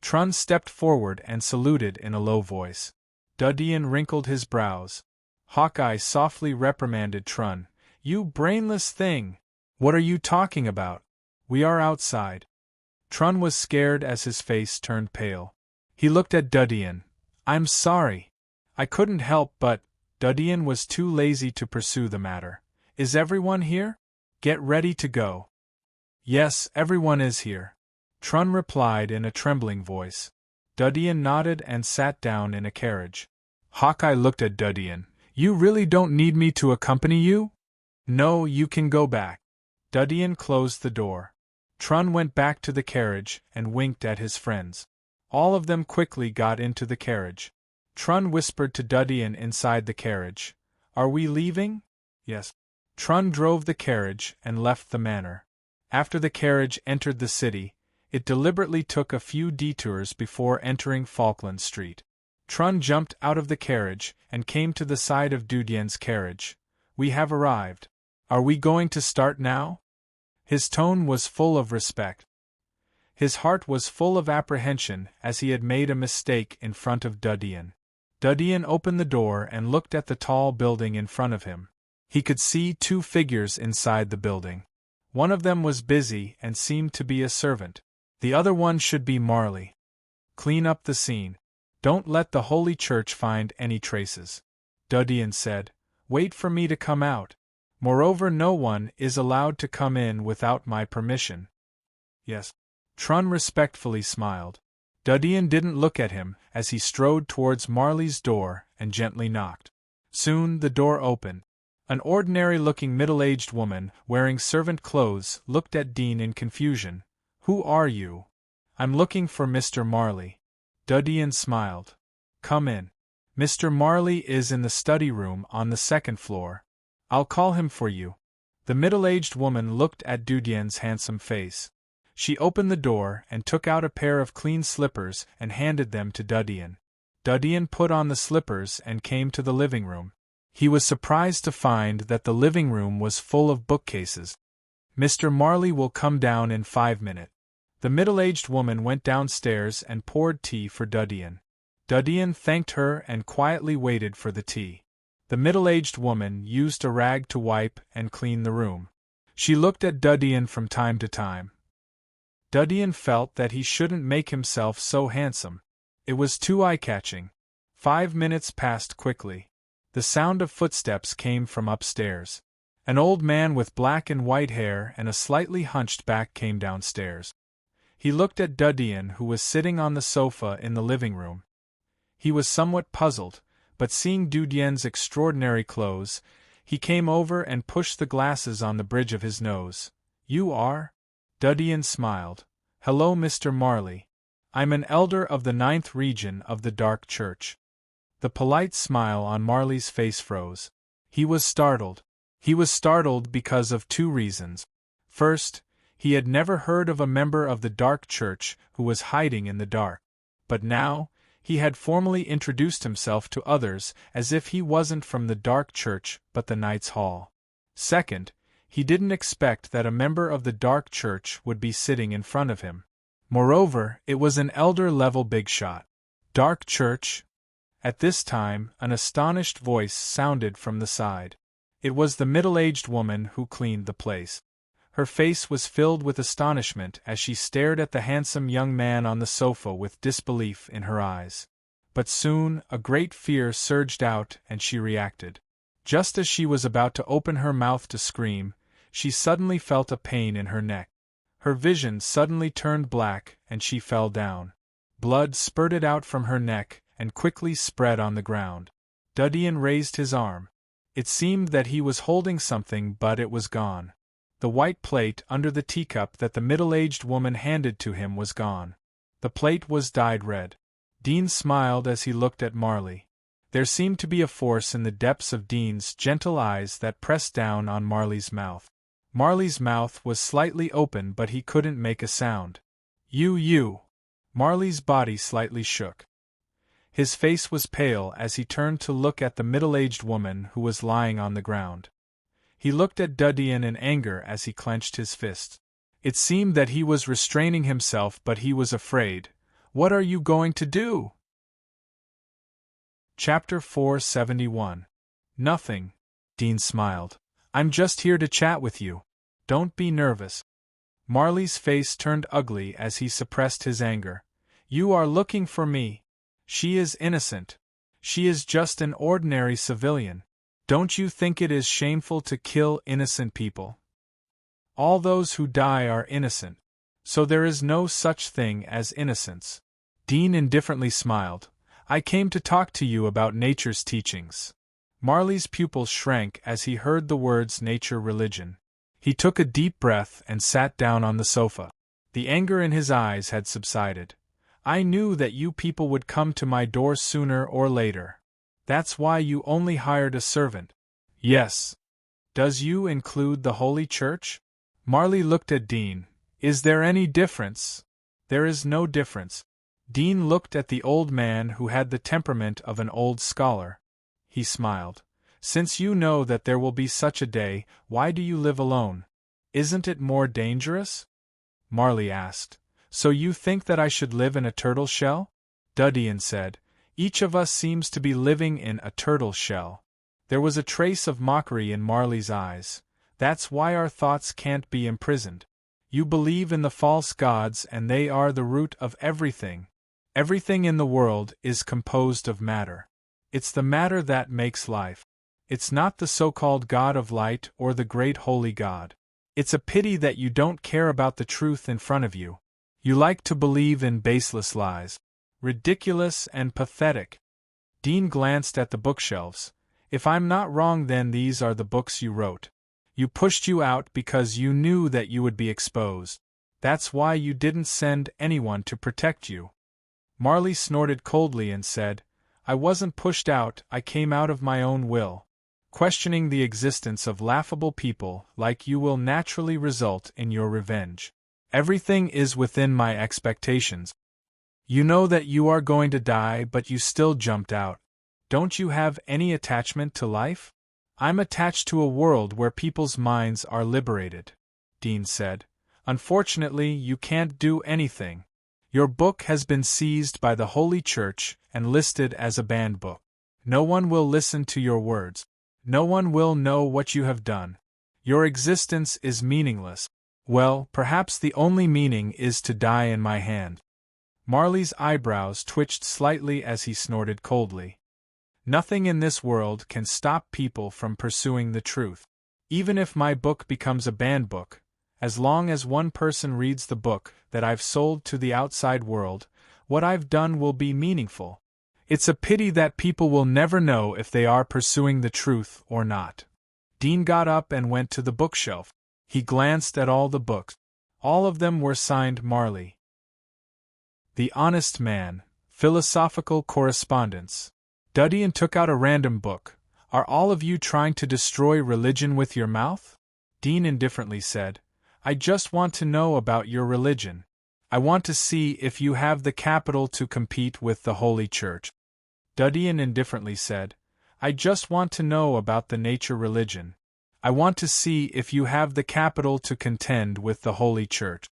Trun stepped forward and saluted in a low voice. Dudian wrinkled his brows. Hawkeye softly reprimanded Trun. You brainless thing! What are you talking about? We are outside. Trun was scared as his face turned pale. He looked at Dudian. I'm sorry. I couldn't help but. Dudian was too lazy to pursue the matter. Is everyone here? Get ready to go. Yes, everyone is here. Trun replied in a trembling voice. Dudian nodded and sat down in a carriage. Hawkeye looked at Dudian. You really don't need me to accompany you? No, you can go back. Dudian closed the door. Trun went back to the carriage and winked at his friends. All of them quickly got into the carriage. Trun whispered to Dudian inside the carriage. Are we leaving? Yes. Trun drove the carriage and left the manor. After the carriage entered the city, it deliberately took a few detours before entering Falkland Street. Trun jumped out of the carriage and came to the side of Dudian's carriage. We have arrived. Are we going to start now? His tone was full of respect. His heart was full of apprehension as he had made a mistake in front of Dudian. Dudian opened the door and looked at the tall building in front of him. He could see 2 figures inside the building. One of them was busy and seemed to be a servant. The other one should be Marley. Clean up the scene. Don't let the Holy Church find any traces. Dudian said. Wait for me to come out. Moreover, no one is allowed to come in without my permission. Yes. Trun respectfully smiled. Dudian didn't look at him as he strode towards Marley's door and gently knocked. Soon the door opened. An ordinary-looking middle-aged woman, wearing servant clothes, looked at Dean in confusion. Who are you? I'm looking for Mr. Marley. Dudian smiled. Come in. Mr. Marley is in the study room on the 2nd floor. I'll call him for you. The middle-aged woman looked at Dudian's handsome face. She opened the door and took out a pair of clean slippers and handed them to Dudian. Dudian put on the slippers and came to the living room. He was surprised to find that the living room was full of bookcases. Mr. Marley will come down in 5 minutes. The middle-aged woman went downstairs and poured tea for Dudian. Dudian thanked her and quietly waited for the tea. The middle-aged woman used a rag to wipe and clean the room. She looked at Dudian from time to time. Dudian felt that he shouldn't make himself so handsome. It was too eye-catching. 5 minutes passed quickly. The sound of footsteps came from upstairs. An old man with black and white hair and a slightly hunched back came downstairs. He looked at Dudian, who was sitting on the sofa in the living room. He was somewhat puzzled, but seeing Dudien's extraordinary clothes, he came over and pushed the glasses on the bridge of his nose. "You are?" Dudian smiled. "Hello, Mr. Marley. I'm an elder of the 9th region of the Dark Church." The polite smile on Marley's face froze. He was startled. He was startled because of two reasons. First, he had never heard of a member of the Dark Church who was hiding in the dark. But now, he had formally introduced himself to others as if he wasn't from the Dark Church but the Knight's Hall. Second, he didn't expect that a member of the Dark Church would be sitting in front of him. Moreover, it was an elder-level big shot. "Dark Church?" At this time, an astonished voice sounded from the side. It was the middle-aged woman who cleaned the place. Her face was filled with astonishment as she stared at the handsome young man on the sofa with disbelief in her eyes. But soon, a great fear surged out and she reacted. Just as she was about to open her mouth to scream, she suddenly felt a pain in her neck. Her vision suddenly turned black and she fell down. Blood spurted out from her neck and quickly spread on the ground. Dudian raised his arm. It seemed that he was holding something, but it was gone. The white plate under the teacup that the middle-aged woman handed to him was gone. The plate was dyed red. Dean smiled as he looked at Marley. There seemed to be a force in the depths of Dean's gentle eyes that pressed down on Marley's mouth. Marley's mouth was slightly open, but he couldn't make a sound. You. Marley's body slightly shook. His face was pale as he turned to look at the middle-aged woman who was lying on the ground. He looked at Dudian in anger as he clenched his fist. It seemed that he was restraining himself, but he was afraid. "What are you going to do?" Chapter 471. "Nothing." Dean smiled. "I'm just here to chat with you. Don't be nervous." Marley's face turned ugly as he suppressed his anger. "You are looking for me. She is innocent. She is just an ordinary civilian. Don't you think it is shameful to kill innocent people? All those who die are innocent. So there is no such thing as innocence." Dean indifferently smiled. "I came to talk to you about nature's teachings." Marley's pupils shrank as he heard the words nature religion. He took a deep breath and sat down on the sofa. The anger in his eyes had subsided. "I knew that you people would come to my door sooner or later. That's why you only hired a servant." "Yes. Does you include the Holy Church?" Marley looked at Dean. "Is there any difference?" "There is no difference." Dean looked at the old man who had the temperament of an old scholar. He smiled. "Since you know that there will be such a day, why do you live alone? Isn't it more dangerous?" Marley asked. "So you think that I should live in a turtle shell?" Dudian said. "Each of us seems to be living in a turtle shell." There was a trace of mockery in Marley's eyes. "That's why our thoughts can't be imprisoned. You believe in the false gods and they are the root of everything. Everything in the world is composed of matter. It's the matter that makes life. It's not the so-called God of light or the great holy God. It's a pity that you don't care about the truth in front of you. You like to believe in baseless lies. Ridiculous and pathetic." Dean glanced at the bookshelves. "If I'm not wrong, then these are the books you wrote. You pushed you out because you knew that you would be exposed. That's why you didn't send anyone to protect you." Marley snorted coldly and said, "I wasn't pushed out, I came out of my own will. Questioning the existence of laughable people like you will naturally result in your revenge. Everything is within my expectations. You know that you are going to die, but you still jumped out. Don't you have any attachment to life?" "I'm attached to a world where people's minds are liberated," Dean said. "Unfortunately, you can't do anything. Your book has been seized by the Holy Church and listed as a banned book. No one will listen to your words. No one will know what you have done. Your existence is meaningless. Well, perhaps the only meaning is to die in my hand." Marley's eyebrows twitched slightly as he snorted coldly. "Nothing in this world can stop people from pursuing the truth. Even if my book becomes a banned book, As long as one person reads the book that I've sold to the outside world, what I've done will be meaningful. It's a pity that people will never know if they are pursuing the truth or not. Dean got up and went to the bookshelf. He glanced at all the books. All of them were signed Marley. The Honest Man, Philosophical Correspondence. Duddian took out a random book. Are all of you trying to destroy religion with your mouth? Dean indifferently said, I just want to know about your religion. I want to see if you have the capital to compete with the Holy Church. Duddian indifferently said, I just want to know about the nature religion. I want to see if you have the capital to contend with the Holy Church.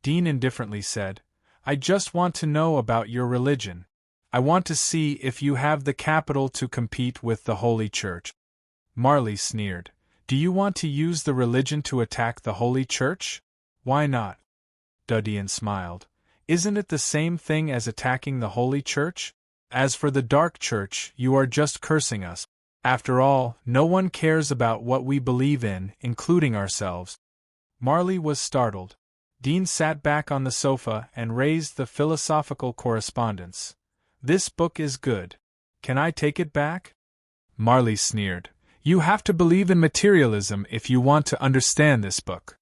Dean indifferently said, I just want to know about your religion. I want to see if you have the capital to compete with the Holy Church. Marley sneered. Do you want to use the religion to attack the Holy Church? Why not? Duddian smiled. Isn't it the same thing as attacking the Holy Church? As for the Dark Church, you are just cursing us. After all, no one cares about what we believe in, including ourselves. Marley was startled. Dean sat back on the sofa and raised the Philosophical Correspondence. This book is good. Can I take it back? Marley sneered. You have to believe in materialism if you want to understand this book.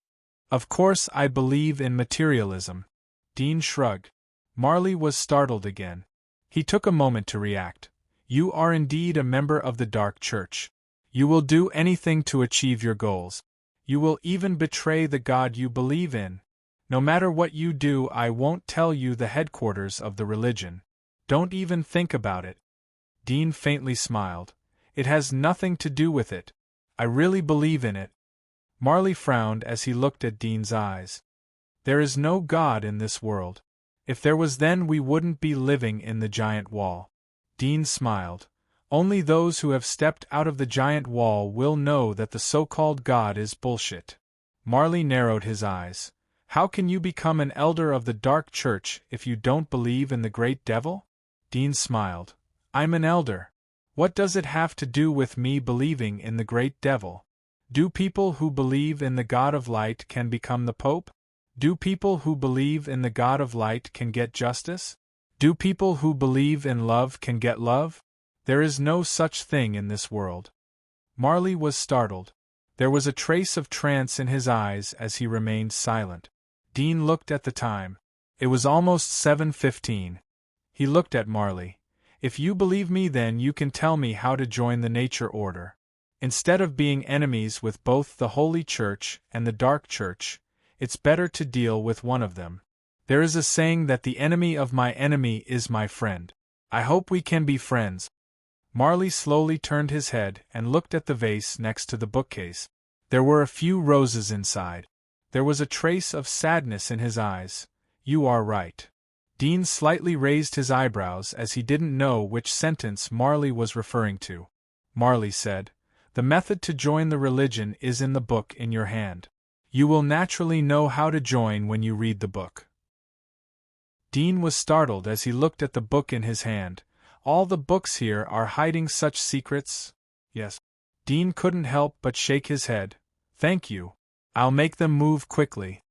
Of course I believe in materialism. Dean shrugged. Marley was startled again. He took a moment to react. You are indeed a member of the Dark Church. You will do anything to achieve your goals. You will even betray the God you believe in. No matter what you do, I won't tell you the headquarters of the religion. Don't even think about it. Dean faintly smiled. It has nothing to do with it. I really believe in it. Marley frowned as he looked at Dean's eyes. There is no God in this world. If there was, then we wouldn't be living in the giant wall. Dean smiled. Only those who have stepped out of the giant wall will know that the so-called God is bullshit. Marley narrowed his eyes. How can you become an elder of the Dark Church if you don't believe in the great devil? Dean smiled. I'm an elder. What does it have to do with me believing in the great devil? Do people who believe in the God of light can become the Pope? Do people who believe in the God of light can get justice? Do people who believe in love can get love? There is no such thing in this world. Marley was startled. There was a trace of trance in his eyes as he remained silent. Dean looked at the time. It was almost 7:15. He looked at Marley. If you believe me, then you can tell me how to join the Nature Order. Instead of being enemies with both the Holy Church and the Dark Church, it's better to deal with one of them. There is a saying that the enemy of my enemy is my friend. I hope we can be friends. Marley slowly turned his head and looked at the vase next to the bookcase. There were a few roses inside. There was a trace of sadness in his eyes. You are right. Dean slightly raised his eyebrows as he didn't know which sentence Marley was referring to. Marley said, The method to join the religion is in the book in your hand. You will naturally know how to join when you read the book. Dean was startled as he looked at the book in his hand. All the books here are hiding such secrets? Yes. Dean couldn't help but shake his head. Thank you. I'll make them move quickly.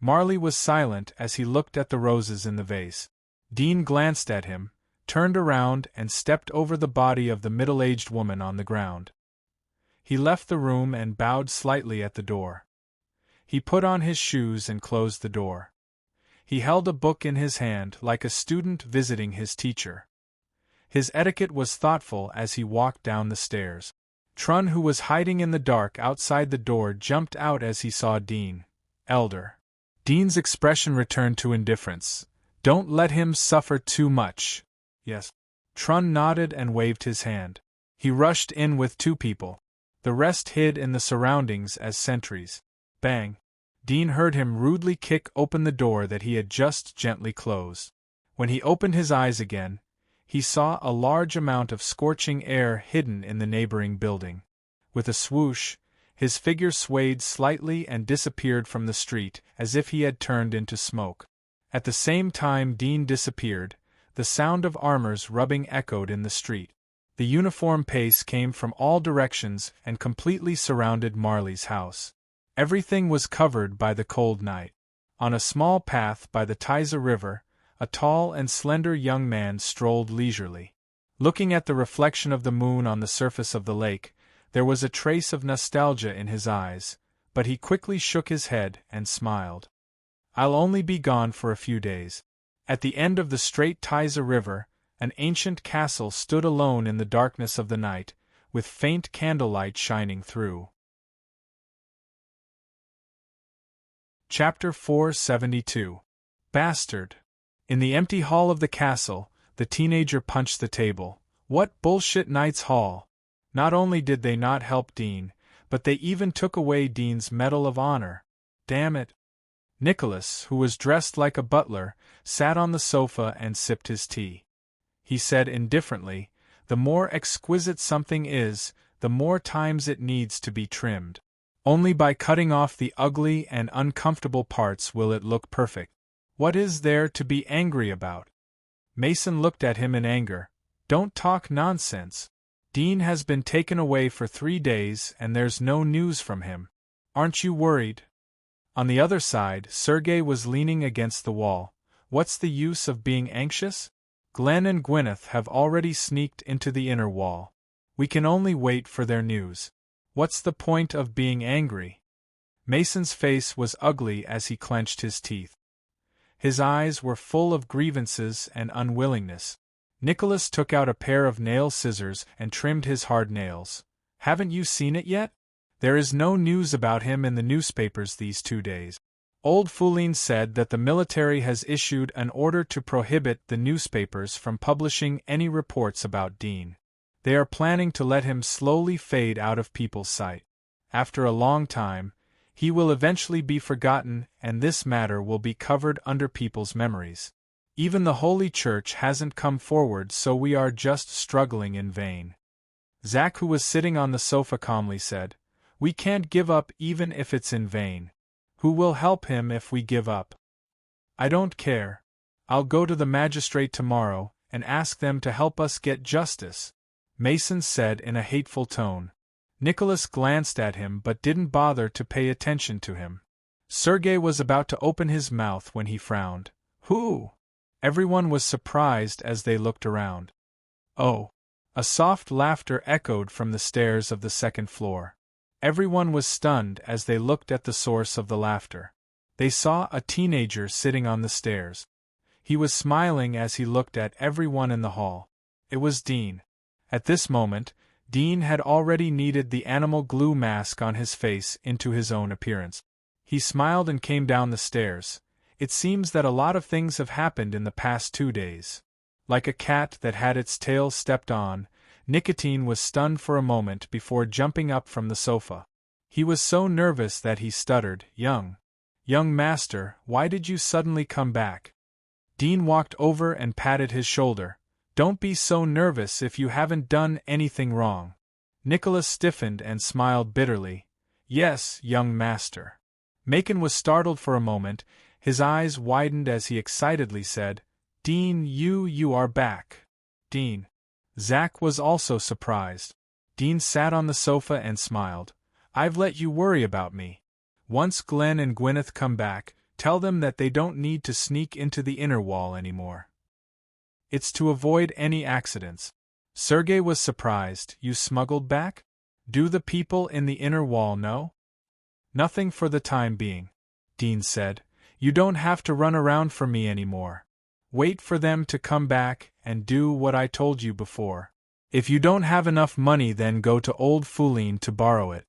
Marley was silent as he looked at the roses in the vase. Dean glanced at him, turned around and stepped over the body of the middle-aged woman on the ground. He left the room and bowed slightly at the door. He put on his shoes and closed the door. He held a book in his hand like a student visiting his teacher. His etiquette was thoughtful as he walked down the stairs. Trun, who was hiding in the dark outside the door, jumped out as he saw Dean. Elder. Dean's expression returned to indifference. Don't let him suffer too much. Yes. Trun nodded and waved his hand. He rushed in with 2 people. The rest hid in the surroundings as sentries. Bang! Dean heard him rudely kick open the door that he had just gently closed. When he opened his eyes again, he saw a large amount of scorching air hidden in the neighboring building. With a swoosh, his figure swayed slightly and disappeared from the street, as if he had turned into smoke. At the same time Dean disappeared, the sound of armors rubbing echoed in the street. The uniform pace came from all directions and completely surrounded Marley's house. Everything was covered by the cold night. On a small path by the Tyza River, a tall and slender young man strolled leisurely. Looking at the reflection of the moon on the surface of the lake, there was a trace of nostalgia in his eyes, but he quickly shook his head and smiled. "I'll only be gone for a few days." At the end of the straight Tyza River, an ancient castle stood alone in the darkness of the night, with faint candlelight shining through. Chapter 472. Bastard. In the empty hall of the castle, the teenager punched the table. What bullshit Knight's Hall! Not only did they not help Dean, but they even took away Dean's Medal of Honor. Damn it! Nicholas, who was dressed like a butler, sat on the sofa and sipped his tea. He said indifferently, "The more exquisite something is, the more times it needs to be trimmed. Only by cutting off the ugly and uncomfortable parts will it look perfect. What is there to be angry about?" Mason looked at him in anger. "Don't talk nonsense. Dean has been taken away for 3 days and there's no news from him. Aren't you worried?" On the other side, Sergei was leaning against the wall. "What's the use of being anxious? Glenn and Gwyneth have already sneaked into the inner wall. We can only wait for their news. What's the point of being angry?" Mason's face was ugly as he clenched his teeth. His eyes were full of grievances and unwillingness. Nicholas took out a pair of nail scissors and trimmed his hard nails. "Haven't you seen it yet? There is no news about him in the newspapers these 2 days. Old Foulin said that the military has issued an order to prohibit the newspapers from publishing any reports about Dean. They are planning to let him slowly fade out of people's sight. After a long time, he will eventually be forgotten and this matter will be covered under people's memories. Even the Holy Church hasn't come forward, so we are just struggling in vain." Zach, who was sitting on the sofa, calmly said, "We can't give up even if it's in vain. Who will help him if we give up?" "I don't care. I'll go to the magistrate tomorrow and ask them to help us get justice," Mason said in a hateful tone. Nicholas glanced at him but didn't bother to pay attention to him. Sergei was about to open his mouth when he frowned. "Who?" Everyone was surprised as they looked around. "Oh!" A soft laughter echoed from the stairs of the second floor. Everyone was stunned as they looked at the source of the laughter. They saw a teenager sitting on the stairs. He was smiling as he looked at everyone in the hall. It was Dean. At this moment, Dean had already kneaded the animal glue mask on his face into his own appearance. He smiled and came down the stairs. "It seems that a lot of things have happened in the past 2 days. Like a cat that had its tail stepped on, Nicotine was stunned for a moment before jumping up from the sofa. He was so nervous that he stuttered, Young master, why did you suddenly come back?" Dean walked over and patted his shoulder. "Don't be so nervous if you haven't done anything wrong." Nicholas stiffened and smiled bitterly. "Yes, young master." Macon was startled for a moment. His eyes widened as he excitedly said, "Dean, you are back." "Dean." Zach was also surprised. Dean sat on the sofa and smiled. "I've let you worry about me. Once Glenn and Gwyneth come back, tell them that they don't need to sneak into the inner wall anymore. It's to avoid any accidents." Sergei was surprised. "You smuggled back? Do the people in the inner wall know?" "Nothing for the time being," Dean said. "You don't have to run around for me anymore. Wait for them to come back and do what I told you before. If you don't have enough money, then go to old Foulin to borrow it."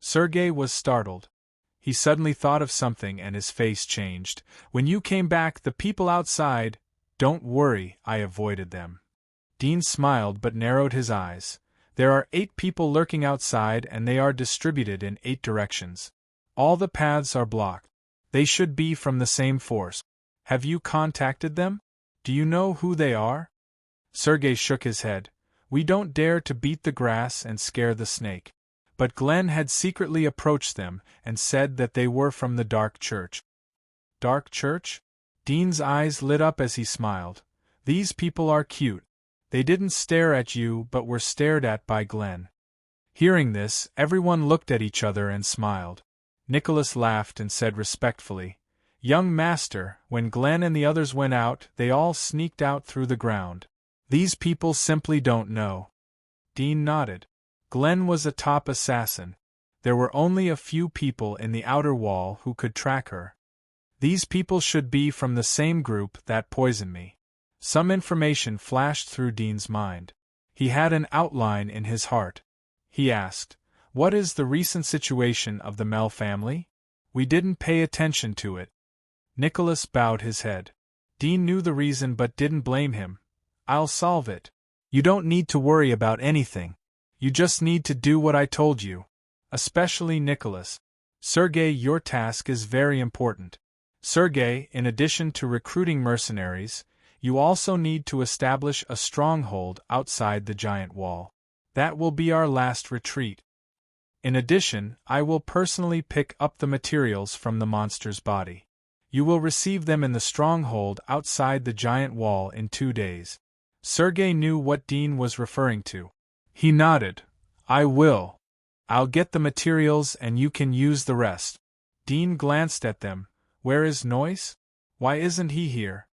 Sergei was startled. He suddenly thought of something and his face changed. "When you came back, the people outside—" "Don't worry, I avoided them." Dean smiled but narrowed his eyes. "There are 8 people lurking outside and they are distributed in 8 directions. All the paths are blocked. They should be from the same force. Have you contacted them? Do you know who they are?" Sergei shook his head. "We don't dare to beat the grass and scare the snake. But Glenn had secretly approached them and said that they were from the Dark Church." "Dark Church?" Dean's eyes lit up as he smiled. "These people are cute. They didn't stare at you but were stared at by Glenn." Hearing this, everyone looked at each other and smiled. Nicholas laughed and said respectfully, "Young master, when Glenn and the others went out, they all sneaked out through the ground. These people simply don't know." Dean nodded. Glenn was a top assassin. There were only a few people in the outer wall who could track her. These people should be from the same group that poisoned me. Some information flashed through Dean's mind. He had an outline in his heart. He asked, "What is the recent situation of the Mel family? We didn't pay attention to it." Nicholas bowed his head. Dean knew the reason but didn't blame him. "I'll solve it. You don't need to worry about anything. You just need to do what I told you. Especially Nicholas. Sergei, your task is very important. Sergei, in addition to recruiting mercenaries, you also need to establish a stronghold outside the giant wall. That will be our last retreat. In addition, I will personally pick up the materials from the monster's body. You will receive them in the stronghold outside the giant wall in 2 days." Sergei knew what Dean was referring to. He nodded. "I will. I'll get the materials and you can use the rest." Dean glanced at them. "Where is Noyce? Why isn't he here?"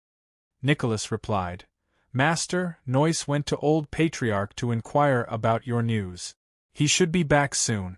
Nicholas replied, "Master, Noyce went to Old Patriarch to inquire about your news. He should be back soon."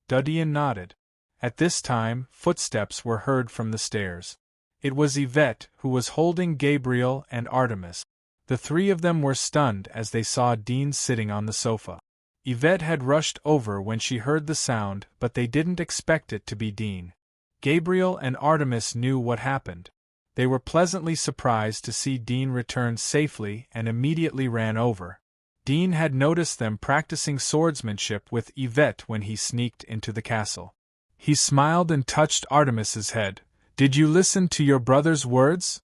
Dudian nodded. At this time, footsteps were heard from the stairs. It was Yvette who was holding Gabriel and Artemis. The three of them were stunned as they saw Dean sitting on the sofa. Yvette had rushed over when she heard the sound, but they didn't expect it to be Dean. Gabriel and Artemis knew what happened. They were pleasantly surprised to see Dean return safely and immediately ran over. Dean had noticed them practicing swordsmanship with Yvette when he sneaked into the castle. He smiled and touched Artemis's head. "Did you listen to your brother's words?"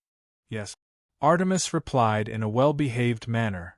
"Yes," Artemis replied in a well-behaved manner.